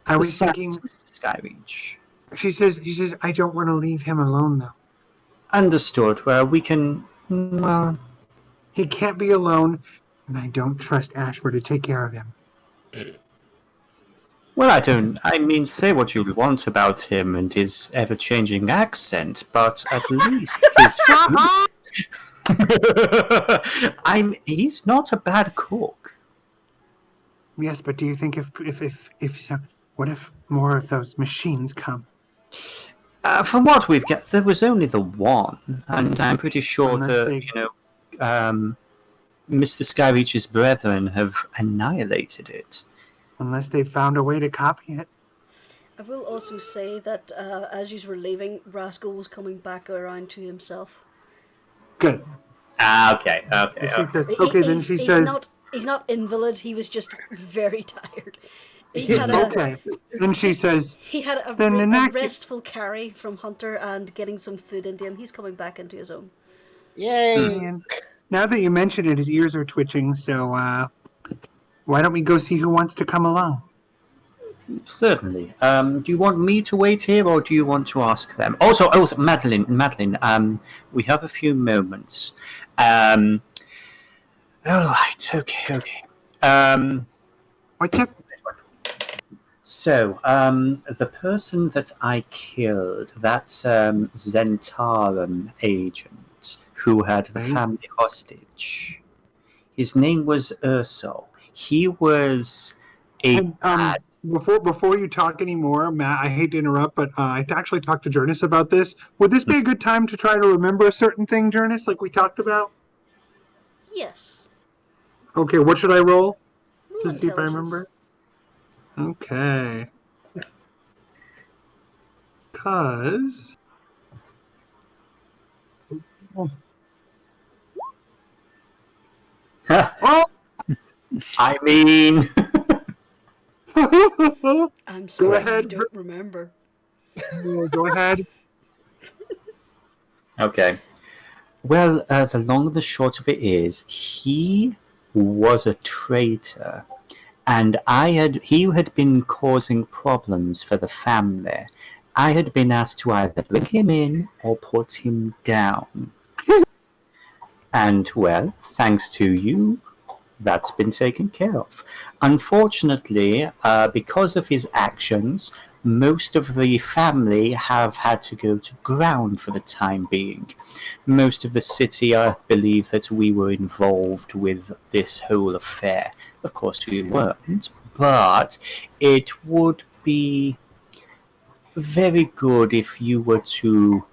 I was thinking, Mr. Skyreach. She says, I don't want to leave him alone, though. Understood. Well, we can. Well, he can't be alone, and I don't trust Ashford to take care of him. Well, I mean, say what you want about him and his ever-changing accent, but at least he's not a bad cook. Yes, but do you think what if more of those machines come? From what we've got, there was only the one, and I'm pretty sure that, Mr. Skyreach's brethren have annihilated it. Unless they found a way to copy it. I will also say that as you were leaving, Rascal was coming back around to himself. Good. Okay. And she says, He- okay, then he's, she he's says, not he's not invalid. He was just very tired. He's Yeah. had a okay. And she says, he had a, then in a that case, restful carry from Hunter and getting some food into him. He's coming back into his own. Yay! and now that you mention it, his ears are twitching, so why don't we go see who wants to come along? Certainly. Do you want me to wait here, or do you want to ask them? Also, Madeline. We have a few moments. All right. Okay. What's up? So, the person that I killed, that Zentarum agent who had the Right. family hostage, his name was Urso. He was a And, before you talk anymore, Matt, I hate to interrupt, but I actually talked to Jurnis about this. Would this be a good time to try to remember a certain thing, Jurnis, like we talked about? Yes. Okay, what should I roll Roll to see if I intelligence. remember? Okay. Because... Oh! I mean, I'm sorry ahead. you don't remember. Go ahead. okay. Well, the long and the short of it is, he was a traitor, and he had been causing problems for the family. I had been asked to either bring him in or put him down. And, well, thanks to you, that's been taken care of. Unfortunately, because of his actions, most of the family have had to go to ground for the time being. Most of the city believe that we were involved with this whole affair. Of course, we weren't, but it would be very good if you were to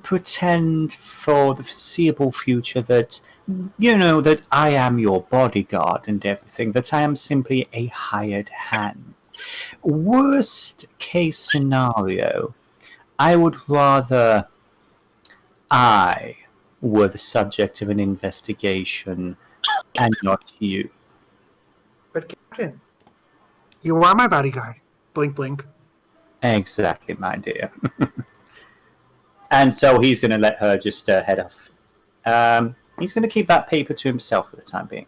pretend for the foreseeable future that, that I am your bodyguard and everything, that I am simply a hired hand. Worst case scenario, I would rather I were the subject of an investigation and not you. But Captain, you are my bodyguard. Blink, blink. Exactly, my dear. And so he's going to let her just head off. He's going to keep that paper to himself for the time being.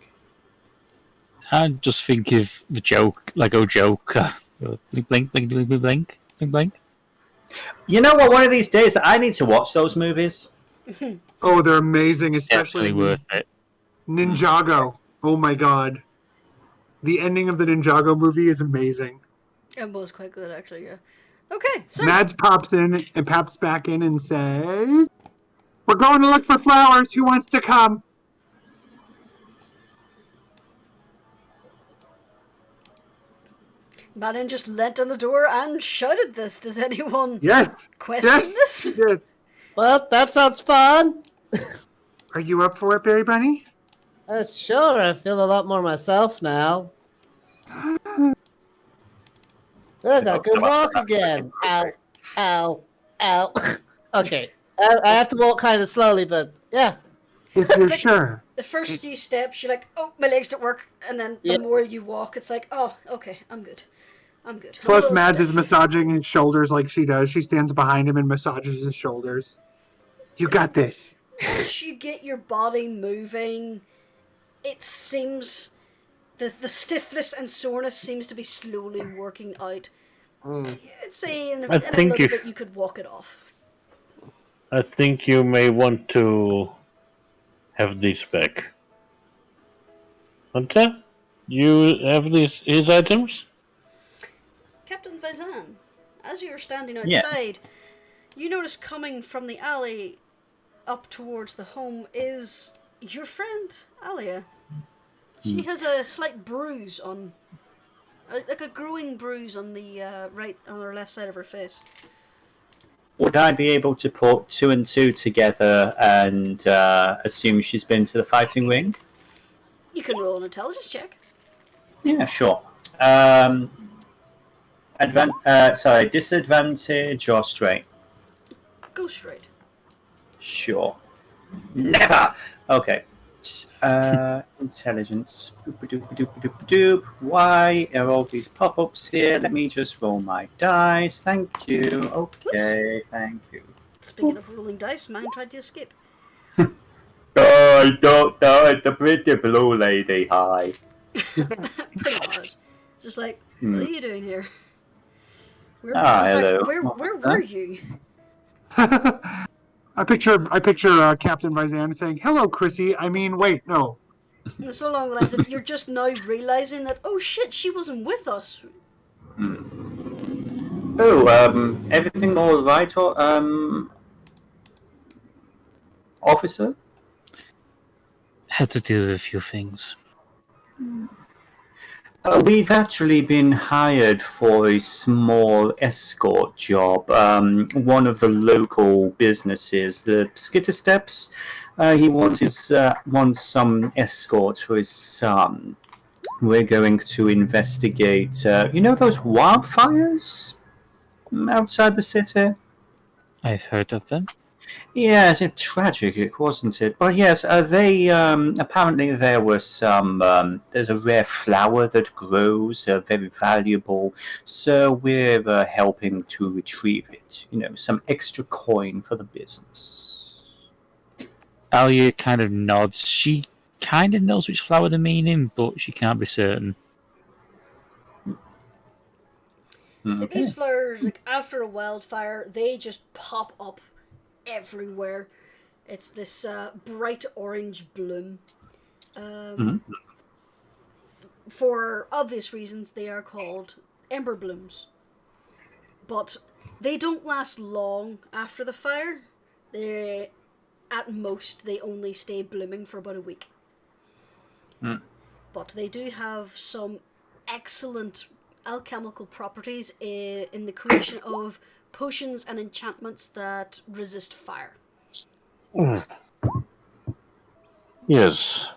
I just think of the joke, Lego joke. Blink, blink, blink, blink, blink, blink, blink, blink. You know what? One of these days, I need to watch those movies. Oh, they're amazing, especially Definitely worth it. Ninjago. Oh my god. The ending of the Ninjago movie is amazing. It was quite good, actually, yeah. Okay, so... Mads pops back in and says, "We're going to look for flowers. Who wants to come?" Madden just leant on the door and shouted this. Does anyone Yes. question Yes. this? Yes. Well, that sounds fun. Are you up for it, Berry Bunny? Sure, I feel a lot more myself now. Look, I can walk again. Ow. Okay, I have to walk kind of slowly, but yeah. If you're like- sure. The first few steps, you're like, oh, my legs don't work. And then the Yeah. more you walk, it's like, oh, okay, I'm good. I'm good. I'm a Plus, little Mads is stiff. massaging his shoulders like she does. She stands behind him and massages his shoulders. You got this. Once you get your body moving, it seems... The stiffness and soreness seems to be slowly working out. I'd say in a think little you- bit you could walk it off. I think you may want to have these back. Hunter, you have his items? Captain Vizan, as you're standing Yeah. outside, you notice coming from the alley up towards the home is your friend, Alia. She has a slight bruise on... like a growing bruise on the on her left side of her face. Would I be able to put two and two together and assume she's been to the fighting ring? You can roll an intelligence check. Yeah, sure. Disadvantage or straight? Go straight. Sure. Never! Okay. Intelligence. Boop-a-doop-a-doop-a-doop-a-doop. Why are all these pop-ups here? Let me just roll my dice. Thank you. Okay, thank you. Speaking of rolling dice, mine tried to escape. I don't know. The pretty blue lady. Hi. Pretty much. Just like, what are you doing here? In hello. fact, where were you? I picture Captain Vizan saying, "Hello, Chrissy." I mean, wait, no. It's so long the lines of you're just now realizing that, oh shit, she wasn't with us. Oh, everything all right, officer? Had to deal with a few things. We've actually been hired for a small escort job. One of the local businesses, the Skitter Steps, he wants some escort for his son. We're going to investigate, those wildfires outside the city? I've heard of them. Yeah, it's tragic, wasn't it? But yes, they apparently there was some. There's a rare flower that grows, very valuable. So we're helping to retrieve it. Some extra coin for the business. Alia kind of nods. She kind of knows which flower they're meaning, but she can't be certain. So these flowers, like after a wildfire, they just pop up everywhere. It's this bright orange bloom. For obvious reasons, they are called ember blooms. But they don't last long after the fire. At most, they only stay blooming for about a week. But they do have some excellent alchemical properties in the creation of potions and enchantments that resist fire. Yes.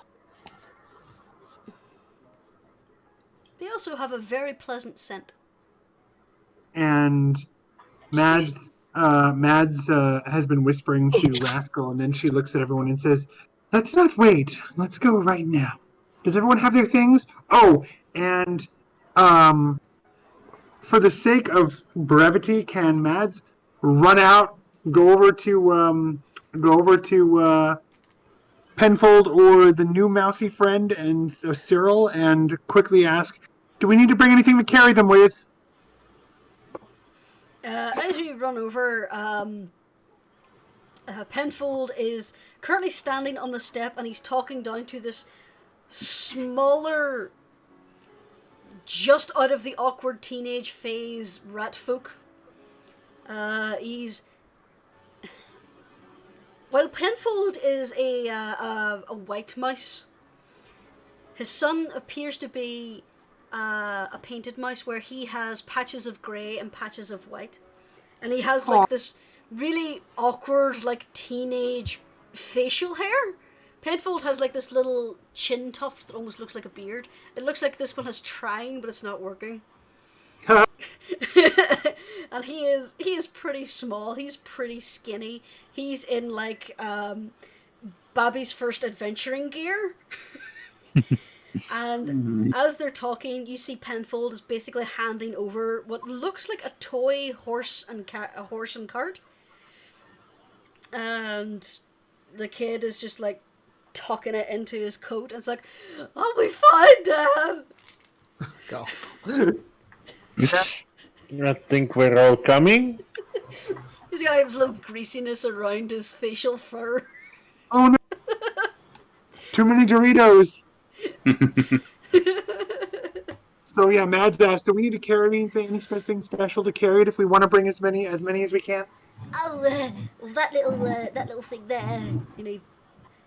They also have a very pleasant scent. And Mads has been whispering to Rascal, and then she looks at everyone and says, "Let's not wait. Let's go right now. Does everyone have their things? Oh, and for the sake of brevity, can Mads run out, go over to Penfold or the new mousy friend and Cyril, and quickly ask, do we need to bring anything to carry them with?" As you run over, Penfold is currently standing on the step and he's talking down to this smaller, just out of the awkward teenage phase rat folk. While Penfold is a white mouse, his son appears to be a painted mouse where he has patches of grey and patches of white. And he has like this really awkward, like teenage facial hair. Penfold has like this little chin tuft that almost looks like a beard. It looks like this one has trying, but it's not working. And he is pretty small. He's pretty skinny. He's in like Bobby's first adventuring gear. And as they're talking, you see Penfold is basically handing over what looks like a toy horse and cart. And the kid is just like tucking it into his coat, and it's like, "I'll be fine, Dad." God. I think we're all coming. He's got this little greasiness around his facial fur. Oh no! Too many Doritos. So yeah, Mads asked, "Do we need to carry anything special to carry it if we want to bring as many as we can?" Oh, that little thing there. You know,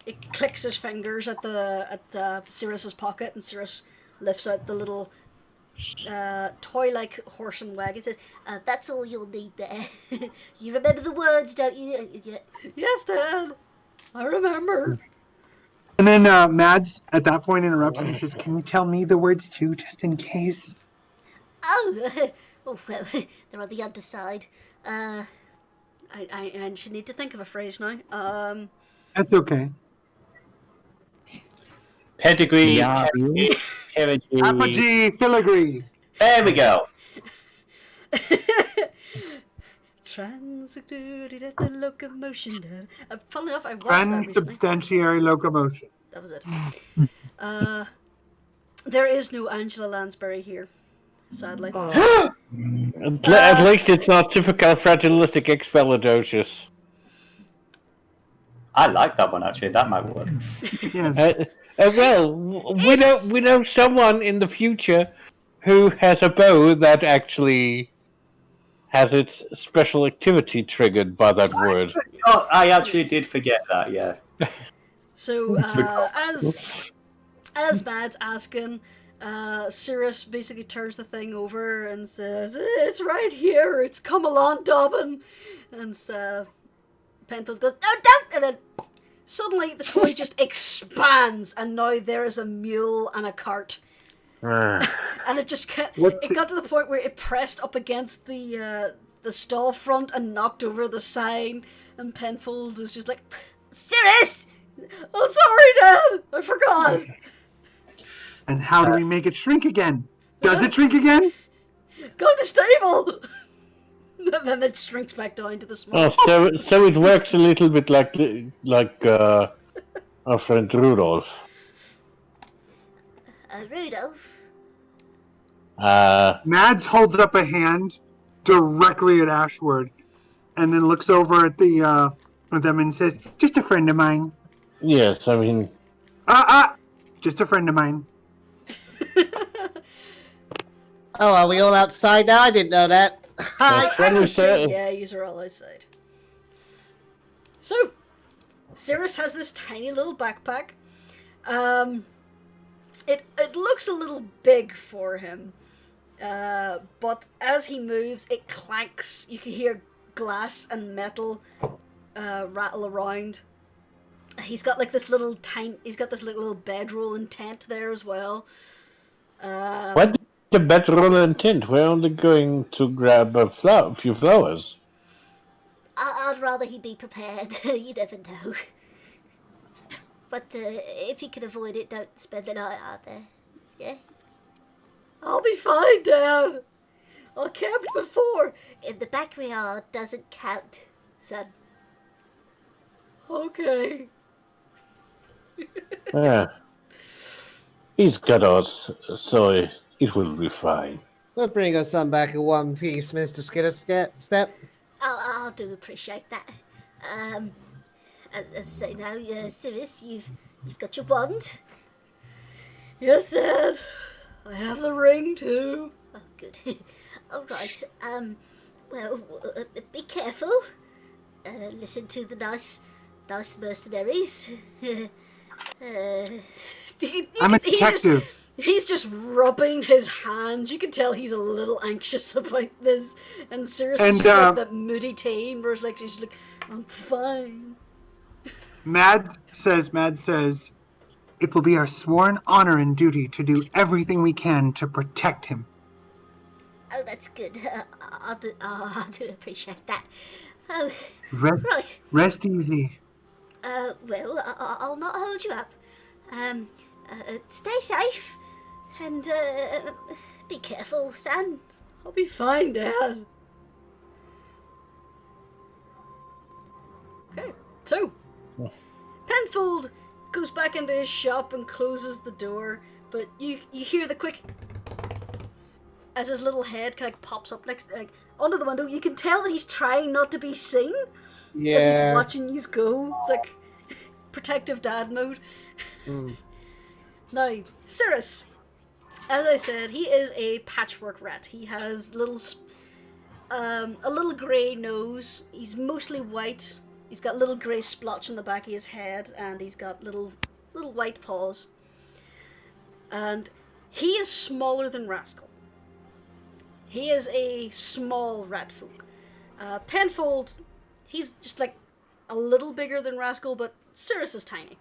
he clicks his fingers at Cirrus's pocket, and Cirrus lifts out the little toy-like horse and wagon. Says, "That's all you'll need there. You remember the words, don't you?" "Yes, Dad. I remember." And then Mads at that point interrupts and says, "Can you tell me the words too, just in case?" "Oh, Oh, well, they're on the underside. I should need to think of a phrase now. That's okay. Pedigree, Yeah, pedigee. Apogee filigree. There we go. Transubstantiated locomotion. Funnily enough, I watched that recently. Transubstantiary locomotion. That was it. There is no Angela Lansbury here, sadly. At least it's not typical fragilistic expialidocious. I like that one actually. That might work. Yes. Well, we know someone in the future who has a bow that actually has its special activity triggered by that word. Oh, I actually did forget that. Yeah. So, as Matt's asking, Cirrus basically turns the thing over and says, "It's right here. It's come along, Dobbin." And Penfold goes, "No, don't!" And then suddenly the toy just expands, and now there is a mule and a cart. And it just got to the point where it pressed up against the stall front and knocked over the sign. And Penfold is just like, "Cirrus! Oh, sorry, Dad! I forgot!" And how do we make it shrink again? Does it shrink again? Go to stable! And then it shrinks back down to the small. Oh, so it works a little bit like our friend Rudolph. Rudolph? Mads holds up a hand directly at Ashward, and then looks over at them and says, "Just a friend of mine." Yes, I mean... Just a friend of mine. Oh, are we all outside now? I didn't know that. Hi. I would say, yeah, you are all outside. So, Cirrus has this tiny little backpack. It looks a little big for him. But as he moves, it clanks. You can hear glass and metal rattle around. He's got like this little little bedroll and tent there as well. What the bedroll and tent? We're only going to grab a few flowers. I'd rather he be prepared. You never know. But if you can avoid it, don't spend the night out there. Yeah? I'll be fine, Dad. I camped before. In the backyard doesn't count, son. Okay. He's got us, so it will be fine. We'll bring our son back in one piece, Mr. Skitterstep. I do appreciate that. As I say now, Cirrus, you've got your wand. Yes, Dad. I have the ring too. Oh, good. All right. Well, be careful. Listen to the nice mercenaries. I'm a detective. He's just rubbing his hands. You can tell he's a little anxious about this. And Cirrus is just like that moody teen where it's like she's like, "I'm fine." Mads says, "It will be our sworn honor and duty to do everything we can to protect him." Oh, that's good. I do appreciate that. Oh, right. Rest easy. Well, I'll not hold you up. Stay safe, and be careful, son. I'll be fine, Dad. Okay, so Penfold goes back into his shop and closes the door, but you hear the quick as his little head kind of pops up next, like under the window. You can tell that he's trying not to be seen. Yeah. As he's watching you go. It's like protective dad mode. Now, Cirrus, as I said, he is a patchwork rat. He has a little grey nose. He's mostly white. He's got little grey splotch on the back of his head, and he's got little white paws. And he is smaller than Rascal. He is a small rat folk. Penfold, he's just like a little bigger than Rascal, but Cirrus is tiny.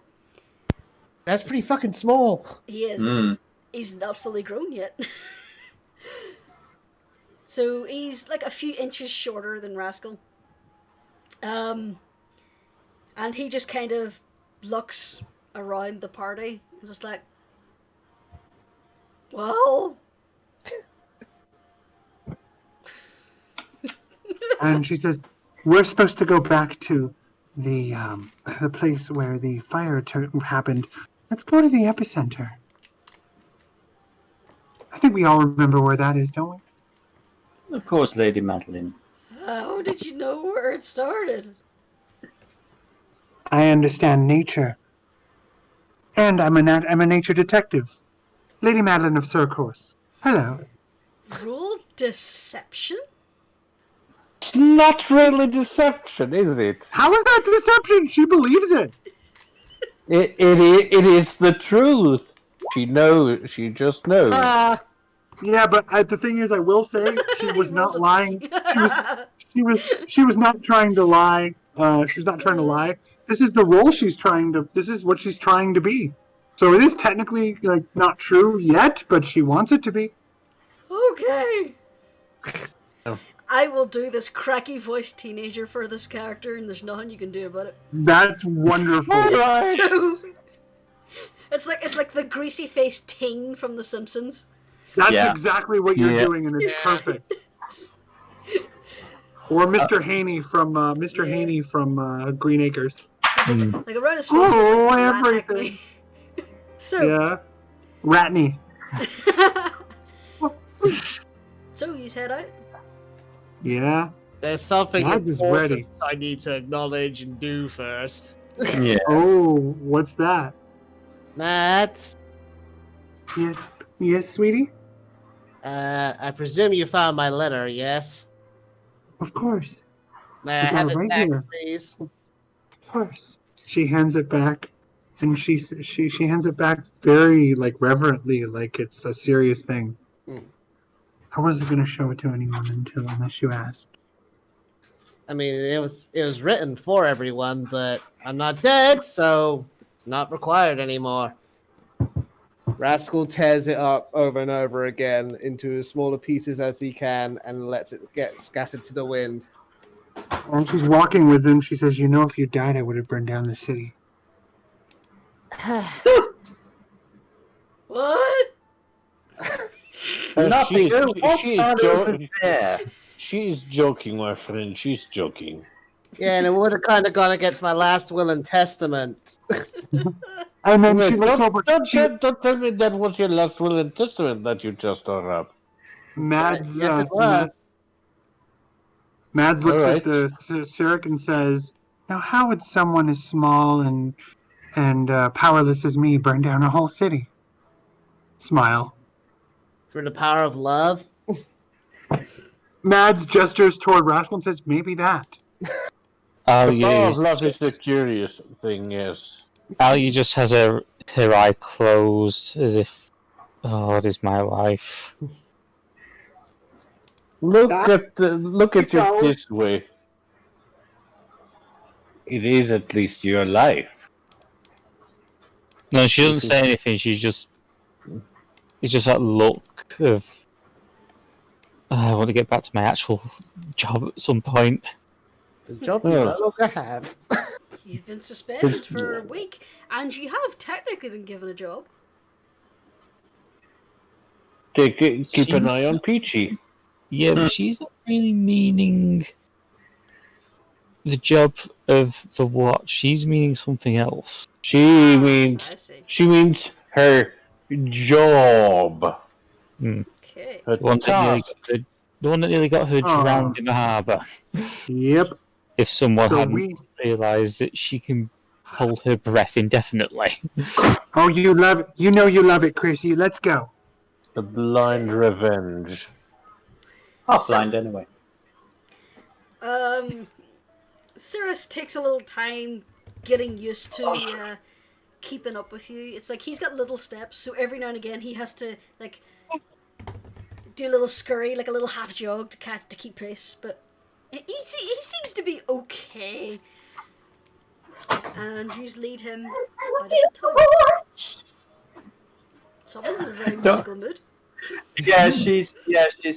That's pretty fucking small. He is. He's not fully grown yet. So he's like a few inches shorter than Rascal. And he just kind of looks around the party. He's just like, well... And she says, "We're supposed to go back to the place where the fire happened. Let's go to the epicenter. I think we all remember where that is, don't we?" Of course, Lady Madeline. How did you know where it started? I understand nature, and I'm a nature detective, Lady Madeline of Circourse. Hello. Rule deception? It's not really deception, is it? How is that deception? She believes it. It is the truth. She knows. She just knows. Yeah, but the thing is, I will say she was not lying. She was not trying to lie. She's not trying to lie. This is the role she's trying to. This is what she's trying to be. So it is technically like not true yet, but she wants it to be. Okay. Oh. I will do this cracky voiced teenager for this character, and there's nothing you can do about it. That's wonderful. So, it's like the greasy faced Ting from The Simpsons. That's exactly what you're doing, and it's perfect. Or Mr. Haney from Green Acres. Like around his face. Oh, like everything. So Yeah, Ratney. So you head out. Yeah. There's something Mads is important ready. I need to acknowledge and do first. Yeah. Oh, what's that? Matt, Yes, sweetie. I presume you found my letter, yes? Of course. May I It's have it right back, here. please? Of course. She hands it back, and she hands it back very reverently, like it's a serious thing. I wasn't gonna show it to anyone unless you asked. I mean, it was written for everyone, but I'm not dead, so it's not required anymore. Rascal tears it up over and over again into as smaller pieces as he can and lets it get scattered to the wind. And she's walking with him. She says, if you died, I would have burned down the city. What? Nothing. What's that over there? She's joking, my friend. She's joking. Yeah, and it would have kind of gone against my last will and testament. And then Wait, she looks over. don't tell me that was your last will and testament that you just tore up. Mads, Yes, it was. Mads looks All at right. the Sirik and says, "Now, how would someone as small and powerless as me burn down a whole city?" Smile. Through the power of love. Mads gestures toward Rascal and says, "Maybe that." Oh, The power of yeah. love is the curious thing, yes. Ali just has her eye closed as if, oh, it is my life. Look That- at it this way. It is at least your life. No, she doesn't say anything. It's just that look of, I want to get back to my actual job at some point. The job you Oh. no longer have. You've been suspended for a week, and you have technically been given a job. Keep an eye on Peachy. Yeah, but she's not really meaning the job of the watch. She's meaning something else. She means I see. her job. Okay. Her The one task. that nearly got her Aw. drowned in the harbour. Yep. If someone So hadn't realised that she can hold her breath indefinitely. Oh, you love it. You love it, Chrissy. Let's go. The blind revenge. Half blind anyway. Cirrus takes a little time getting used to keeping up with you. It's like he's got little steps, so every now and again he has to do a little scurry, like a little half jog to keep pace. But he seems to be okay. And you lead him out of the tunnel. Someone's in a very musical mood. Yeah, she's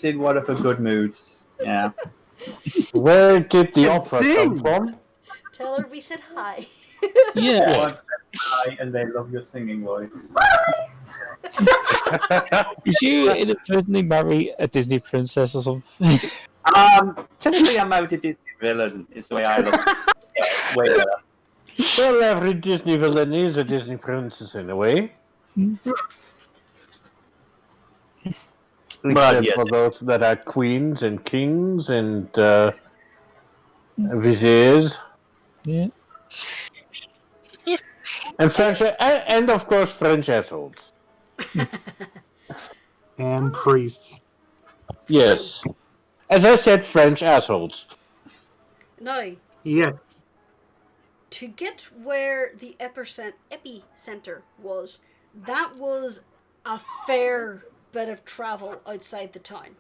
in one of her good moods. Yeah. Where did the Can opera sing. come from? Tell her we said hi. Yeah. Once they die and they love your singing voice. Did you inadvertently marry a Disney princess or something? Technically, I'm married to Disney villain. Is the way I look. Yeah, way better. Well, every Disney villain is a Disney princess in a way. Except yes. for those that are queens and kings and viziers. Yeah. And French, and of course French assholes. And priests. Yes. As I said, French assholes. Now, Yes. to get where the epicenter was, that was a fair bit of travel outside the town.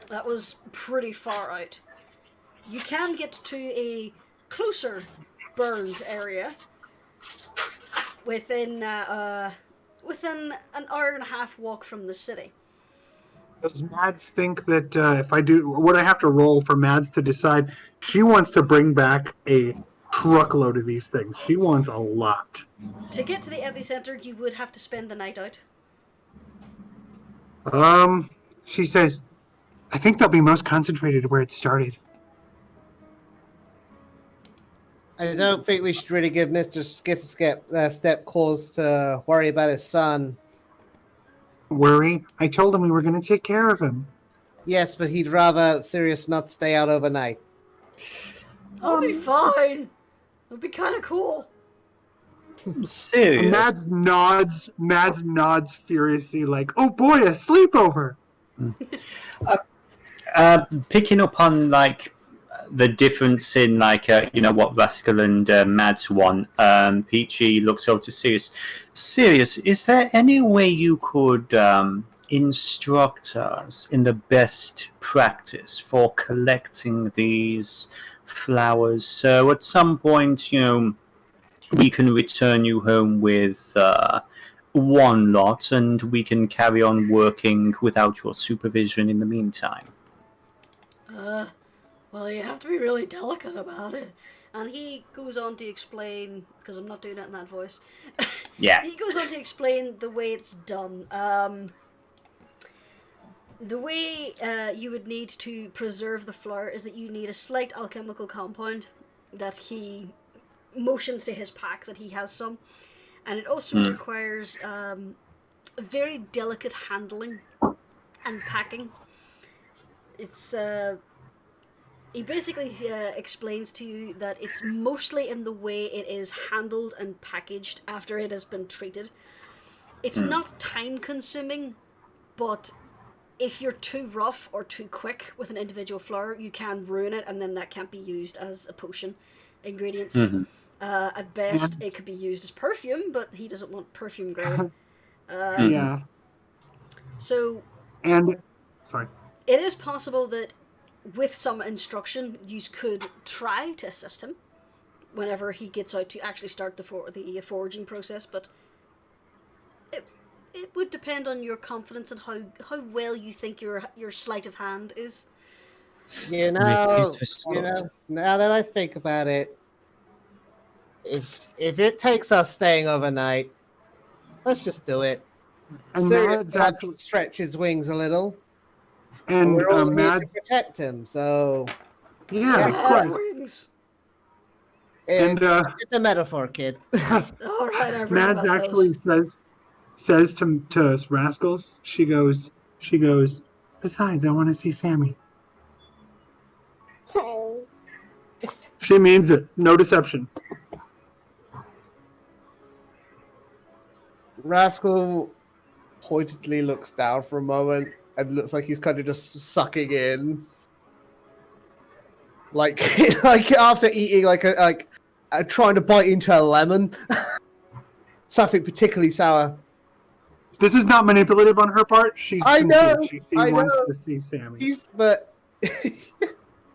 That was pretty far out. You can get to a closer burned area within an hour and a half walk from the city. Does Mads think that if I do, what I have to roll for Mads to decide? She wants to bring back a truckload of these things. She wants a lot. To get to the epicenter, you would have to spend the night out. She says, I think they'll be most concentrated where it started. I don't think we should really give Mr. Step cause to worry about his son. Worry? I told him we were going to take care of him. Yes, but he'd rather Sirius not stay out overnight. I'll be fine. It'll be kind of cool. Serious. Mads nods furiously like, oh boy, a sleepover. Picking up on like the difference in like what Rascal and Mads want. Peachy looks over to Sirius. Sirius, is there any way you could instruct us in the best practice for collecting these flowers? So at some point, we can return you home with one lot, and we can carry on working without your supervision in the meantime. Well, you have to be really delicate about it. And he goes on to explain, because I'm not doing it in that voice. Yeah. He goes on to explain the way it's done. The way you would need to preserve the flower is that you need a slight alchemical compound that he motions to his pack that he has some. And it also requires very delicate handling and packing. It's... He basically explains to you that it's mostly in the way it is handled and packaged after it has been treated. It's not time consuming, but if you're too rough or too quick with an individual flower, you can ruin it, and then that can't be used as a potion ingredients. At best, it could be used as perfume, but he doesn't want perfume grade. Yeah. So, And, sorry. it is possible that with some instruction, you could try to assist him whenever he gets out to actually start the foraging process, but it would depend on your confidence and how well you think your sleight of hand is. Now that I think about it, if it takes us staying overnight, let's just do it. And Sirius Mads had to stretch his wings a little. and We're all here Mads, to protect him, so yeah, of course. Wings. And it's a metaphor, kid. All right, I Mads actually says to Rascals, she goes, besides, I want to see Sammy. She means it. No deception. Rascal pointedly looks down for a moment and looks like he's kind of just sucking in, like after eating trying to bite into a lemon, something particularly sour. This is not manipulative on her part. I know. She I wants know. to see Sammy. But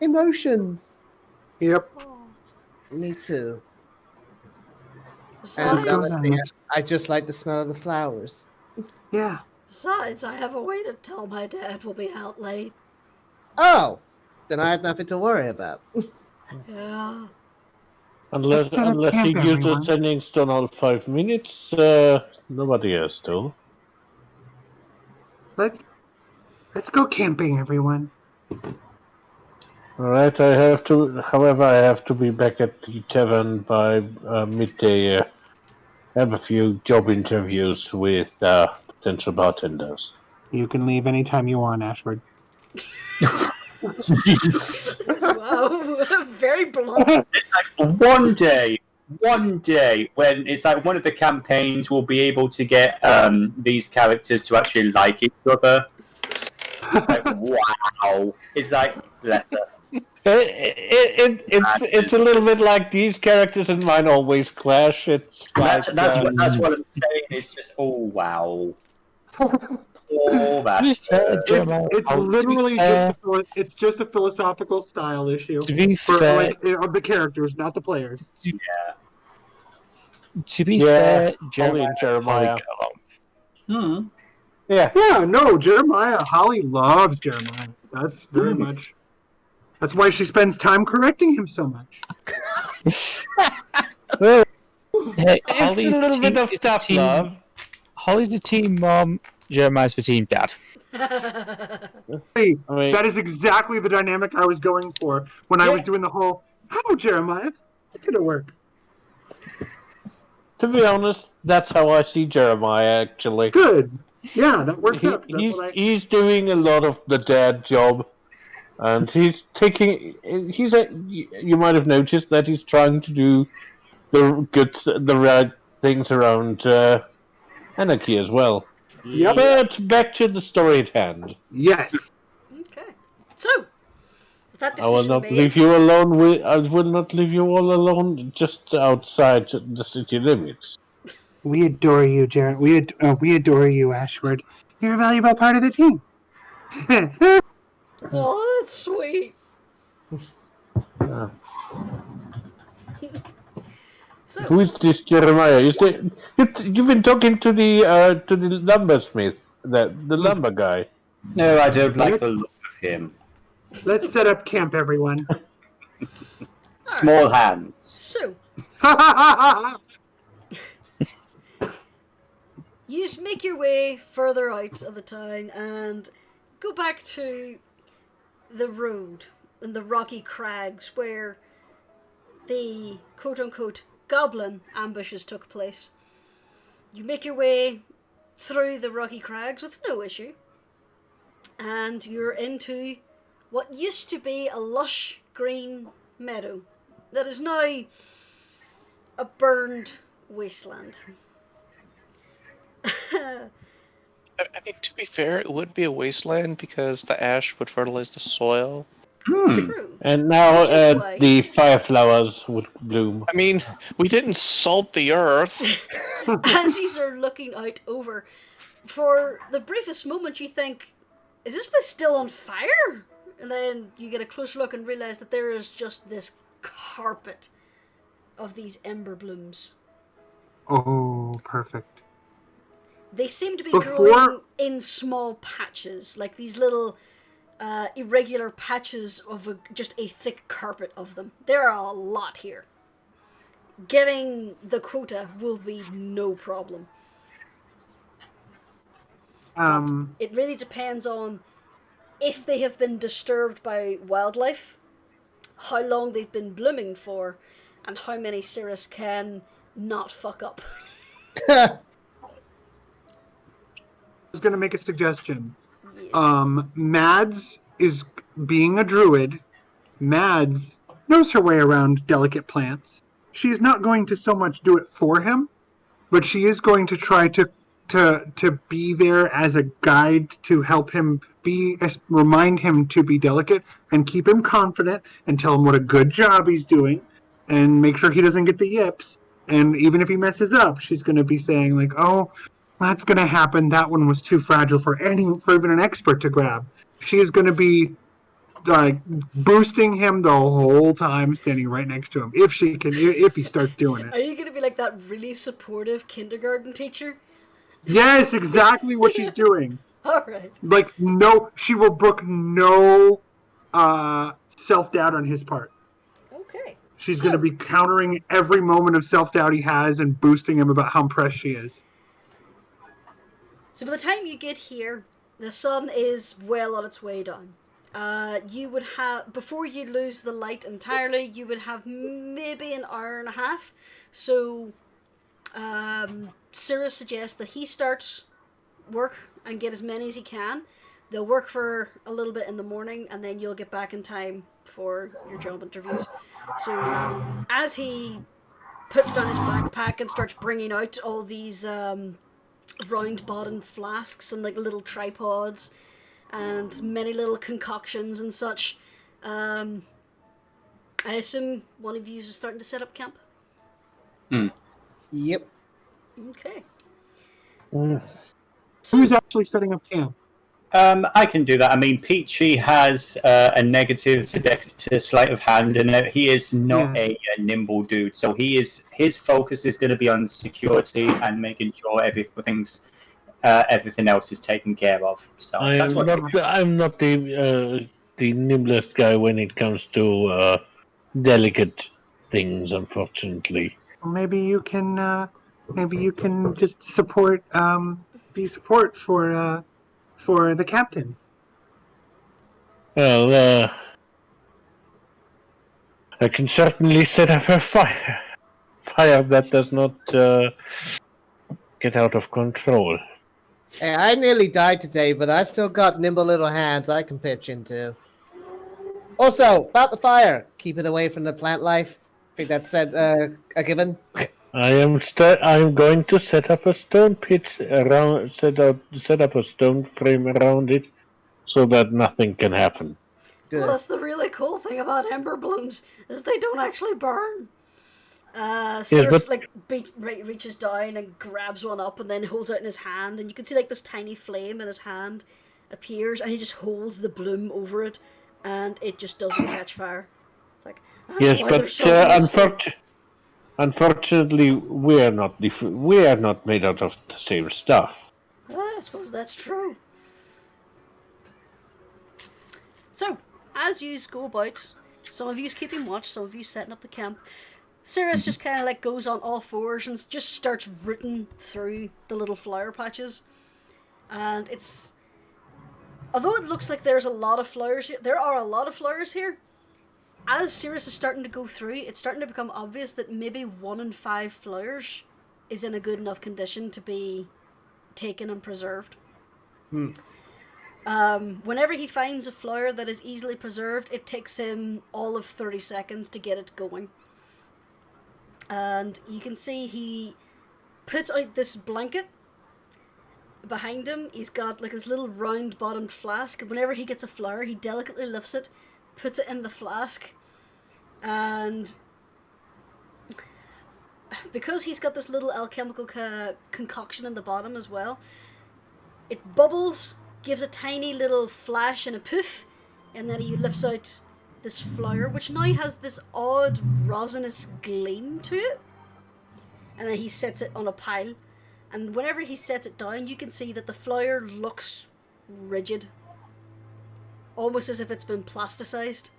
emotions. Yep. Me too. Besides, And I just like the smell of the flowers. Yeah. Besides, I have a way to tell my dad will be out late. Oh, then I have nothing to worry about. Yeah. Unless Let's set up he camp, uses everyone. sending stone all 5 minutes, nobody else do. Let's go camping, everyone. Alright, however, I have to be back at the tavern by midday. I have a few job interviews with potential bartenders. You can leave anytime you want, Ashford. Jeez. Wow, very blunt. It's like one day, when it's like one of the campaigns, we'll be able to get these characters to actually like each other. It's like, wow. It's like, bless her. It's a little bit like these characters and mine always clash. It's like, That's what I'm saying. It's just, oh, wow. Oh, To that's be fair, Jeremiah, It's literally just a philosophical style issue to be for fair, of the characters, not the players. to be Yeah, fair, Holly and Jeremiah. get along. Yeah. Yeah, no, Jeremiah. Holly loves Jeremiah. That's very much. That's why she spends time correcting him so much. Hey, It's Holly's a little bit of is tough team, love. Holly's the team mom, Jeremiah's the team dad. Hey, I mean, that is exactly the dynamic I was going for when I was doing the whole, "How, Jeremiah? It could have worked." to be honest, that's how I see Jeremiah, actually. Good. Yeah, that works out. He's doing a lot of the dad job, and you might have noticed that he's trying to do the right things around anarchy as well. Yep. But back to the story at hand. Yes. Okay. So, with that I will decision not made, leave you alone. I will not leave you all alone just outside the city limits. We adore you, Jared. We adore you, Ashford. You're a valuable part of the team. oh, that's sweet. So, Who is this Jeremiah? You've been talking to the lumbersmith, the lumber guy. No, I don't like the look of him. Let's set up camp, everyone. Small hands. so you just make your way further out of the town and go back to the road and the rocky crags where the quote-unquote goblin ambushes took place. You make your way through the rocky crags with no issue, and you're into what used to be a lush green meadow that is now a burned wasteland. I mean, to be fair, it would be a wasteland because the ash would fertilize the soil. True. And now Which is why- the fire flowers would bloom. I mean, we didn't salt the earth. As you are looking out over, for the briefest moment you think, is this place still on fire? And then you get a closer look and realize that there is just this carpet of these ember blooms. Oh, perfect. They seem to be Before- growing in small patches, like these little irregular patches of just a thick carpet of them. There are a lot here. Getting the quota will be no problem. It really depends on if they have been disturbed by wildlife, how long they've been blooming for, and how many Cirrus can not fuck up. I was going to make a suggestion. Mads is being a druid. Mads knows her way around delicate plants. She is not going to so much do it for him, but she is going to try to be there as a guide to help him remind him to be delicate and keep him confident and tell him what a good job he's doing and make sure he doesn't get the yips. And even if he messes up, she's going to be saying like, "Oh, that's going to happen. That one was too fragile for even an expert to grab." She is going to be like boosting him the whole time, standing right next to him, if he starts doing Are it. you going to be like that really supportive kindergarten teacher? Yes, exactly what she's doing. All right. Like, no, she will brook no self-doubt on his part. Okay. She's going to be countering every moment of self-doubt he has and boosting him about how impressed she is. So by the time you get here, the sun is well on its way down. You would have, before you lose the light entirely, you would have maybe an hour and a half. So Sarah suggests that he starts work and get as many as he can. They'll work for a little bit in the morning, and then you'll get back in time for your job interviews. So as he puts down his backpack and starts bringing out all these round-bottomed flasks and like little tripods and many little concoctions and such, I assume one of you is starting to set up camp? Yep. Okay. Who's actually setting up camp? I can do that. I mean, Peachy has a negative to sleight of hand, and he is not a nimble dude. So his focus is going to be on security and making sure everything else is taken care of. So I'm not the nimblest guy when it comes to delicate things, unfortunately. Maybe you can just support, be support for the captain. Well, I can certainly set up a fire. Fire that does not get out of control. Hey, I nearly died today, but I still got nimble little hands I can pitch into. Also, about the fire, keep it away from the plant life. I think that's a given. I am going to set up a stone pit around. Set up a stone frame around it, so that nothing can happen. Good. Well, that's the really cool thing about ember blooms, is they don't actually burn. Circe reaches down and grabs one up and then holds it in his hand, and you can see like this tiny flame in his hand appears, and he just holds the bloom over it, and it just doesn't catch fire. It's like, yes, but unfortunately, we are not made out of the same stuff. I suppose that's true. So, as you go about, some of you's keeping watch, some of you setting up the camp. Cirrus just kind of like goes on all fours and just starts rooting through the little flower patches. And it's... Although it looks like there's a lot of flowers here, there are a lot of flowers here. As Cirrus is starting to go through, it's starting to become obvious that maybe 1 in 5 flowers is in a good enough condition to be taken and preserved. Whenever he finds a flower that is easily preserved, it takes him all of 30 seconds to get it going. And you can see he puts out this blanket. Behind him, he's got like his little round-bottomed flask. Whenever he gets a flower, he delicately lifts it, puts it in the flask, and because he's got this little alchemical concoction in the bottom as well, it bubbles, gives a tiny little flash and a poof, and then he lifts out this flower, which now has this odd resinous gleam to it, and then he sets it on a pile, and whenever he sets it down, you can see that the flower looks rigid, almost as if it's been plasticized.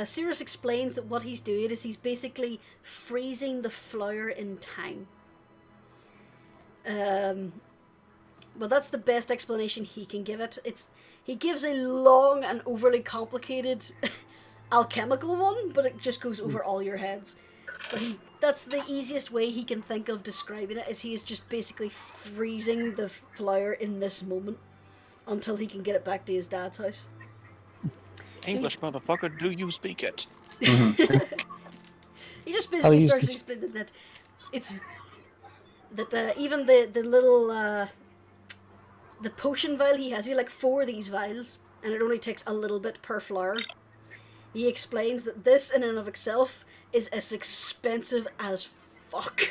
Cirrus explains that what he's doing is he's basically freezing the flower in time. Well, that's the best explanation he can give it. He gives a long and overly complicated alchemical one, but it just goes over all your heads. But that's the easiest way he can think of describing it, is he is just basically freezing the flower in this moment until he can get it back to his dad's house. English, motherfucker, do you speak it? He just basically starts explaining that it's... that even the little... the potion vial he has, he like 4 of these vials, and it only takes a little bit per flower. He explains that this in and of itself is as expensive as fuck.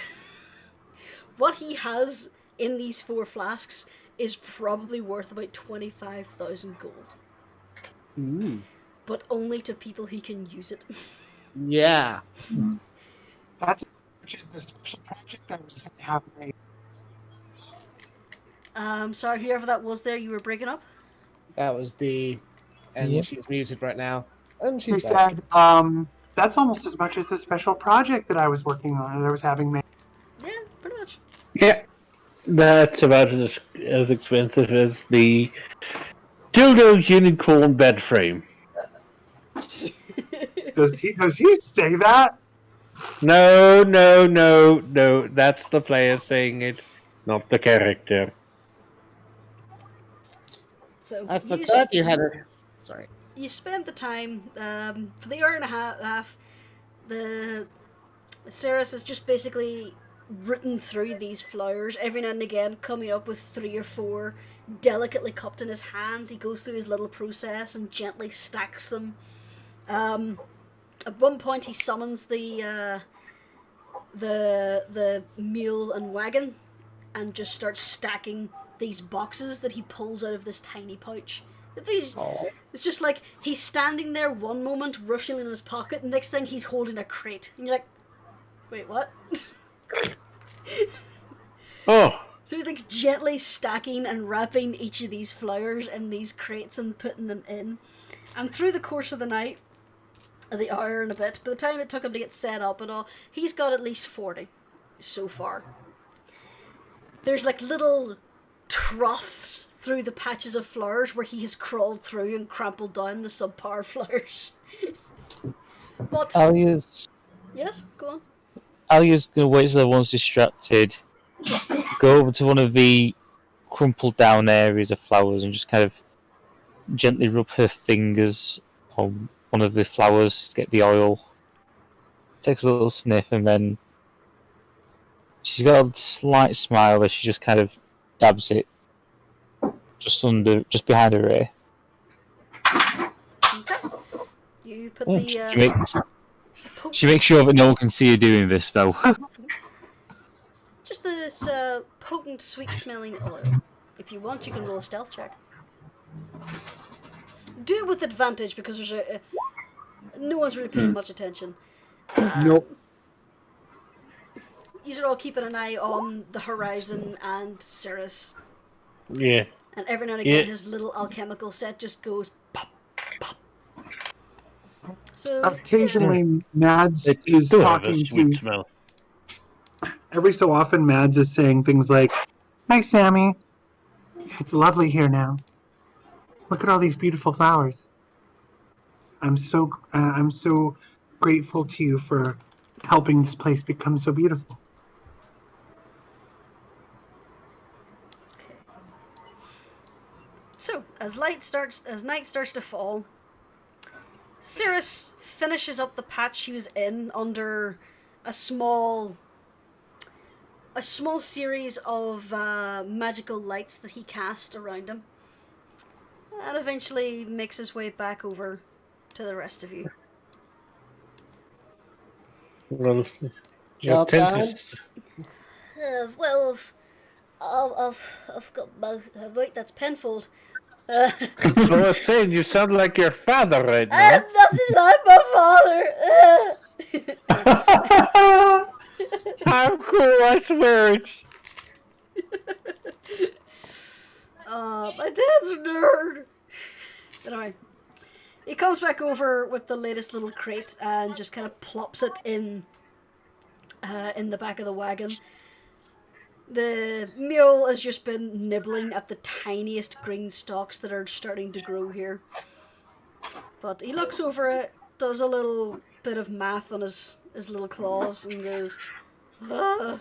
What he has in these 4 flasks is probably worth about 25,000 gold. But only to people who can use it. Yeah. That's which is the special project I was going to have made. Sorry, whoever that was there, you were breaking up. That was D, and Yep. she's muted right now. And She she's back. said, that's almost as much as the special project that I was working on, that I was having made. Yeah, pretty much. Yeah, that's about as expensive as the dildo unicorn bed frame. Does he say that? No. That's the player saying it, not the character. So I forgot you had a. Sorry. You spent the time for the hour and a half. The Ceres has just basically written through these flowers every now and again, coming up with 3 or 4 delicately cupped in his hands. He goes through his little process and gently stacks them. At one point, he summons the mule and wagon, and just starts stacking these boxes that he pulls out of this tiny pouch. It's just like he's standing there one moment, rushing in his pocket, and next thing he's holding a crate, and you're like, "Wait, what?" Oh, So he's like gently stacking and wrapping each of these flowers in these crates and putting them in. And through the course of the night, the hour and a bit, by the time it took him to get set up and all, he's got at least 40 so far. There's like little troughs through the patches of flowers where he has crawled through and trampled down the subpar flowers. But Alia's yes, go on. Alia's gonna wait till everyone's distracted, go over to one of the crumpled down areas of flowers and just kind of gently rub her fingers on one of the flowers to get the oil. Takes a little sniff and then she's got a slight smile as she just kind of dabs it just behind her ear. Okay. You put She makes sure that no one can see her doing this though. just this potent, sweet-smelling oil. If you want, you can roll a stealth check. Do it with advantage because there's no one's really paying much attention. Nope. These are all keeping an eye on the horizon and Ceres. yeah. And every now and again, Yeah. his little alchemical set just goes pop, pop. So Occasionally, Mads It is do have a talking sweet to. smell. Every so often, Mads is saying things like, "Hi, Sammy. It's lovely here now. Look at all these beautiful flowers. I'm so grateful to you for helping this place become so beautiful." So, as night starts to fall, Ceres finishes up the patch she was in under a small series of magical lights that he cast around him, and eventually makes his way back over to the rest of you. Well, Job done. Well, I've got both. Wait, that's Penfold. I was saying, you sound like your father right now. I'm nothing like my father. How cool, I swear it. My dad's a nerd. Anyway, he comes back over with the latest little crate and just kind of plops it in the back of the wagon. The mule has just been nibbling at the tiniest green stalks that are starting to grow here. But he looks over it, does a little bit of math on his little claws, and goes, "Oh,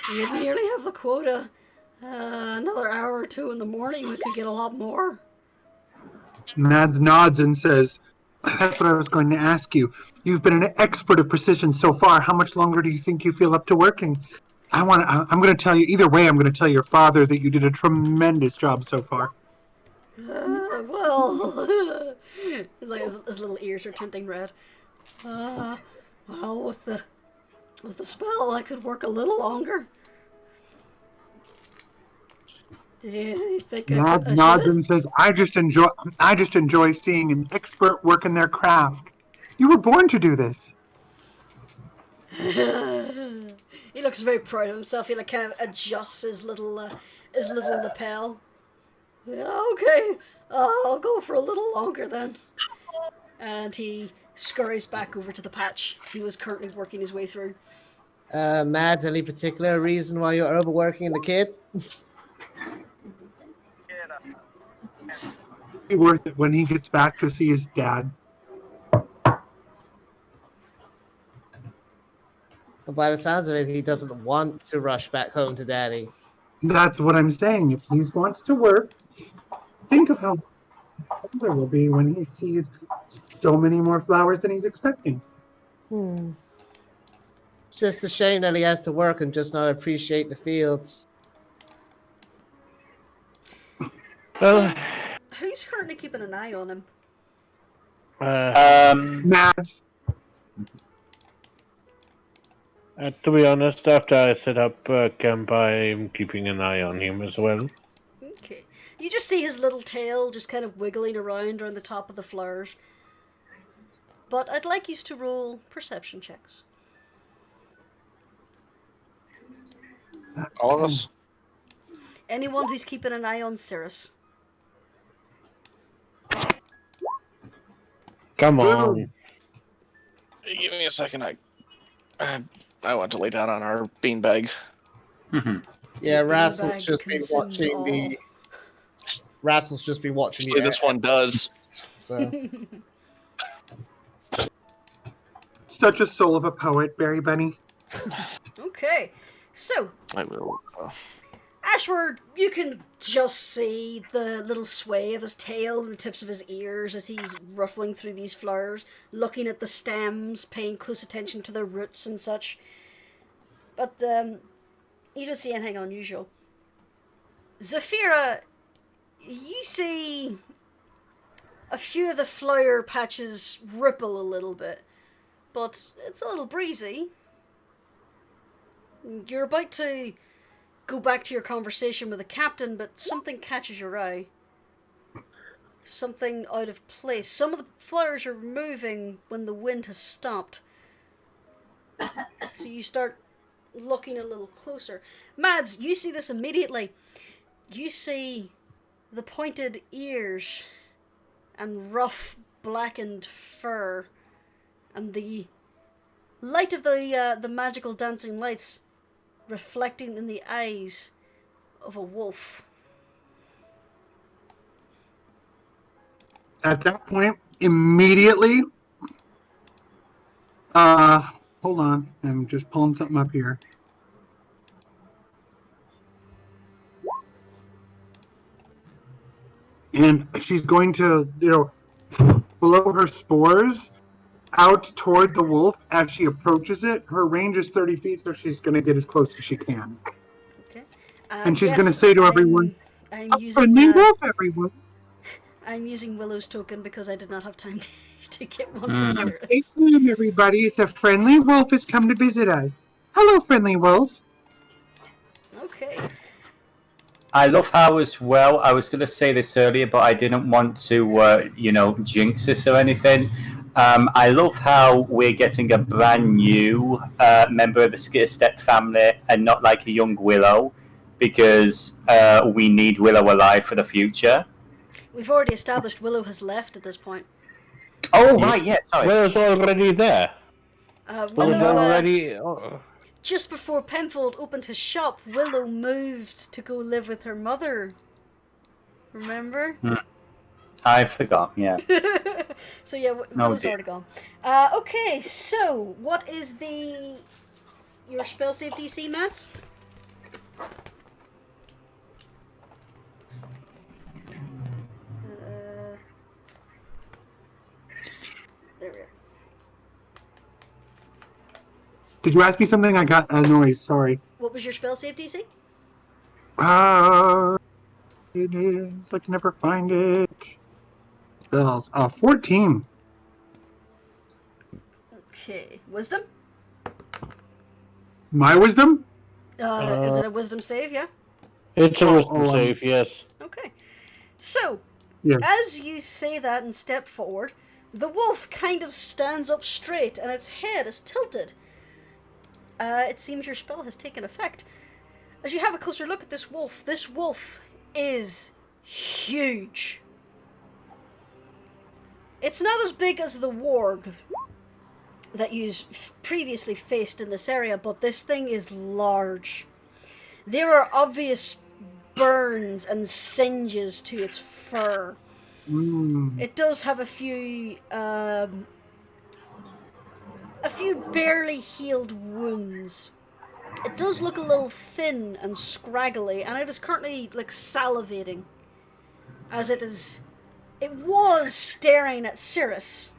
we nearly have the quota. Another hour or two in the morning, we could get a lot more." Mads nods and says, "That's what I was going to ask you. You've been an expert of precision so far. How much longer do you think you feel up to working? I'm going to tell you, either way, I'm going to tell your father that you did a tremendous job so far." Well, it's like his little ears are tinting red. Well, with the spell, I could work a little longer. Do you think Mads I nods should? and says, I just enjoy seeing an expert work in their You were born to do this." He He looks very proud of himself. He like kind of adjusts his little lapel. Yeah, okay, I'll go for a little longer then. And he scurries back over to the patch he was currently working his way through. Mads, any particular reason why you're overworking the kid? Be worth it when he gets back to see his dad. Well, by the sounds of it, he doesn't want to rush back home to daddy. That's what I'm saying. If he wants to work, think of how there will be when he sees so many more flowers than he's expecting. It's just a shame that he has to work and just not appreciate the fields. Well, Who's currently keeping an eye on him? Mads, to be honest, after I set up camp, I'm keeping an eye on him as well. Okay. You just see his little tail just kind of wiggling around the top of the flowers. But I'd like you to roll perception checks. All of us? Anyone who's keeping an eye on Cirrus. Come on. Give me a second. I want to lay down on our beanbag. Yeah, The Rascal's beanbag just been consumes watching all. the. Rascal's just been watching Actually, the. this one does. So such a soul of a poet, Berry Bunny. Okay. So, I will. Ashward, you can just see the little sway of his tail and the tips of his ears as he's ruffling through these flowers, looking at the stems, paying close attention to their roots and such. But you don't see anything unusual. Zafira, you see a few of the flower patches ripple a little bit, but it's a little breezy. You're about to go back to your conversation with the captain, but something catches your eye. Something out of place. Some of the flowers are moving when the wind has stopped. So you start looking a little closer. Mads, you see this immediately. You see the pointed ears and rough blackened fur and the light of the magical dancing lights reflecting in the eyes of a wolf. At that point, immediately, hold on, I'm just pulling something up here. And she's going to, blow her spores out toward the wolf as she approaches it. Her range is 30 feet, so she's going to get as close as she can. Okay. And she's going to say to everyone, I'm "A using friendly wolf, everyone." I'm using Willow's token because I did not have time to get one for Cirrus. Hey, everybody, it's a friendly wolf has come to visit us. Hello, friendly wolf. Okay. I love how as well, I was going to say this earlier, but I didn't want to, jinx this or anything. I love how we're getting a brand new member of the Skitterstep family and not like a young Willow, because we need Willow alive for the future. We've already established Willow has left at this point. Oh, right, yeah, sorry. Willow's already there. Willow, just before Penfold opened his shop, Willow moved to go live with her mother. Remember? I forgot, yeah. So yeah, Willow's already gone. Okay, so what is your spell save DC, Mats? There we are. Did you ask me something? I got a noise, sorry. What was your spell save DC? It is. I can never find it. Spells. 14. Okay. Wisdom? My wisdom? Is it a wisdom save, yeah? It's a wisdom save, yes. Okay. So, Yeah. as you say that and step forward, the wolf kind of stands up straight and its head is tilted. it seems your spell has taken effect. As you have a closer look at this wolf is huge. It's not as big as the warg that you previously faced in this area, but this thing is large. There are obvious burns and singes to its fur. It does have a few barely healed wounds. It does look a little thin and scraggly, and it is currently like salivating, as it was staring at Cirrus,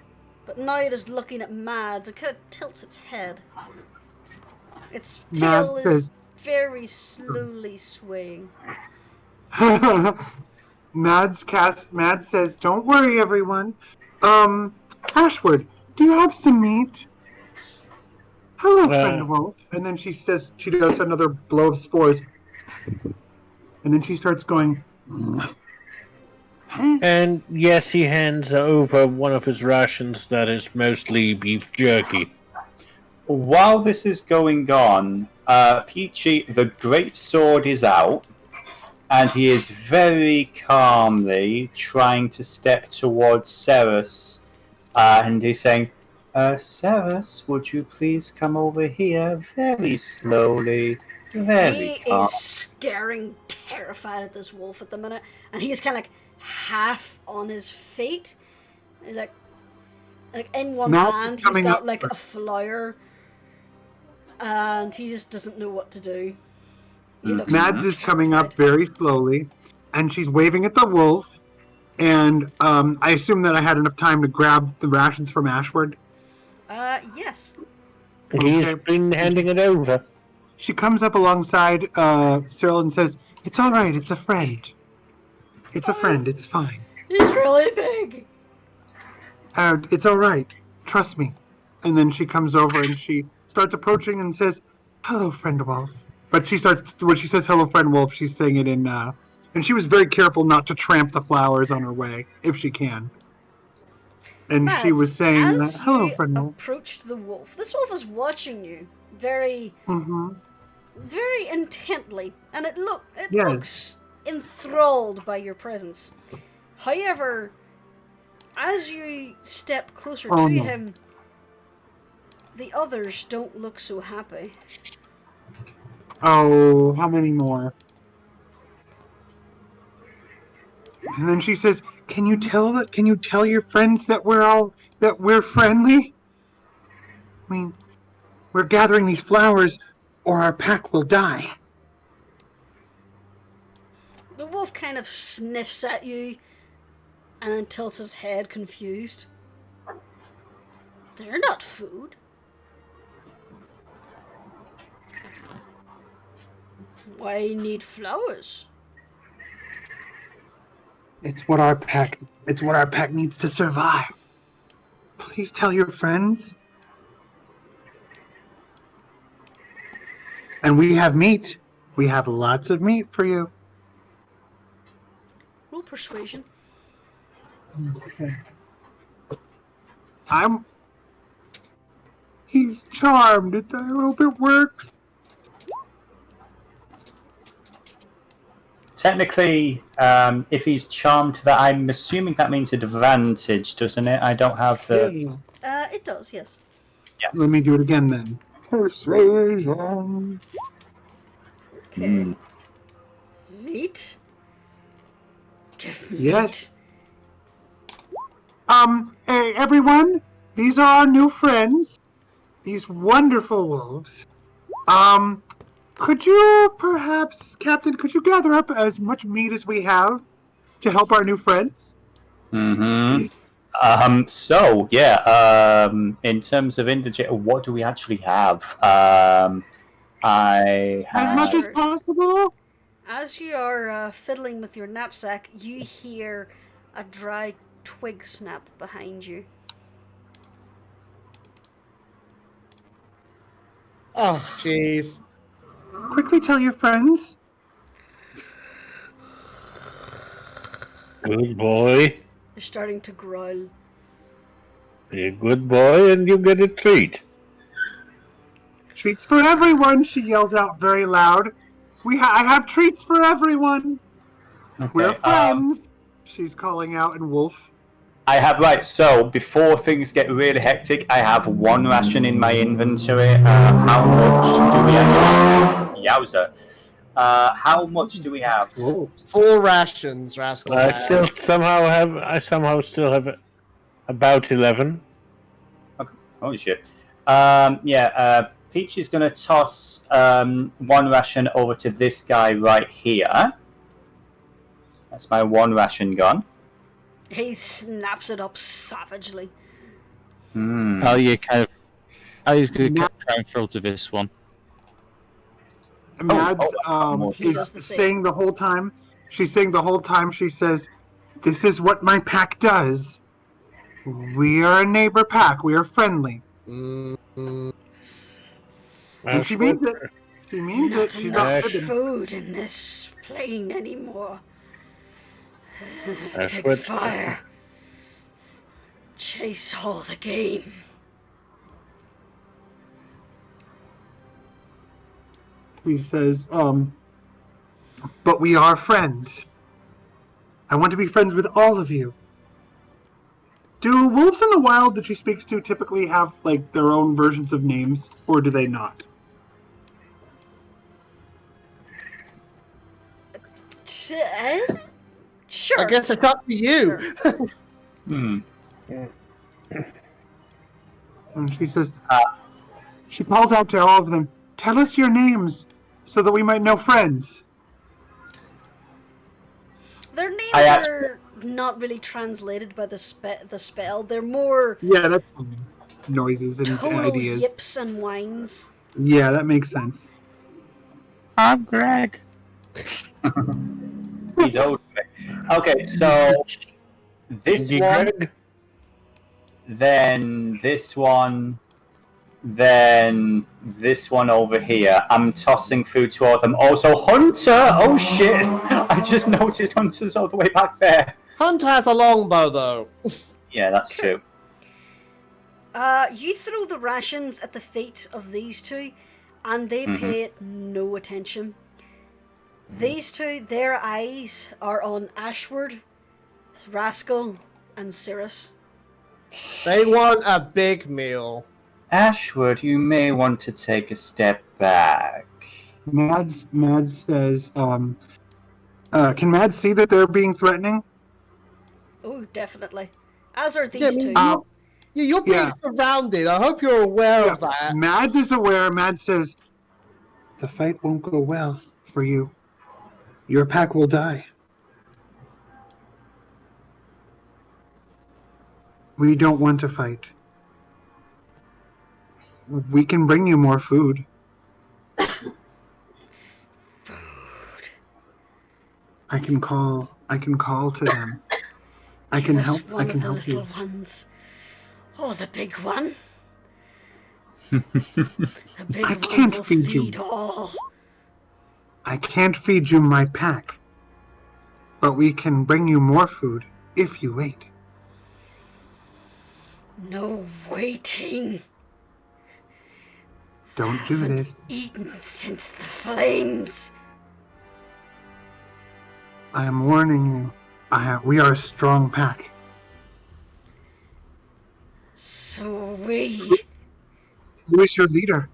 but now it is looking at Mads. It kind of tilts its head. Its tail is very slowly swaying. Mads says, "Don't worry, everyone. Ashwood, do you have some meat?" "Hello, friend wolf." And then she says, she does another blow of spores, and then she starts going. And yes, he hands over one of his rations that is mostly beef jerky. While this is going on, Peachy, the great sword is out, and he is very calmly trying to step towards Ceres, and he's saying, Ceres, would you please come over here very slowly, very calm. He is staring terrified at this wolf at the minute, and he's kind of like half on his feet. He's like in one hand he's got like a flower, and he just doesn't know what to do. Mads is coming up very slowly, and she's waving at the wolf, and I assume that I had enough time to grab the rations from Ashwood. Yes. He's been handing it over. She comes up alongside Cyril and says, "It's all right, it's a friend. It's a friend, it's fine. He's really big. It's all right, trust me." And then she comes over and she starts approaching and says, "Hello, friend wolf." But when she says hello, friend wolf, she's saying it in, and she was very careful not to tramp the flowers on her way, if she can. And Mads, she was saying that, "Hello, friend wolf." Approached the wolf. This wolf is watching you very, very intently, and it looks enthralled by your presence. However, as you step closer to him, the others don't look so happy. Oh, how many more? And then she says, Can you tell your friends that we're friendly? I mean, we're gathering these flowers, or our pack will die." The wolf kind of sniffs at you and then tilts his head, confused. They're not food. Why need flowers? It's what our pack needs to survive. Please tell your friends. And we have meat. We have lots of meat for you. Roll persuasion. Okay. He's charmed. I hope it works. Technically, if he's charmed, that I'm assuming that means advantage, doesn't it? I don't have the... It does, yes. Yeah. Let me do it again then. Persuasion. Okay. Meat? Give me Yes. Hey, everyone. These are our new friends. These wonderful wolves. Could you perhaps, Captain, gather up as much meat as we have to help our new friends? In terms of indigent, what do we actually have? I have... As much as possible? As you are fiddling with your knapsack, you hear a dry twig snap behind you. Oh, jeez. Quickly tell your friends. Good boy. They're starting to growl. Be a good boy and you get a treat. Treats for everyone, she yelled out very loud. I have treats for everyone. Okay, We're friends. She's calling out in wolf. I have, right, so before things get really hectic, I have 1 ration in my inventory. How much do we have? Yowza. How much do we have? 4 rations, Rascal. I has. somehow still have about 11. Okay. Holy shit. Peach is going to toss 1 ration over to this guy right here. That's my 1 ration gone. He snaps it up savagely. Oh, you kind of. Oh, he's going to try and filter this one. Mads He does the is same. saying the whole time. She's saying the whole time. She says, "This is what my pack does. We are a neighbor pack. We are friendly." And she means it. She means Not it. She's enough not kidding. food in this plane anymore. That's Big what- fire. Chase all the game. He says, "But we are friends. I want to be friends with all of you." Do wolves in the wild that she speaks to typically have like their own versions of names, or do they not? Sure. I guess it's up to you. Hmm. And she says, she calls out to all of them, "Tell us your names so that we might know friends." Their names I actually- are not really translated by the spell. They're more Yeah, that's fine. Noises and tonal ideas. yips and whines. Yeah, that makes sense. I'm Greg. He's old. Okay, so this one, Greg? then this one, then this one over here. I'm tossing food to all of them. Also, Hunter! Oh shit! I just noticed Hunter's all the way back there. Hunter has a longbow, though. Yeah, that's true. You throw the rations at the feet of these two, and they pay it no attention. These two, their eyes are on Ashward, Rascal, and Cirrus. They want a big meal. Ashwood, you may want to take a step back. Mads says, can Mads see that they're being threatening? Oh, definitely. As are these Yeah, I mean, two. you're being Yeah. surrounded. I hope you're aware of that. Mads is aware. Mads says, "The fight won't go well for you. Your pack will die. We don't want to fight. We can bring you more food." I can call to them. I can Give us help. I one can of the help little you. ones. Oh, the big one. The big I one can't will feed you. feed all. I can't feed you my pack, but we can bring you more food if you wait. No waiting. Don't do Haven't this. eaten since the flames. I am warning you. We are a strong pack. So we. Who is your leader?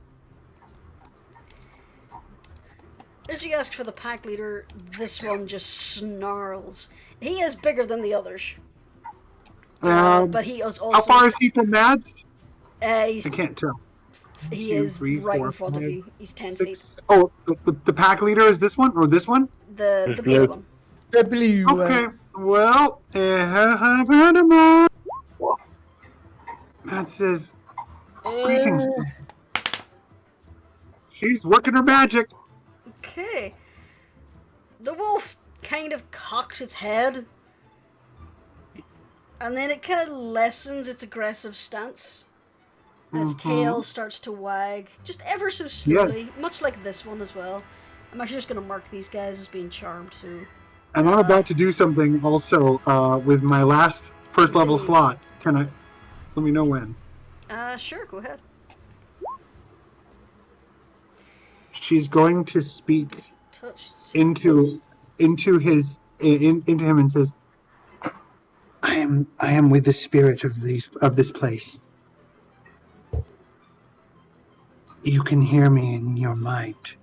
As you ask for the pack leader, this one just snarls. He is bigger than the others. But he is also. How far is he from Mads? He's, I can't tell. he 2, is 3, right 4, in front of 5, you. He's 10 feet. 6. Oh, the pack leader is this one or this one? The It's blue blue. one. The blue one. Okay. Well, Mads says, "Greetings." She's working her magic. Okay. The wolf kind of cocks its head. And then it kind of lessens its aggressive stance. And its tail starts to wag, just ever so slowly, much like this one as well. I'm actually just going to mark these guys as being charmed too. And I'm about to do something also with my last first level slot. Can I? Let me know when. Sure, go ahead. she's going to speak Touch. into him and says, I am with the spirit of this place. You can hear me in your mind.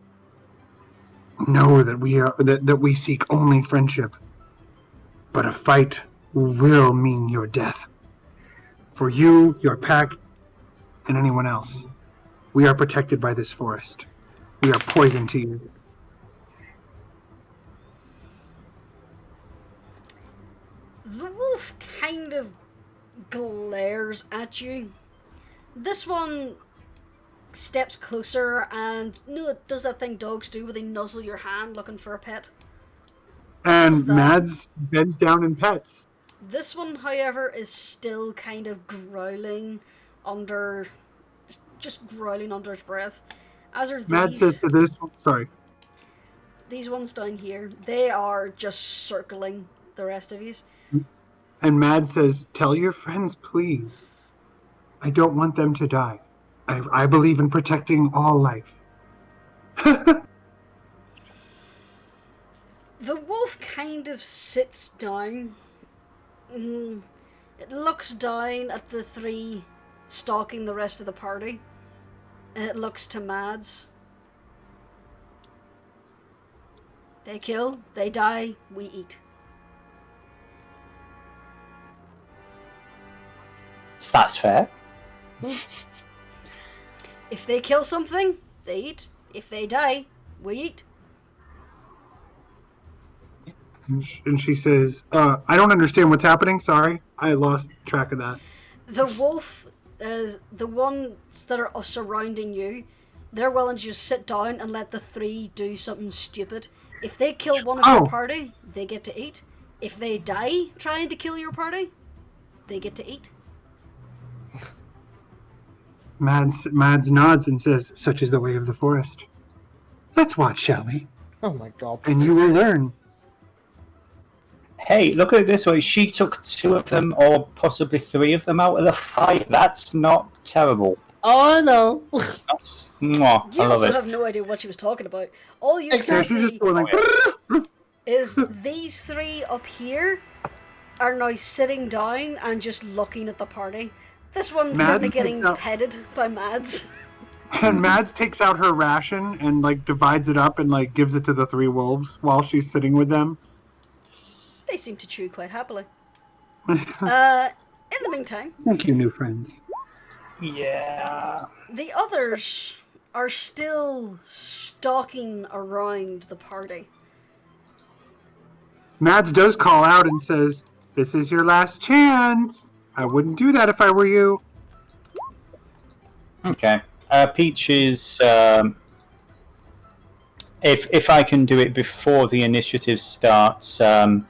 Know that we seek only friendship, but a fight will mean your death. For you, your pack, and anyone else. We are protected by this forest. We are poison to you. The wolf kind of glares at you. This one steps closer and it does that thing dogs do where they nuzzle your hand looking for a pet. And Mads bends down and pets. This one, however, is still kind of just growling under its breath. As are these. Mads says to this one, sorry. These ones down here, they are just circling the rest of you. And Mads says, tell your friends, please. I don't want them to die. I believe in protecting all life. The wolf kind of sits down. It looks down at the three stalking the rest of the party. And it looks to Mads. They kill, they die, we eat. That's fair. If they kill something, they eat. If they die, we eat. And she says, I don't understand what's happening. Sorry. I lost track of that. The wolf, the ones that are surrounding you, they're willing to just sit down and let the three do something stupid. If they kill one of your party, they get to eat. If they die trying to kill your party, they get to eat. Mads nods and says, such is the way of the forest. Let's watch, shall we? Oh my god. And you will learn. Hey, look at it this way. She took 2 of them, or possibly 3 of them out of the fight. That's not terrible. Oh, I know. That's... Mwah, You I love also it. have no idea what she was talking about. All you Exactly. can She's see just going like, is these three up here are now sitting down and just looking at the party. This one Mads currently getting picks up- petted by Mads. and Mads takes out her ration and like divides it up and like gives it to the 3 wolves while she's sitting with them. They seem to chew quite happily. In the meantime, Thank you, new friends. Yeah. the others are still stalking around the party. Mads does call out and says, this is your last chance. I wouldn't do that if I were you. Okay. Peach is... If I can do it before the initiative starts, I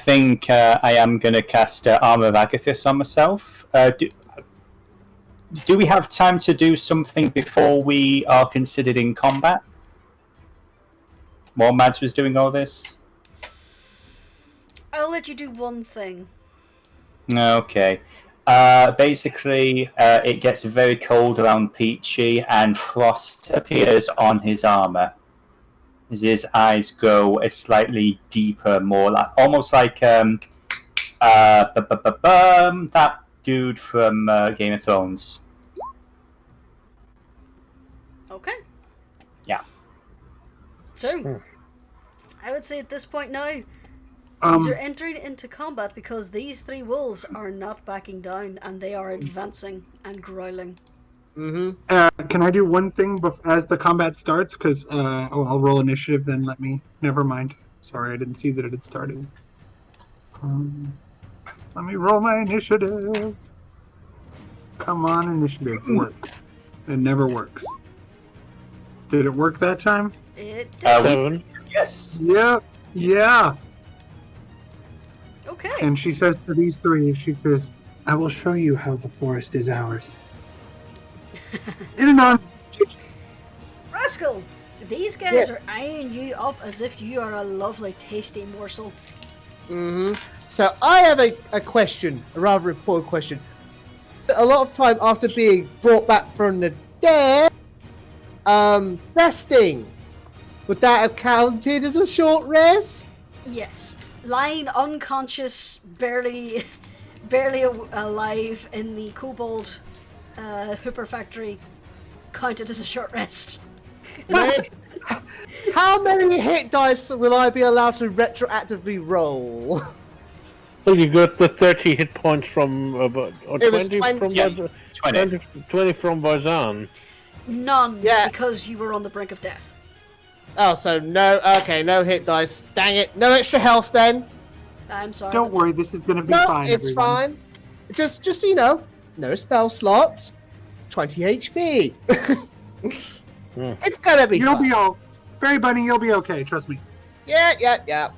think I am going to cast Armor of Agathis on myself. Do we have time to do something before we are considered in combat? While Mads was doing all this? I'll let you do one thing. Okay. Basically, it gets very cold around Peachy, and frost appears on his armor. As his eyes go a slightly deeper, more like almost like that dude from Game of Thrones. Okay. Yeah. So, I would say at this point now, these are entering into combat because these 3 wolves are not backing down and they are advancing and growling. Mm-hmm. Can I do one thing as the combat starts? Because I'll roll initiative, then let me... Never mind. Sorry, I didn't see that it had started. Let me roll my initiative. Come on, initiative. Work. It never works. Did it work that time? It did. 7. Yes. Yep. Yeah. Okay. And she says to these 3, she says, I will show you how the forest is ours. In a non... Rascal, these guys are eyeing you up as if you are a lovely, tasty morsel. Mm-hmm. So I have a question, a rather important question. A lot of time after being brought back from the dead, Resting. Would that have counted as a short rest? Yes. Lying unconscious, barely alive in the Kobold Hooper factory counted as a short rest. How many hit dice will I be allowed to retroactively roll? Well, you got the 30 hit points from, or It was 20 from 20. 20 from Barzan. None, Yeah. because you were on the brink of death. Oh, so no. Okay, no hit dice. Dang it. No extra health then. I'm sorry. Don't worry, this is gonna be No, fine. it's everyone. fine. Just so you know, no spell slots. 20 HP. It's gonna be You'll fine. be all. Fairy Bunny, you'll be okay. Trust me. Yeah.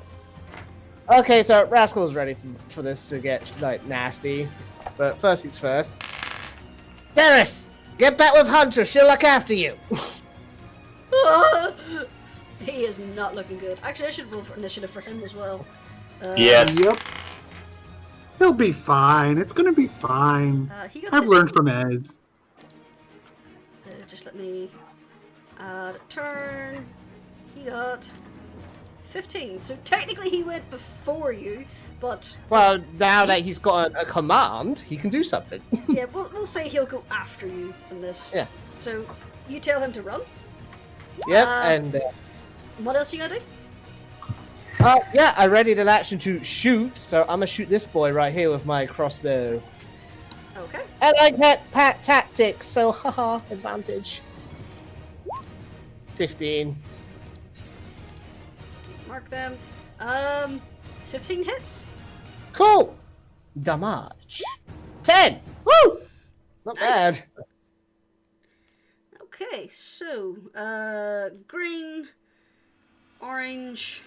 Okay, so Rascal's ready for this to get like nasty, but first things first. Ceres, get back with Hunter. She'll look after you. He is not looking good. Actually, I should roll for initiative for him as well. Yes. Yep. He'll be fine. It's gonna be fine. He got I've 15. learned from Ez. So just let me add a turn. He got 15. So technically he went before you, but Well, now that he's got a command, he can do something. yeah, we'll say he'll go after you in this. Yeah. So you tell him to run. Yep, Uh, and What else you gonna do? yeah, I readied an action to shoot, so I'm gonna shoot this boy right here with my crossbow. Okay. And I get pat tactics, so haha, advantage. 15. Mark them. 15 hits. Cool. Damage. 10. Woo! Not Nice. bad. Okay, so green, orange,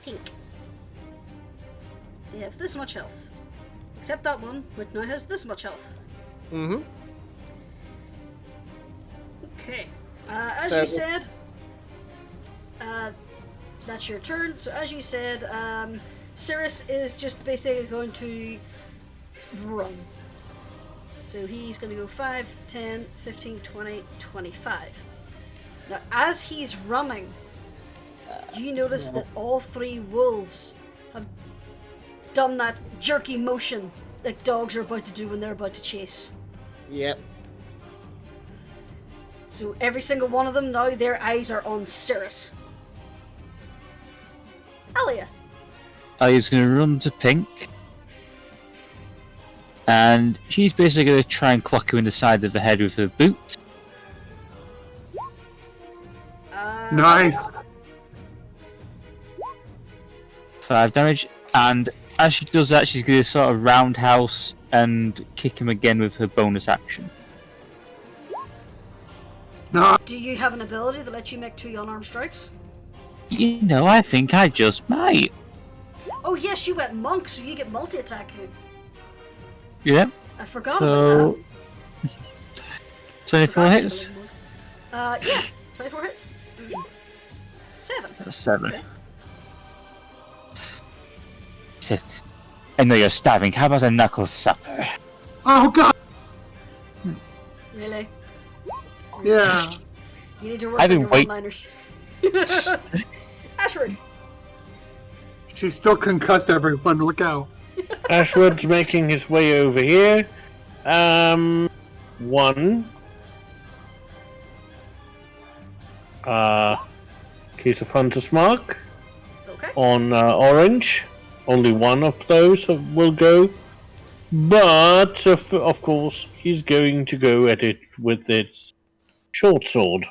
pink. They have this much health. Except that one, which now has this much health. Mm-hmm. Okay. As So- you said, that's your turn. So as you said, Cirrus is just basically going to run. So he's going to go 5, 10, 15, 20, 25. Now, as he's running, you notice that all three wolves have done that jerky motion that dogs are about to do when they're about to chase. Yep. So every single one of them now, their eyes are on Cirrus. Alia. Alia's going to run to Pink. And she's basically going to try and clock him in the side of the head with her boot. Nice. 5 damage. And as she does that, she's going to sort of roundhouse and kick him again with her bonus action. No. Do you have an ability that lets you make 2 unarmed strikes? You know, I think I just might. Oh yes, you went monk, so you get multi-attack. Yeah. I forgot So, about that. 24 Forgot hits. to build monk. Yeah, 24 hits. 7. That's 7. She said, I know you're starving. How about a knuckle supper? Oh god. Really? Yeah. You need to work I've on been your wait- one-liners. Ashford. She's still concussed, everyone. Look out. Ashwood's making his way over here. 1. Case of Hunter's Mark Okay. on orange. Only one of those will go. But, of course, he's going to go at it with its short sword.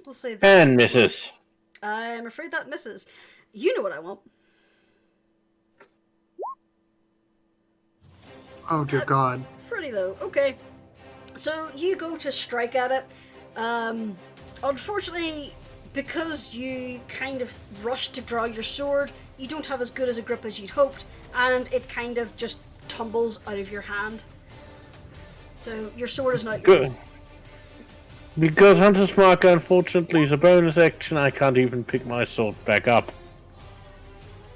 We'll say that. And misses. I'm afraid that misses. You know what I want. Oh dear god. Pretty low. Okay. So you go to strike at it. Unfortunately, because you kind of rushed to draw your sword, you don't have as good as a grip as you'd hoped, and it kind of just tumbles out of your hand. So your sword is not Good. Because Hunter's Mark, unfortunately, is a bonus action, I can't even pick my sword back up.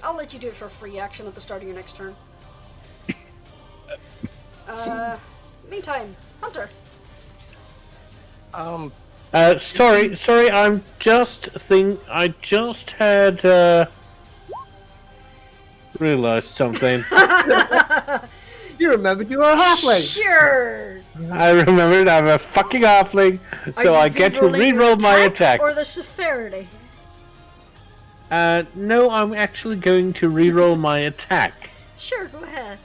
I'll let you do it for a free action at the start of your next turn. Meantime, Hunter. Sorry. I just had realized something. You remembered you were a halfling. Sure. I remembered I'm a fucking halfling, so I get to reroll my attack. Or the severity. No, I'm actually going to reroll my attack. Sure, go ahead.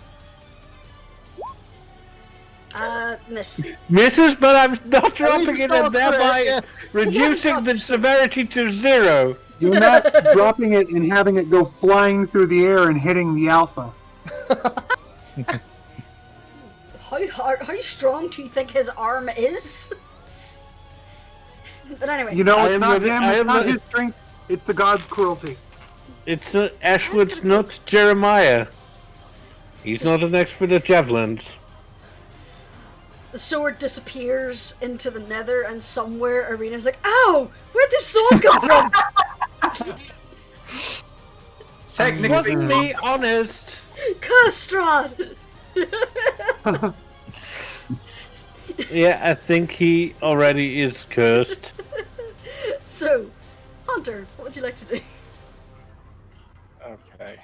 Miss. Misses, but I'm not dropping it's it not and thereby crit, reducing the severity to 0. You're not dropping it and having it go flying through the air and hitting the alpha. How strong do you think his arm is? But anyway. You know, I it's am not the- him, I it's am not the- his strength, it's the god's cruelty. It's Ashwood Snooks Jeremiah. He's not an expert at javelins. The sword disappears into the nether, and somewhere Arena's like, "Ow! Where'd this sword come from?" Technically, Wasn't me honest. Custrad! Yeah, I think he already is cursed. So, Hunter, what would you like to do? Okay.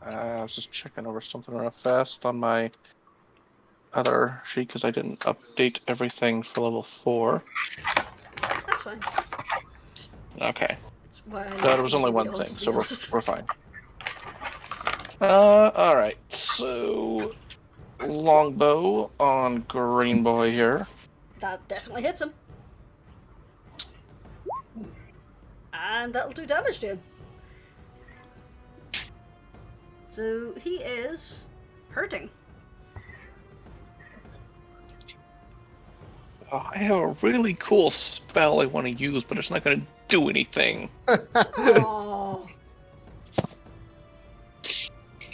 I was just checking over something real fast on my other sheet because I didn't update everything for level 4. That's fine. Okay. That's why I There was only leave one it on, thing, to be so we're honest. fine. Alright. So, longbow on Green Boy here. That definitely hits him. And that'll do damage to him. So he is hurting. Oh, I have a really cool spell I want to use, but it's not going to do anything. Aww.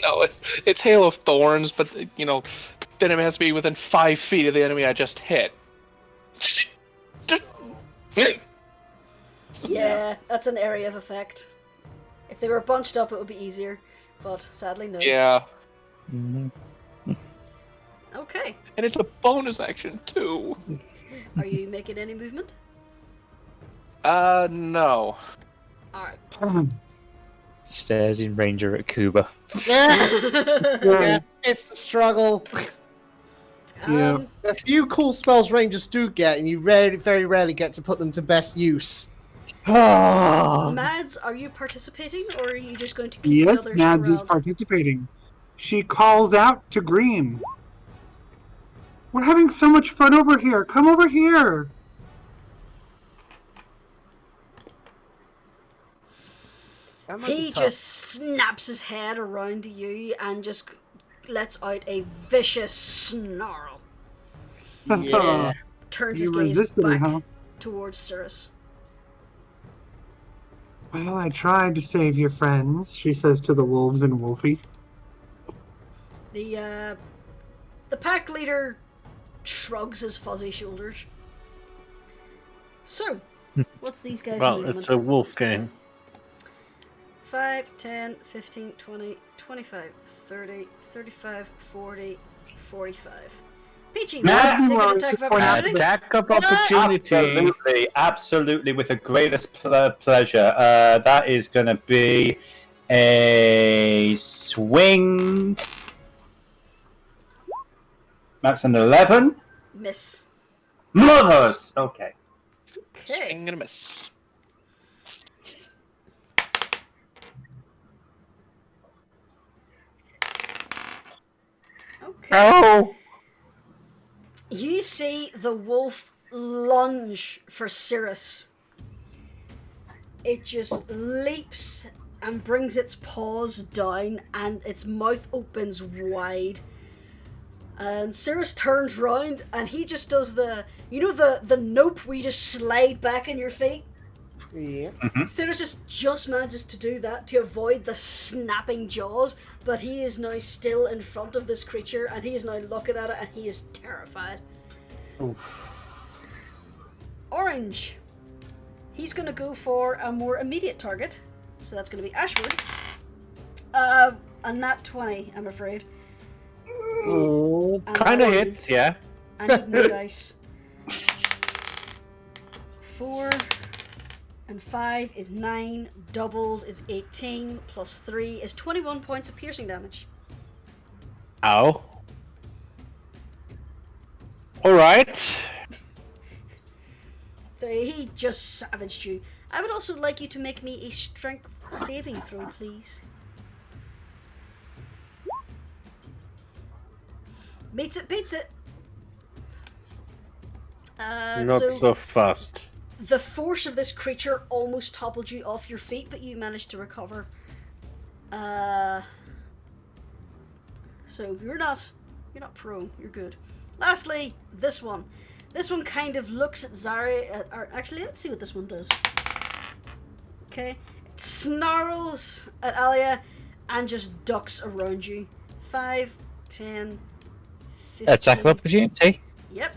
No, it's Hail of Thorns, but, you know, then it has to be within 5 feet of the enemy I just hit. Yeah, that's an area of effect. If they were bunched up, it would be easier. But sadly, no. Yeah. Okay. And it's a bonus action, too. Are you making any movement? No. Alright. Stares in Ranger at Kubur. Yes, it's the struggle. Yeah. A few cool spells rangers do get, and you very rarely get to put them to best use. Mads, are you participating, or are you just going to keep the Yes, others Mads is corralled? participating. She calls out to Green. We're having so much fun over here. Come over here. That might be He tough. just snaps his head around to you and just lets out a vicious snarl. Yeah. Turns his You gaze resisted back it, huh? towards Cirrus. Well, I tried to save your friends, she says to the wolves and Wolfie. The pack leader shrugs his fuzzy shoulders. So, what's these guys' Well, movement? it's a wolf game. 5, 10, 15, 20, 25, 30, 35, 40, 45. Peachy, Matt, take an well, attack of just point out opportunity. Attack of opportunity. Absolutely, with the greatest pleasure. That is going to be a swing. That's an 11. Miss. Mothers! Okay. Okay. Swing and a miss. Okay. Oh! You see the wolf lunge for Cirrus. It just leaps and brings its paws down, and its mouth opens wide. And Cirrus turns round, and he just does the nope where you just slide back in your feet. Yeah. Cirrus just manages to do that to avoid the snapping jaws, but he is now still in front of this creature, and he is now looking at it, and he is terrified. Orange. He's going to go for a more immediate target, so that's going to be Ashwood. A nat 20, I'm afraid. Oh, And kind of that hits, is- yeah. I need more dice. 4 and 5 is 9. Doubled is 18. Plus 3 is 21 points of piercing damage. Ow. Alright. So he just savaged you. I would also like you to make me a strength saving throw, please. Beats it, beats it. Not so fast. The force of this creature almost toppled you off your feet, but you managed to recover. So you're not prone. You're good. Lastly, this one. This one kind of looks at Zari. Or actually, let's see what this one does. Okay, it snarls at Alia and just ducks around you. 5, 10, 15. Attack of opportunity. Yep.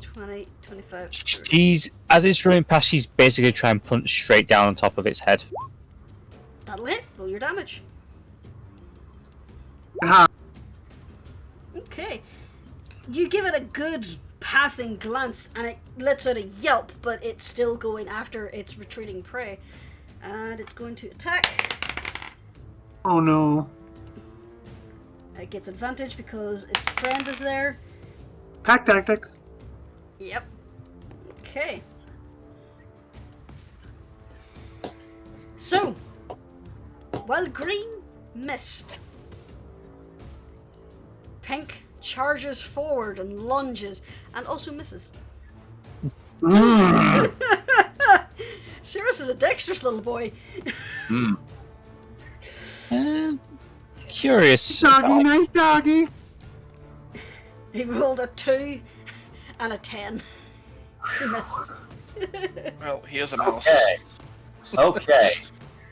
20, 25. 30. She's, as it's running past, she's basically trying to punch straight down on top of its head. That'll hit. Roll your damage. Okay. You give it a good passing glance and it lets out a yelp, but it's still going after its retreating prey. And it's going to attack. Oh no. It gets advantage because its friend is there. Pack tactics. Yep. Okay. So, while green missed, pink charges forward and lunges and also misses. Cirrus is a dexterous little boy. Curious. Doggy, nice doggy. He rolled a 2 and a 10. He missed. Well, he is a mouse.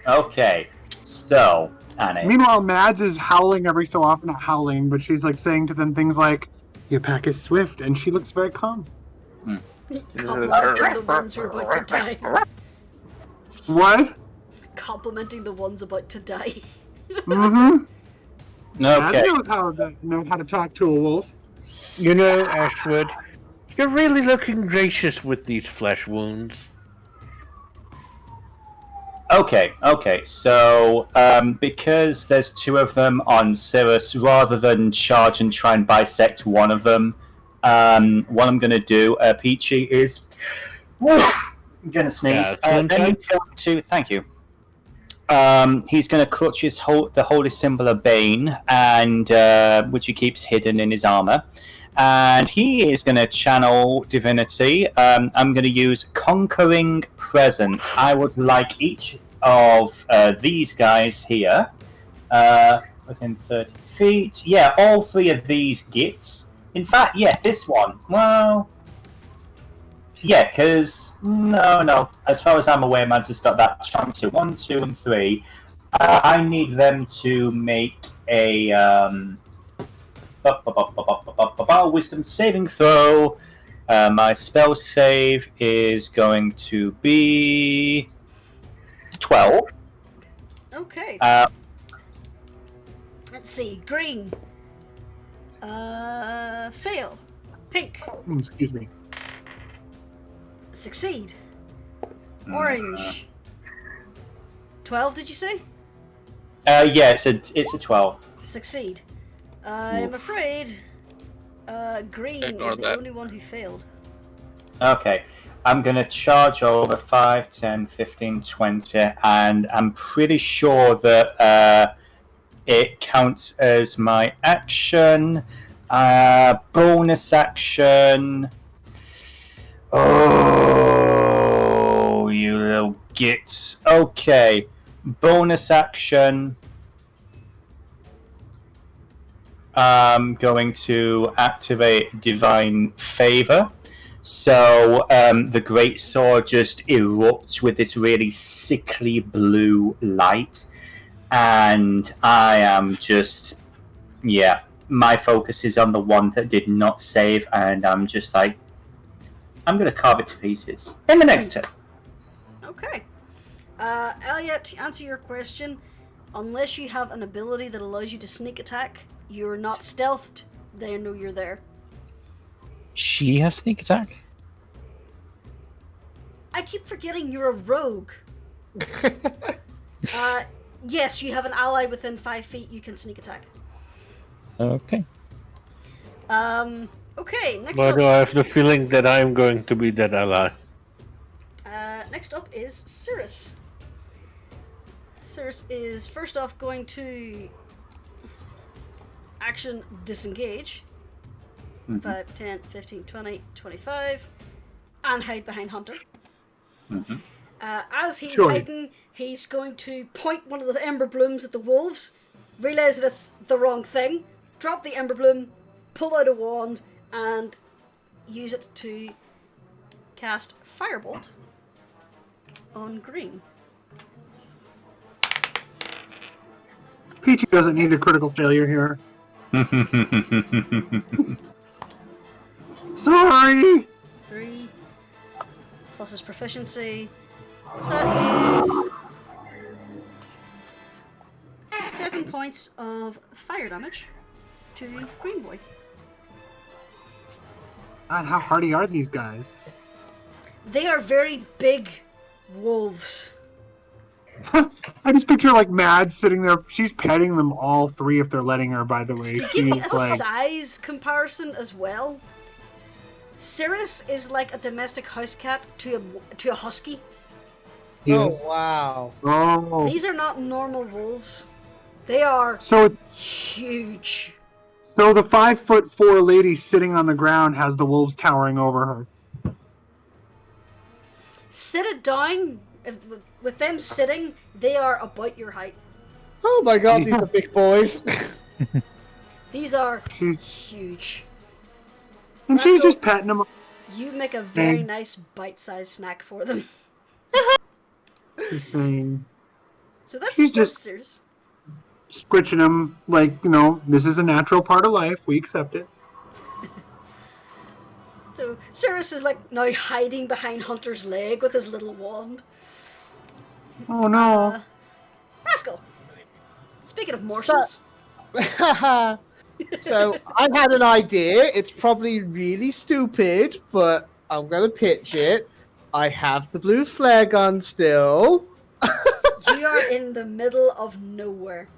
Okay. So, Annie. Meanwhile, Mads is howling every so often. Not howling, but she's like saying to them things like, "Your pack is swift," and she looks very calm. Complimenting the ones who are about to die. What? Complimenting the ones about to die. Mm-hmm. Okay. Mads knows how to talk to a wolf. You know, Ashwood, you're really looking gracious with these flesh wounds. Okay. So, because there's two of them on Cirrus, rather than charge and try and bisect one of them, what I'm going to do, Peachy, is... I'm going to sneeze. Then he's going to... Thank you. He's going to clutch the holy symbol of Bane, and which he keeps hidden in his armor. And he is going to channel divinity. I'm going to use Conquering Presence. I would like each of these guys here, within 30 feet. Yeah, all three of these gits. In fact, yeah, this one. Well, yeah, because no. As far as I'm aware, Mads has got that chance to 1, 2, and 3. I need them to make a wisdom saving throw. My spell save is going to be 12. Okay. Let's see. Green. Fail. Pink. Excuse me. Succeed. Orange. 12, did you say? Yeah, it's a 12. Succeed. I'm afraid green Ignore is the that. only one who failed. Okay. I'm going to charge over 5, 10, 15, 20, and I'm pretty sure that it counts as my action. Bonus action. Oh, you little gits. Okay. Bonus action. I'm going to activate Divine Favor. So the Great Sword just erupts with this really sickly blue light. And I am just, yeah, my focus is on the one that did not save. And I'm just like, I'm going to carve it to pieces in the next turn. Okay. Elliot, to answer your question, unless you have an ability that allows you to sneak attack, you're not stealthed, they know you're there. She has sneak attack. I keep forgetting you're a rogue. Yes, you have an ally within 5 feet. You can sneak attack. Okay. Okay, next Why up. do I have the feeling that I'm going to be that ally? Next up is Cirrus. Cirrus is first off going to action disengage. 5, 10, 15, 20, 25. And hide behind Hunter. As he's hiding, he's going to point one of the ember blooms at the wolves, realize that it's the wrong thing, drop the ember bloom, pull out a wand, and use it to cast Firebolt on Green. Peachy doesn't need a critical failure here. Sorry! 3 plus his proficiency. So that is 7 points of fire damage to Green Boy. God, how hardy are these guys? They are very big wolves. I just picture like Mad sitting there. She's petting them all three if they're letting her, by the way. To give you She's a like, size comparison as well, Cirrus is like a domestic house cat to a husky. yes. Oh, wow. Oh. These are not normal wolves. They are So huge. the 5'4" lady sitting on the ground has the wolves towering over her. Sit it down. With them sitting, they are about your height. Oh my god, these are big boys. These are She's, huge. and she's Rascal, just petting them. you make a very nice bite-sized snack for them. She's saying, So that's She's just- serious. squitching them like, you know, this is a natural part of life. We accept it. So Cirrus is like now hiding behind Hunter's leg with his little wand. Oh no. Rascal. Speaking of morsels, So, I had an idea. It's probably really stupid, but I'm gonna pitch it. I have the blue flare gun still. you are in the middle of nowhere.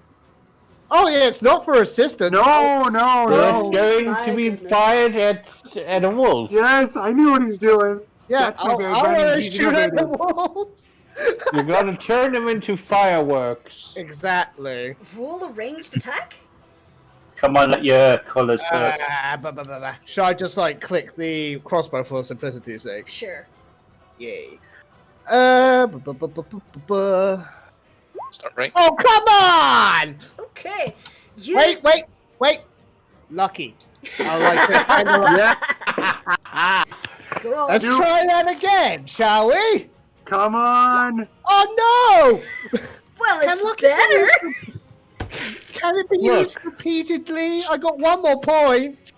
Oh yeah, it's not for assistance. No, no, Oh, no. Going my to be goodness. fired at a wolf. Yes, I knew what he was doing. Yeah, That's my I very want bad to he's shoot at the innovative. wolves. You're gonna turn them into fireworks. Exactly. Roll a ranged attack? Come on, let your colours first. Should I just like click the crossbow for simplicity's sake? Sure. Yay. Start right. Oh come on! Okay. You Wait. Lucky. I like it. I like it. go on. Let's try that again, shall we? Come on. Oh no! Well, Can it's Lucky better. Can it be Look. used repeatedly? I got one more point.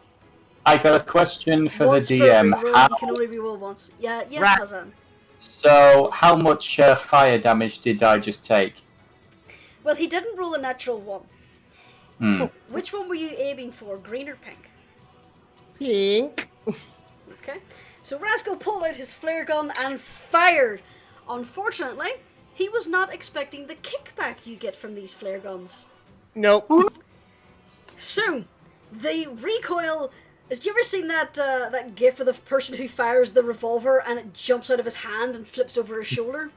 I got a question for Once the per DM. reroll, How, you can only reroll once. Yeah, yes, Right. Hazan. so, how much fire damage did I just take? Well, he didn't roll a natural one. Hmm. Which one were you aiming for, green or pink? Pink. Okay. So Rascal pulled out his flare gun and fired. Unfortunately, he was not expecting the kickback you get from these flare guns. Nope. So, the recoil. Have you ever seen that that gif of the person who fires the revolver and it jumps out of his hand and flips over his shoulder?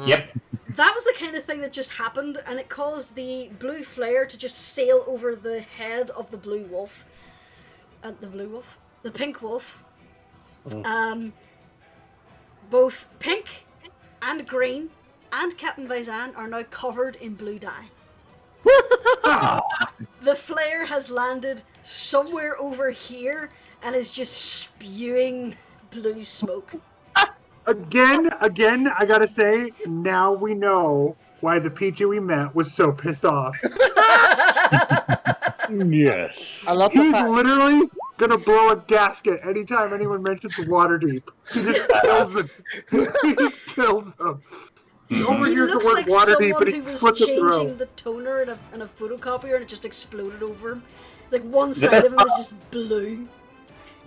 Yep. That was the kind of thing that just happened, and it caused the blue flare to just sail over the head of the blue wolf. The pink wolf. Both pink and green and Captain Vizan are now covered in blue dye. The flare has landed somewhere over here and is just spewing blue smoke. Again, I gotta say, now we know why the Peachy we met was so pissed off. Yes. I love the He's fact. literally gonna blow a gasket anytime anyone mentions Waterdeep. He just kills them. He just kills them. He He overhears the looks word like Waterdeep, someone but who he was slits it changing through. the toner in a photocopier and it just exploded over him. Like one side of him was just blue.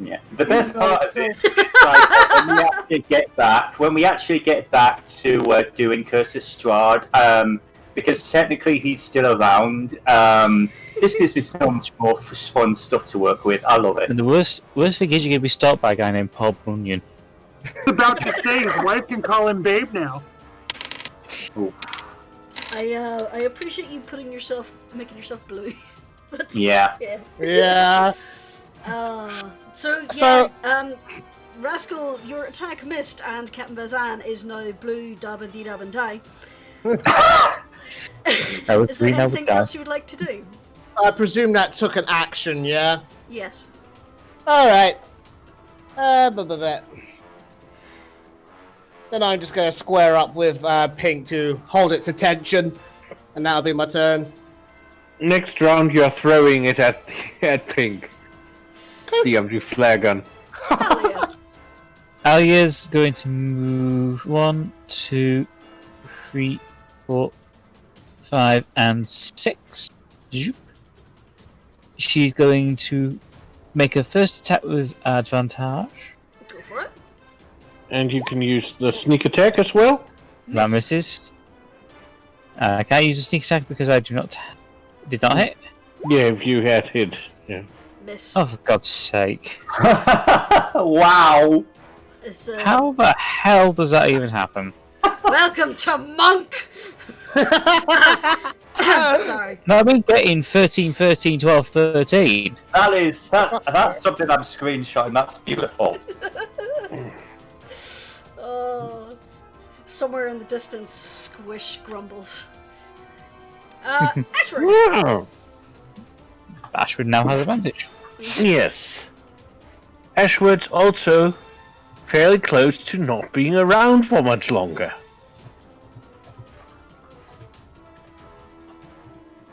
Yeah. The best part of this is like when we actually get back to doing Curse of Strahd, because technically he's still around, this gives me so much more fun stuff to work with. I love it. And the worst thing is you're going to be stopped by a guy named Paul Bunyan. About to say his wife can call him Babe now. Ooh. I appreciate you making yourself blue. But, Yeah. Yeah. Rascal, your attack missed, and Captain Bazan is now blue, dab and dee-dab and die. Is there anything else you would like to do? I presume that took an action, yeah? Yes. Alright. Then I'm just gonna square up with Pink to hold its attention, and that'll be my turn. Next round, you're throwing it at Pink. The empty flare gun. Hell yeah. Alia's going to move 1, 2, 3, 4, 5, and 6. Zoop. She's going to make her first attack with advantage. Go for it. And you can use the sneak attack as well. That misses. I can't use a sneak attack because I did not hit. Yeah, if you had hit. Yeah. Miss. Oh, for God's sake! Wow. How the hell does that even happen? Welcome to Monk! Sorry. No, I've been getting 13, 13, 12, 13. That's something I'm screenshotting. That's beautiful. Somewhere in the distance, Squish grumbles. Ashford! Wow. Ashford now has advantage. Yes. Ashwood's also fairly close to not being around for much longer.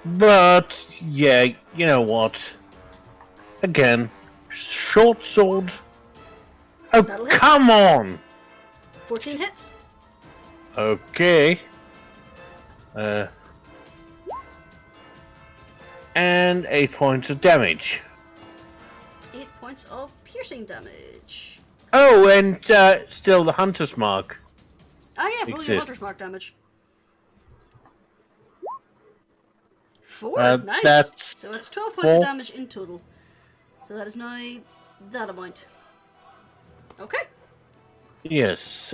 But, yeah, you know what? Again, short sword. Oh, That'll hit. come on! 14 hits. Okay. And 8 points of damage. 8 points of piercing damage. Oh, and still the Hunter's Mark. Ah, yeah, roll your Exists. Hunter's Mark damage. 4, nice. That's So it's 12 points of damage in total. So that is now that amount. Okay. Yes.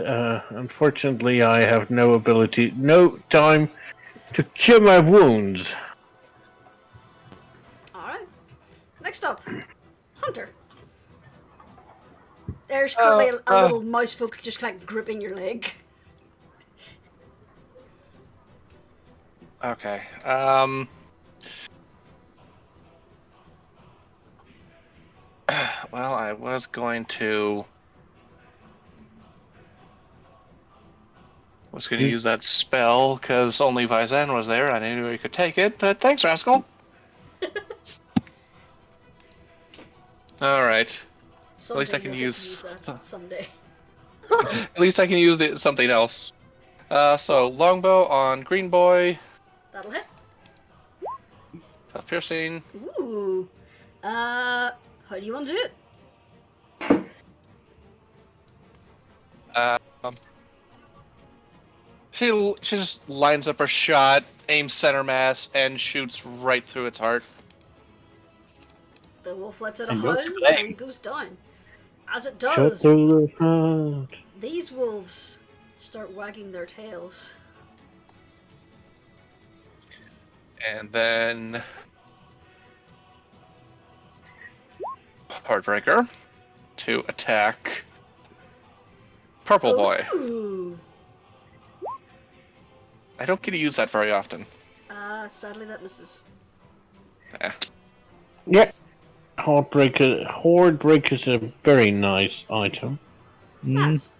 Unfortunately, I have no time to cure my wounds. Alright. Next up, Hunter. There's currently a little mouse folk just like gripping your leg. Okay. Well, I was going to use that spell because only Vyzan was there. I knew he could take it, but thanks, Rascal. All right. Someday least I can you'll get to use- that someday. At least I can use something else. So longbow on green boy. That'll hit. Piercing. Ooh. How do you want to do it? She just lines up her shot, aims center mass, and shoots right through its heart. The wolf lets out a And howl goes flame. and goes down. As it Shut does, through the heart. these wolves start wagging their tails. And then Heartbreaker to attack Purple Boy. Ooh. I don't get to use that very often. Sadly that misses. Eh. Yeah. Horde is a very nice item. That's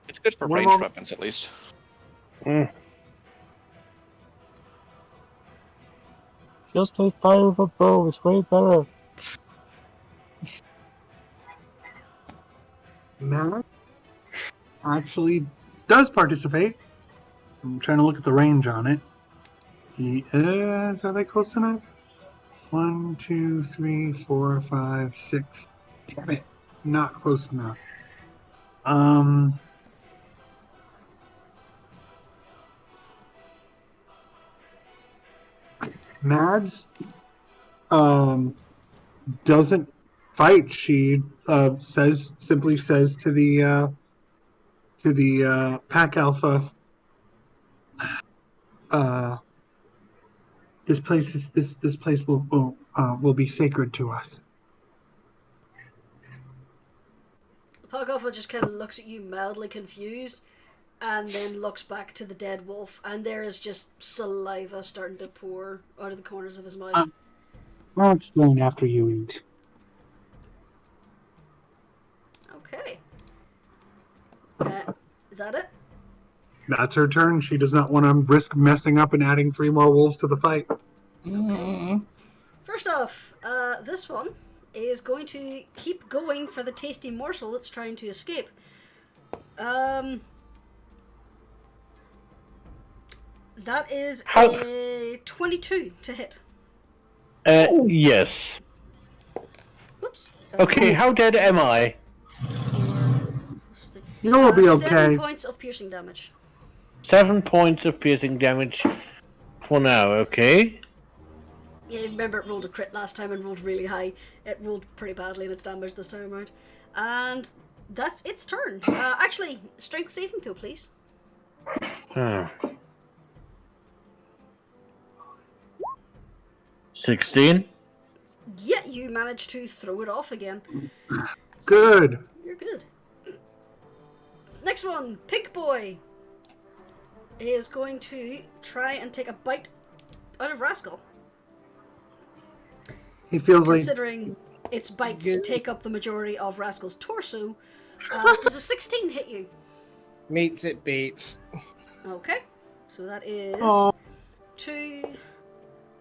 It's good for One ranged more. weapons, at least. Mm. Just play fire with a bow, it's way better. Matt actually does participate. I'm trying to look at the range on it. He is. Are they close enough? 1, 2, 3, 4, 5, 6. Damn it. Not close enough. Mads doesn't fight. She simply says to the pack alpha, this place will be sacred to us. Pack Alpha just kind of looks at you mildly confused, and then looks back to the dead wolf, and there is just saliva starting to pour out of the corners of his mouth. I'll explain after you eat. Okay. Is that it? That's her turn. She does not want to risk messing up and adding 3 more wolves to the fight. First off, this one is going to keep going for the tasty morsel that's trying to escape. That is a 22 to hit. Yes. Whoops. Okay, how dead am I? You'll be 7 okay. points of piercing damage. 7 points of piercing damage for now, okay? Yeah, remember it rolled a crit last time and rolled really high. It rolled pretty badly in its damage this time around. And that's its turn. Actually, strength saving throw, please. 16. Yeah, you managed to throw it off again. Good. You're good. Next one, Pink Boy is going to try and take a bite out of Rascal. He feels like Considering its bites take up the majority of Rascal's torso, does a 16 hit you? Meets it beats. Okay, so that is 2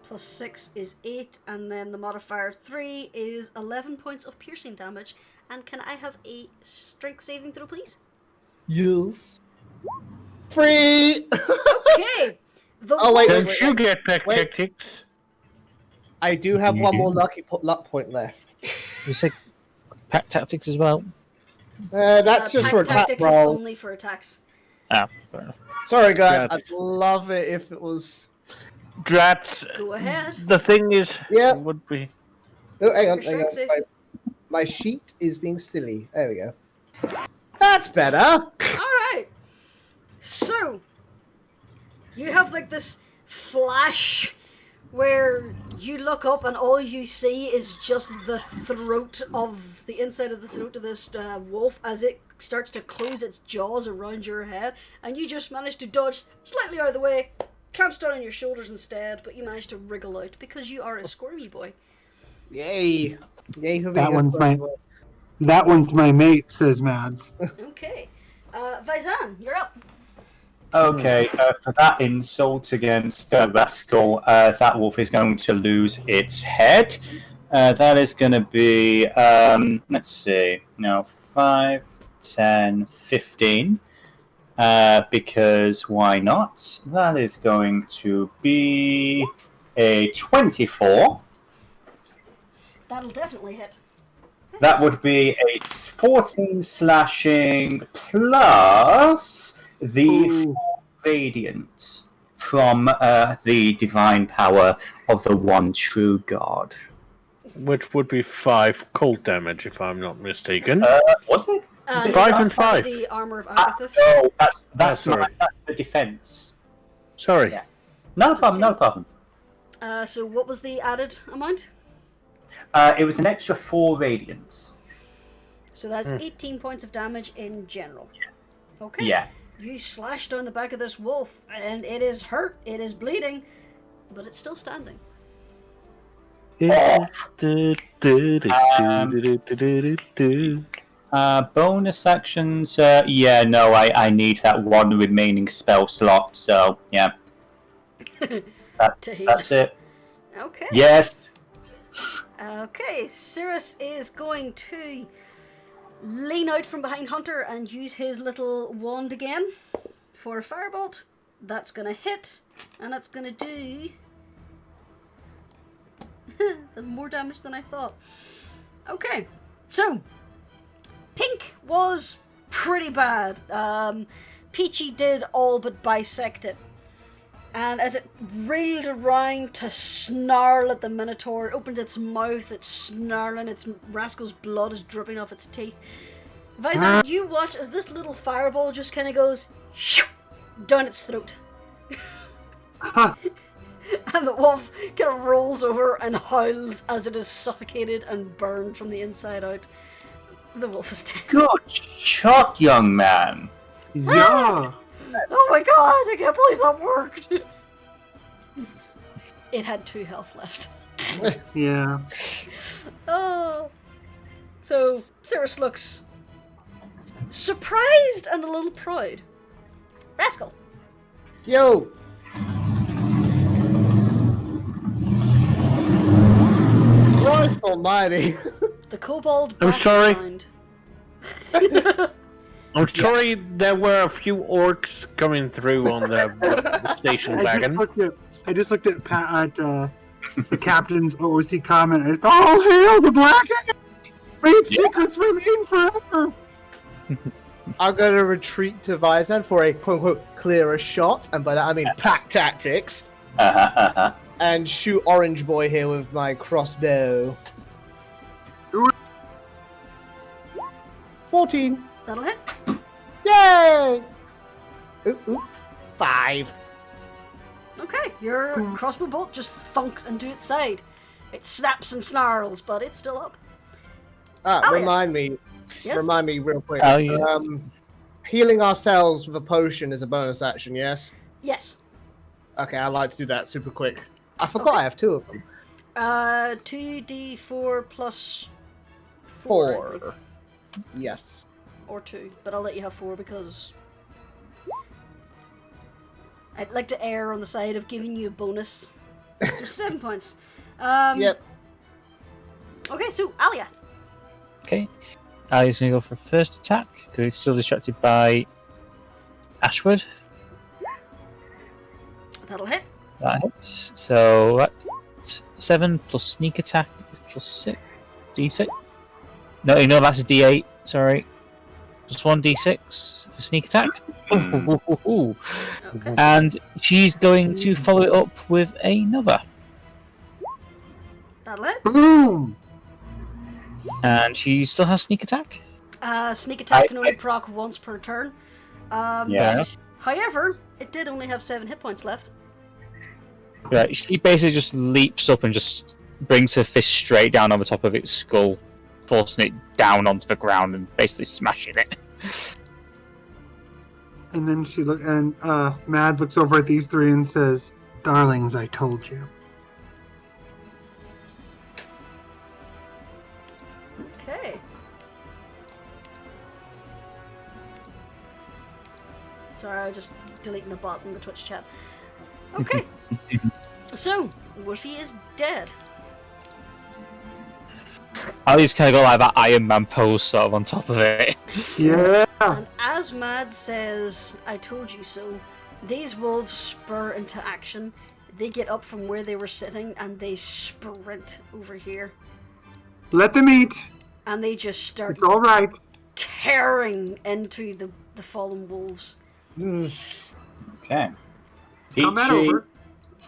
plus 6 is 8, and then the modifier 3 is 11 points of piercing damage. And can I have a strength saving throw, please? Yes. Free! Okay! Oh, wait, Don't wait, you wait. get pack Wait. tactics? I do have one more luck point left. You say pack tactics as well? That's just Pack for attack tactics roll. is only for attacks. Ah, fair enough. Sorry, guys. Yeah. I'd love it if it was. Drats. Go ahead. The thing is, Yeah. would be. Oh, hang on. Your Hang on. strength save. My sheet is being silly. There we go. That's better. Alright. So, you have like this flash where you look up and all you see is just the throat of the inside of the throat of this wolf as it starts to close its jaws around your head, and you just manage to dodge slightly out of the way, clamps down on your shoulders instead, but you manage to wriggle out because you are a squirmy boy. Yay. Yay for That being a one's squirmy my- boy. that one's my mate, says Mads. Okay. Vaizan, you're up. Okay, for that insult against Rascal, that wolf is going to lose its head. That is going to be, let's see, 5, 10, 15. Because why not? That is going to be a 24. That'll definitely hit. That would be a 14 slashing plus the 4 radiant from the divine power of the one true god. Which would be 5 cold damage, if I'm not mistaken. Was it? That's 5 and part of 5. the armor of Agrathith. No, that's sorry. that's the defense. Sorry. Yeah. No problem, no problem. So what was the added amount? It was an extra 4 radiance. So that's 18 points of damage in general. Okay. Yeah. You slash down the back of this wolf, and it is hurt, it is bleeding, but it's still standing. Bonus actions, no, I need that one remaining spell slot, so yeah. That's it. Okay. Yes. Okay, Cirrus is going to lean out from behind Hunter and use his little wand again for a firebolt. That's gonna hit, and that's gonna do That's more damage than I thought. Okay, so Pink was pretty bad. Peachy did all but bisect it. And as it reeled around to snarl at the Minotaur, it opens its mouth, it's snarling, its Rascal's blood is dripping off its teeth. Visor, you watch as this little fireball just kind of goes down its throat. And the wolf kind of rolls over and howls as it is suffocated and burned from the inside out. The wolf is dead. Good shot, young man. Yeah. Oh my god, I can't believe that worked! It had 2 health left. Yeah. Oh. So, Cirrus looks surprised and a little proud. Rascal. Yo! Christ almighty. The kobold I'm back sorry. behind. I'm sorry there were a few orcs coming through on the station wagon. I just looked at the captain's OOC comment. And all hail the Black Age! Great secrets remain forever! I'm going to retreat to Visor for a quote-unquote clearer shot, and by that I mean pack tactics, and shoot Orange Boy here with my crossbow. 14. That'll hit. Yay! Ooh. 5. Okay, your crossbow bolt just thunks into its side. It snaps and snarls, but it's still up. Remind me real quick. Oh, yeah. Healing ourselves with a potion is a bonus action, yes? Yes. Okay, I'd like to do that super quick. I forgot I have 2 of them. 2d4 plus 4. I think. 4. Yes. Or 2, but I'll let you have 4 because I'd like to err on the side of giving you a bonus. So 7 points. Yep. Okay, so Alia. Okay. Ali's going to go for first attack, because he's still distracted by Ashwood. That'll hit. That hits. So that's 7 plus sneak attack plus 6. D6. No, that's a D8. Sorry. Just 1 D6 for sneak attack. Ooh. Okay. And she's going to follow it up with another. That'll hit. Boom! And she still has sneak attack. Sneak attack can only proc once per turn. Yeah. However, it did only have 7 hit points left. Right, she basically just leaps up and just brings her fist straight down on the top of its skull, forcing it down onto the ground and basically smashing it. And then Mads looks over at these 3 and says, "Darlings, I told you." Okay. Sorry, I was just deleting a bot in the Twitch chat. Okay. So, Wolfie is dead. Ali's kind of got like that Iron Man pose sort of on top of it. Yeah. And as Mad says, I told you so, these wolves spur into action. They get up from where they were sitting and they sprint over here. Let them eat. And they just start It's all right. tearing into the fallen wolves. Okay. Combat over.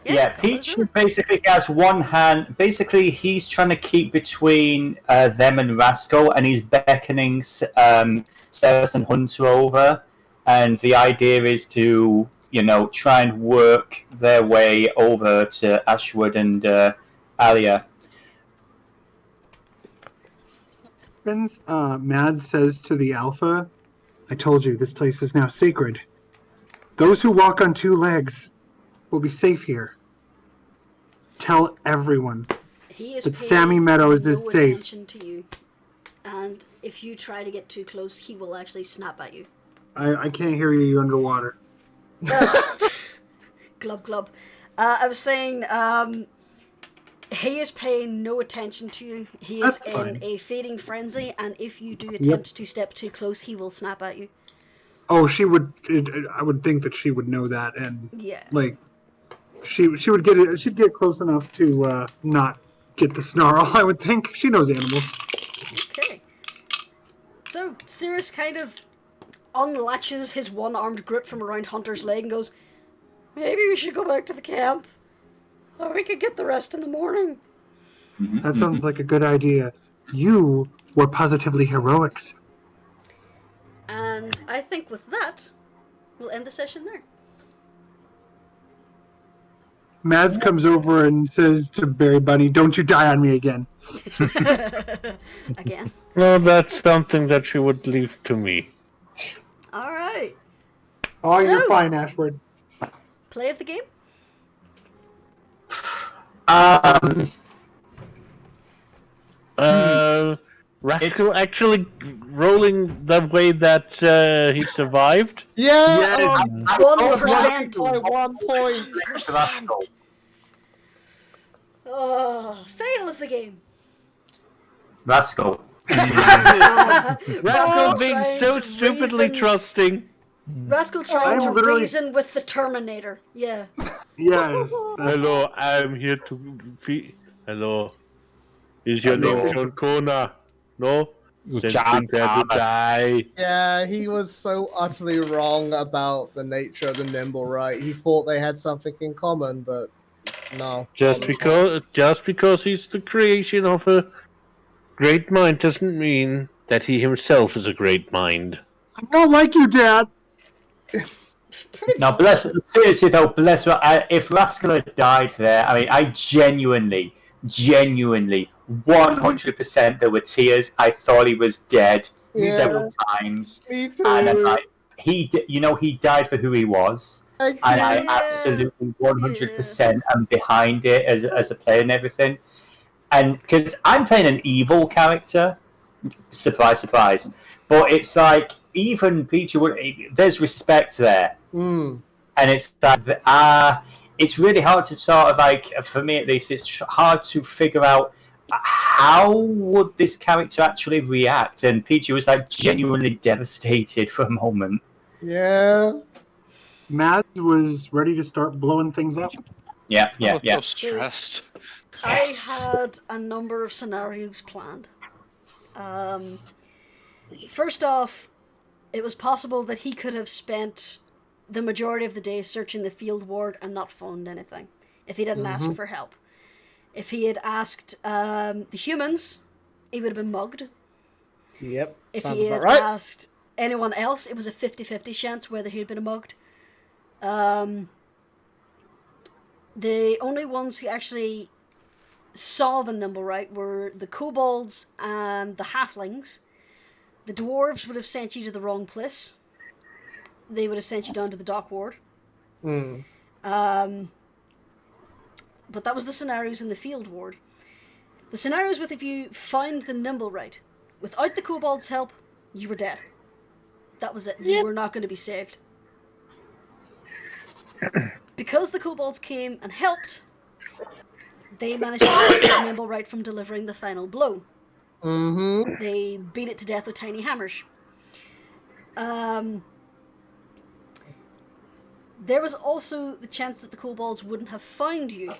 Yeah, Peach basically has one hand. Basically, he's trying to keep between them and Rascal, and he's beckoning Ceres and Hunter over. And the idea is to, try and work their way over to Ashwood and Alia. Mad says to the Alpha, "I told you this place is now sacred. Those who walk on 2 legs will be safe here. Tell everyone He is that paying Sammy Meadows no is safe." attention to you. And if you try to get too close, he will actually snap at you. I can't hear you. You're underwater. Glub glub. I was saying, he is paying no attention to you. He is That's in fine. a feeding frenzy, and if you do attempt to step too close, he will snap at you. Oh, she would. I would think that she would know that, and Yeah. like, she would get it. She'd get close enough to not get the snarl, I would think. She knows animals. Okay. So, Cirrus kind of unlatches his one-armed grip from around Hunter's leg and goes, maybe we should go back to the camp. Or we could get the rest in the morning. That sounds like a good idea. You were positively heroic. And I think with that, we'll end the session there. Mads comes over and says to Berry Bunny, don't you die on me again. Again. Well, that's something that she would leave to me. Alright. Oh, So- you're fine, Ashford. Play of the game? Rascal actually rolling the way that he survived. Yeah. Yes. 1%. By 1 point. Oh, fail of the game. Rascal. Rascal being trying so to stupidly reason. trusting. Rascal trying I'm to literally- reason with the Terminator. Yeah. Yes. Hello, I'm here to be. Hello. Is your name John Connor? No? Then John prepare to die. Yeah, he was so utterly wrong about the nature of the nimblewright. He thought they had something in common, but no. Just because he's the creation of a great mind doesn't mean that he himself is a great mind. I'm not like you, Dad. No, seriously though, if Rascal had died there, I mean, I genuinely, 100% there were tears. I thought he was dead several times. Me too. And then, he died for who he was. And I absolutely 100% am behind it as a player and everything. And because I'm playing an evil character, surprise, surprise. But it's like, even Peachy, there's respect there. Mm. And it's like, it's really hard to sort of like, for me at least, it's hard to figure out how would this character actually react. And Peachy was like genuinely devastated for a moment. Yeah. Mads was ready to start blowing things up. Yeah. So stressed. Yes. I had a number of scenarios planned. First off, it was possible that he could have spent the majority of the day searching the field ward and not found anything, if he didn't ask for help. If he had asked the humans, he would have been mugged. Yep. If Sounds he about had right. asked anyone else, it was a 50-50 chance whether he had been mugged. The only ones who actually saw the nimblewright were the kobolds and the halflings. The dwarves would have sent you to the wrong place. They would have sent you down to the dock ward. Mm. But that was the scenarios in the field ward. The scenarios with if you found the nimblewright, without the kobold's help, you were dead. That was it. You were not going to be saved. Because the kobolds came and helped, they managed to stop the nimblewright from delivering the final blow. Mm-hmm. They beat it to death with tiny hammers. There was also the chance that the kobolds wouldn't have found you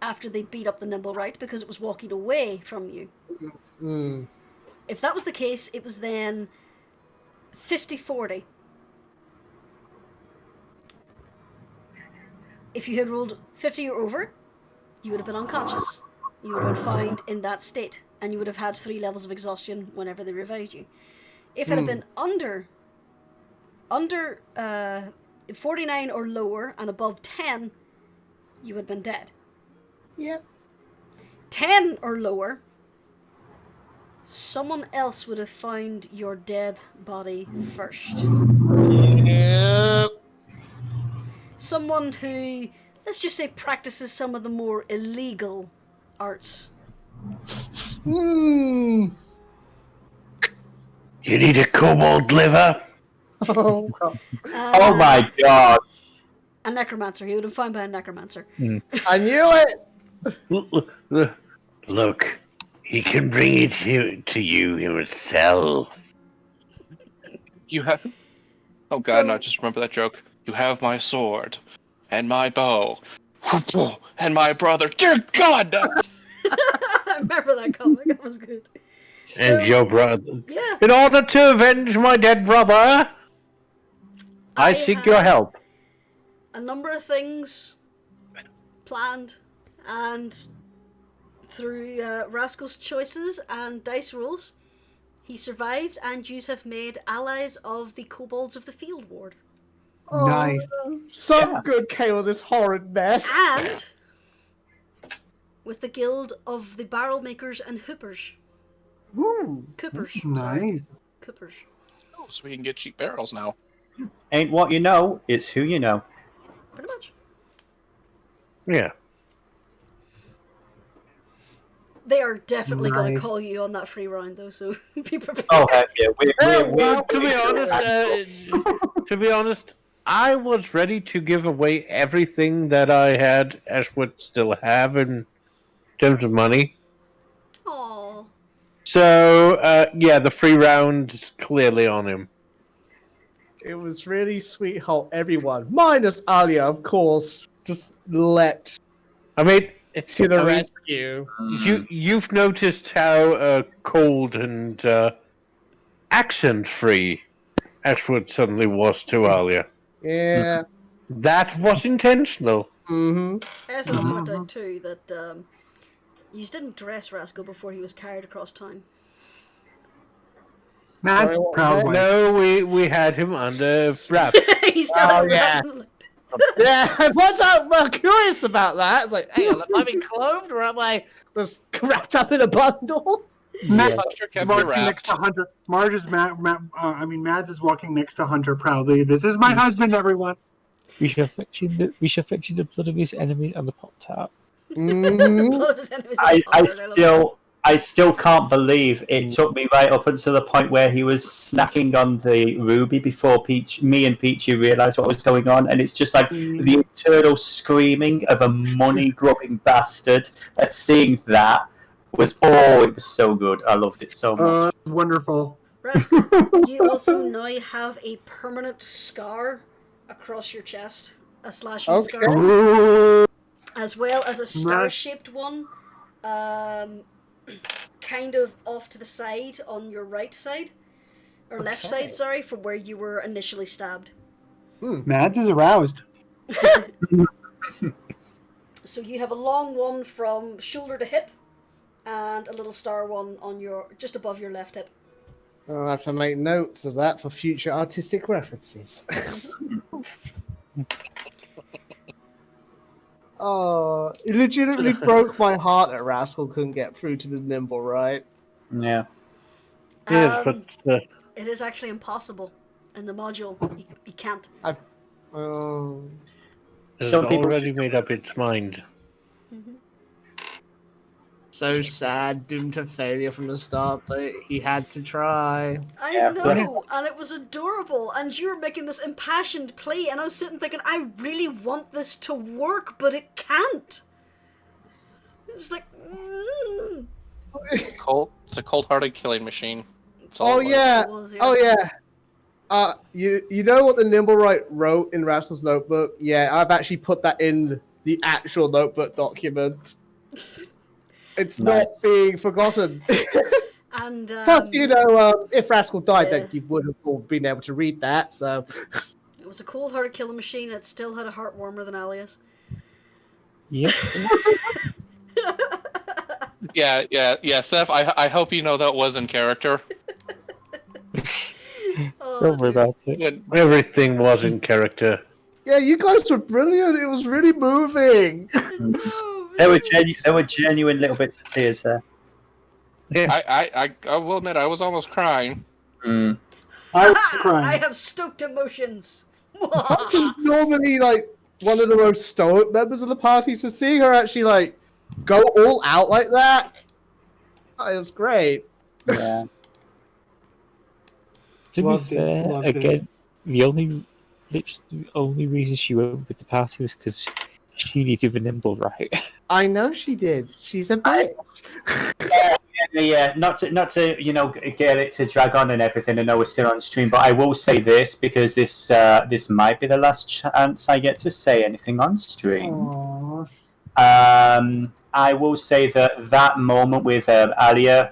after they beat up the nimblewright because it was walking away from you. Mm. If that was the case, it was then 50-40. If you had rolled 50 or over, you would have been unconscious. You would have been found in that state, and you would have had 3 levels of exhaustion whenever they revived you. If it had been under 49 or lower and above 10, you would have been dead. Yep. 10 or lower, someone else would have found your dead body first. Yep. Someone who, let's just say, practices some of the more illegal arts. Hmm. You need a kobold liver? Oh, Oh my god. A necromancer. He would have been found by a necromancer. I knew it. Look, he can bring it to you himself. You have. Oh god, So- no! Just remember that joke. You have my sword, and my bow, and my brother. Dear God! No. remember that comic. That was good. And your brother. Yeah. In order to avenge my dead brother, I seek your had help. A number of things planned, and through Rascal's choices and dice rolls, he survived, and you have made allies of the Kobolds of the Field Ward. Nice. Some good came of this horrid mess. And with the Guild of the Barrel Makers and Hoopers. Ooh. Coopers. Sorry. Nice. Coopers. Oh, so we can get cheap barrels now. Ain't what you know, it's who you know. Pretty much. Yeah. They are definitely going to Nice. call you on that free round, though, so be prepared. Oh, heck yeah. Well, to be honest, I was ready to give away everything that I had, as would still have in terms of money. Aww. So, yeah, the free round is clearly on him. It was really sweet how everyone, minus Alia, of course, just leapt I mean, to the I mean, rescue. you've noticed how cold and accent-free Ashwood suddenly was to Alia. Yeah. That was intentional. Mm-hmm. I also want to point out, too, that you didn't dress Rascal before he was carried across town. Matt, Sorry, what was proud that? one. No, we had him under wraps. He's still Oh, yeah. Yeah, what's up? I'm curious about that. It's like, hey, am I being clothed or am I just wrapped up in a bundle? Matt Hunter kept me walking next wrapped. to Hunter. Marge is Mads is walking next to Hunter proudly. This is my husband, everyone. We shall fetch in the blood of his enemies and the pot tap. I still can't believe it took me right up until the point where he was snacking on the ruby before me and Peachy realised what was going on, and it's just like the internal screaming of a money-grubbing bastard at seeing that was, it was so good. I loved it so much. Wonderful. Rascal, you also now have a permanent scar across your chest, a slashing Okay. scar, Ooh. as well as a star-shaped one, kind of off to the side on your right side, or left side, sorry, from where you were initially stabbed. Mads is aroused. So you have a long one from shoulder to hip, and a little star one on your just above your left hip. I'll have to make notes of that for future artistic references. Oh, it legitimately broke my heart that Rascal couldn't get through to the nimblewright. Yeah. Yes, but It is actually impossible in the module. You can't. Oh. it's Some people already made up its mind. So sad, doomed to failure from the start, but he had to try. I Yeah, know, and it was adorable, and you were making this impassioned plea, and I was sitting thinking, I really want this to work, but it can't. It's like, It's a cold-hearted killing machine. That's all Oh it was. yeah, It was, yeah. oh yeah. You know what the nimblewright wrote in Rascal's notebook? Yeah, I've actually put that in the actual notebook document. It's not being forgotten. And Plus, if Rascal died, yeah. then you would have all been able to read that. So, it was a cold-hearted killing machine. It still had a heart warmer than Alias. Yep. Yeah, Seth, I hope you know that was in character. Oh, Don't worry dear. about it. When- Everything was in character. yeah, you guys were brilliant. It was really moving. No, There were genuine little bits of tears there. I will admit, I was almost crying. Mm. I was I crying. have stoked emotions. Hunter's normally like one of the most stoic members of the party, so seeing her actually like go all out like that, it was great. Yeah. To Loved be it, fair, loved it. again, the only reason she went with the party was because she needed the nimble right. I know she did. She's a bitch. Yeah, not to get it to drag on and everything. I know we're still on stream, but I will say this because this might be the last chance I get to say anything on stream. Aww. I will say that moment with Alia,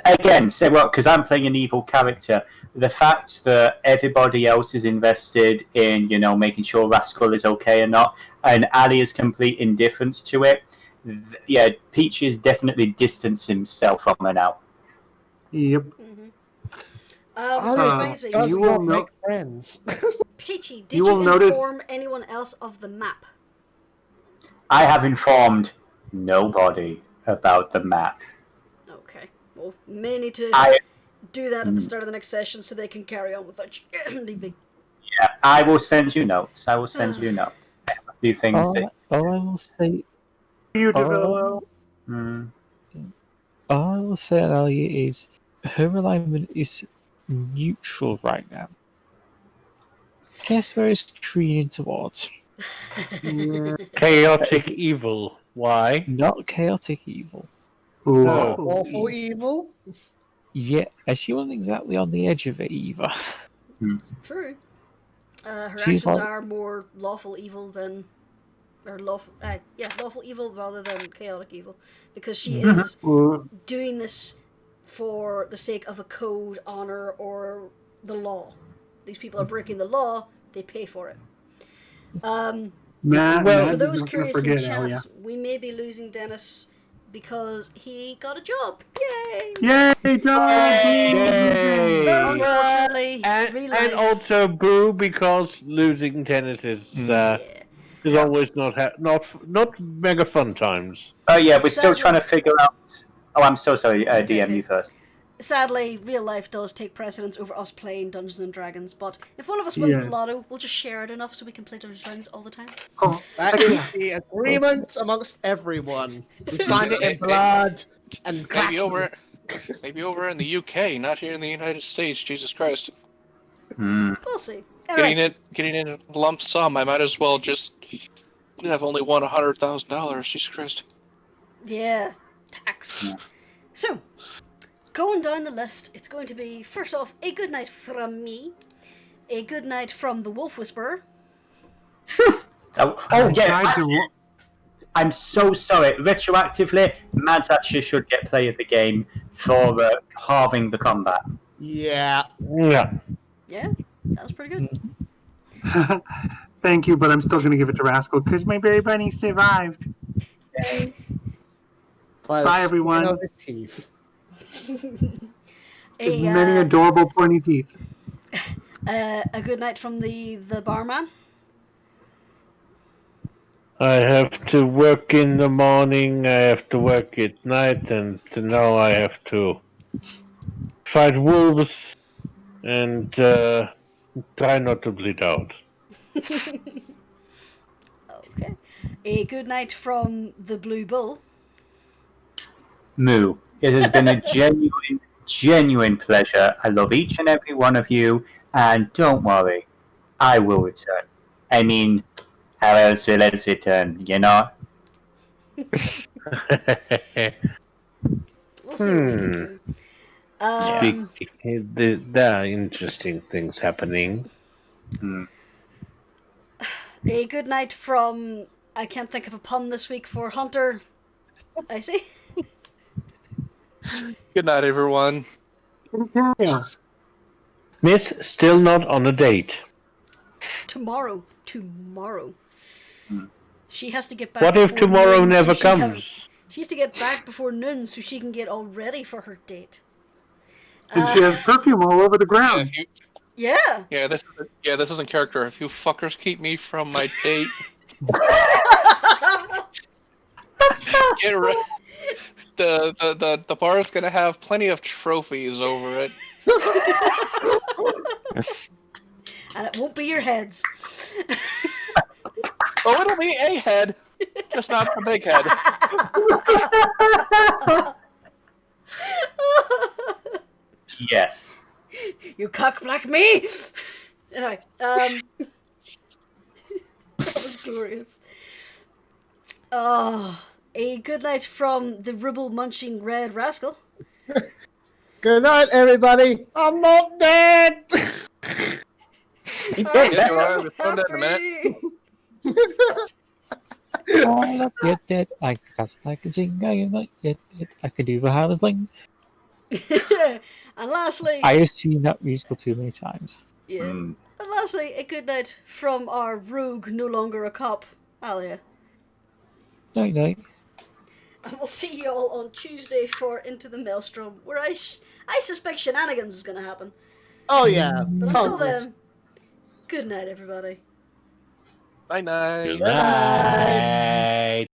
again, say what, because I'm playing an evil character. The fact that everybody else is invested in, making sure Rascal is okay or not, and Alia's complete indifference to it. Yeah, Peachy definitely distanced himself from her now. Yep. Reminds me, Does You not will make friends. Peachy, did You you will notice- inform anyone else of the map? I have informed nobody about the map. Okay. Well, may need to do that at the start of the next session so they can carry on without you leaving. Yeah, I will send you notes. I have a few things. All I will say, You, Devillo. all I will say, Alia, is her alignment is neutral right now. Guess where it's careening towards? Chaotic evil. Why? Not chaotic evil. Lawful Awful evil. Yeah, and she wasn't exactly on the edge of it either. True. Her She's actions like- are more lawful evil than, or lawful evil rather than chaotic evil, because she is doing this for the sake of a code, honor, or the law. These people are breaking the law; they pay for it. Matt, For Matt those is not gonna curious in forget chat, Alia. we may be losing Dennis because he got a job. Yay! Yay, Doug! Unfortunately, And real-life- also boo because losing tennis is always not mega fun times. Oh yeah, we're still Sadly- trying to figure out. Oh, I'm so sorry. DM, you first. Sadly, real life does take precedence over us playing Dungeons and Dragons. But if one of us wins the Yeah. lotto, we'll just share it enough so we can play Dungeons and Dragons all the time. Oh, That is the agreement amongst everyone. We signed it in blood and clackers. Maybe over in the UK, not here in the United States. Jesus Christ. We'll see. Anyway, Getting in a lump sum. I might as well just have only won $100,000. Jesus Christ. yeah, tax. So, going down the list, it's going to be first off a good night from me, a good night from the Wolf Whisperer. Oh yeah. I'm so sorry. Retroactively, Mads actually should get play of the game for halving the combat. Yeah. Yeah. Yeah, that was pretty good. Thank you, but I'm still going to give it to Rascal because my berry bunny survived. Bye, everyone. Of his teeth. Many adorable pointy teeth. A good night from the barman. I have to work in the morning, I have to work at night, and now I have to fight wolves and try not to bleed out. Okay. A good night from the Blue Bull. Moo. It has been a genuine pleasure. I love each and every one of you, and don't worry, I will return. I mean, how else will it return, We'll see what we can do. There are interesting things happening. A good night from, I can't think of a pun this week for Hunter. I see. Good night, everyone. Yeah. Miss, still not on a date. Tomorrow. She has to get back. What if before tomorrow noon, never so comes? She has to get back before noon so she can get all ready for her date. And she has perfume all over the ground. Yeah. This isn't character. If you fuckers keep me from my date, get ready. The bar is gonna have plenty of trophies over it. And it won't be your heads. Oh, it'll be a head, just not the big head. Yes. You cock black me! Anyway, that was glorious. Oh, a good night from the ribble munching red rascal. Good night, everybody. I'm not dead. He's going Yes, you are. We'll phone that in a minute. All up yet dead. I can sing. I am not yet dead. I can do the hard thing. And lastly, I have seen that musical too many times. yeah. And lastly, a good night from our rogue, no longer a cop, Alia. Night night. And we'll see you all on Tuesday for Into the Maelstrom, where I suspect shenanigans is going to happen. Oh yeah, But until tons. then, good night, everybody. Bye night. Good night.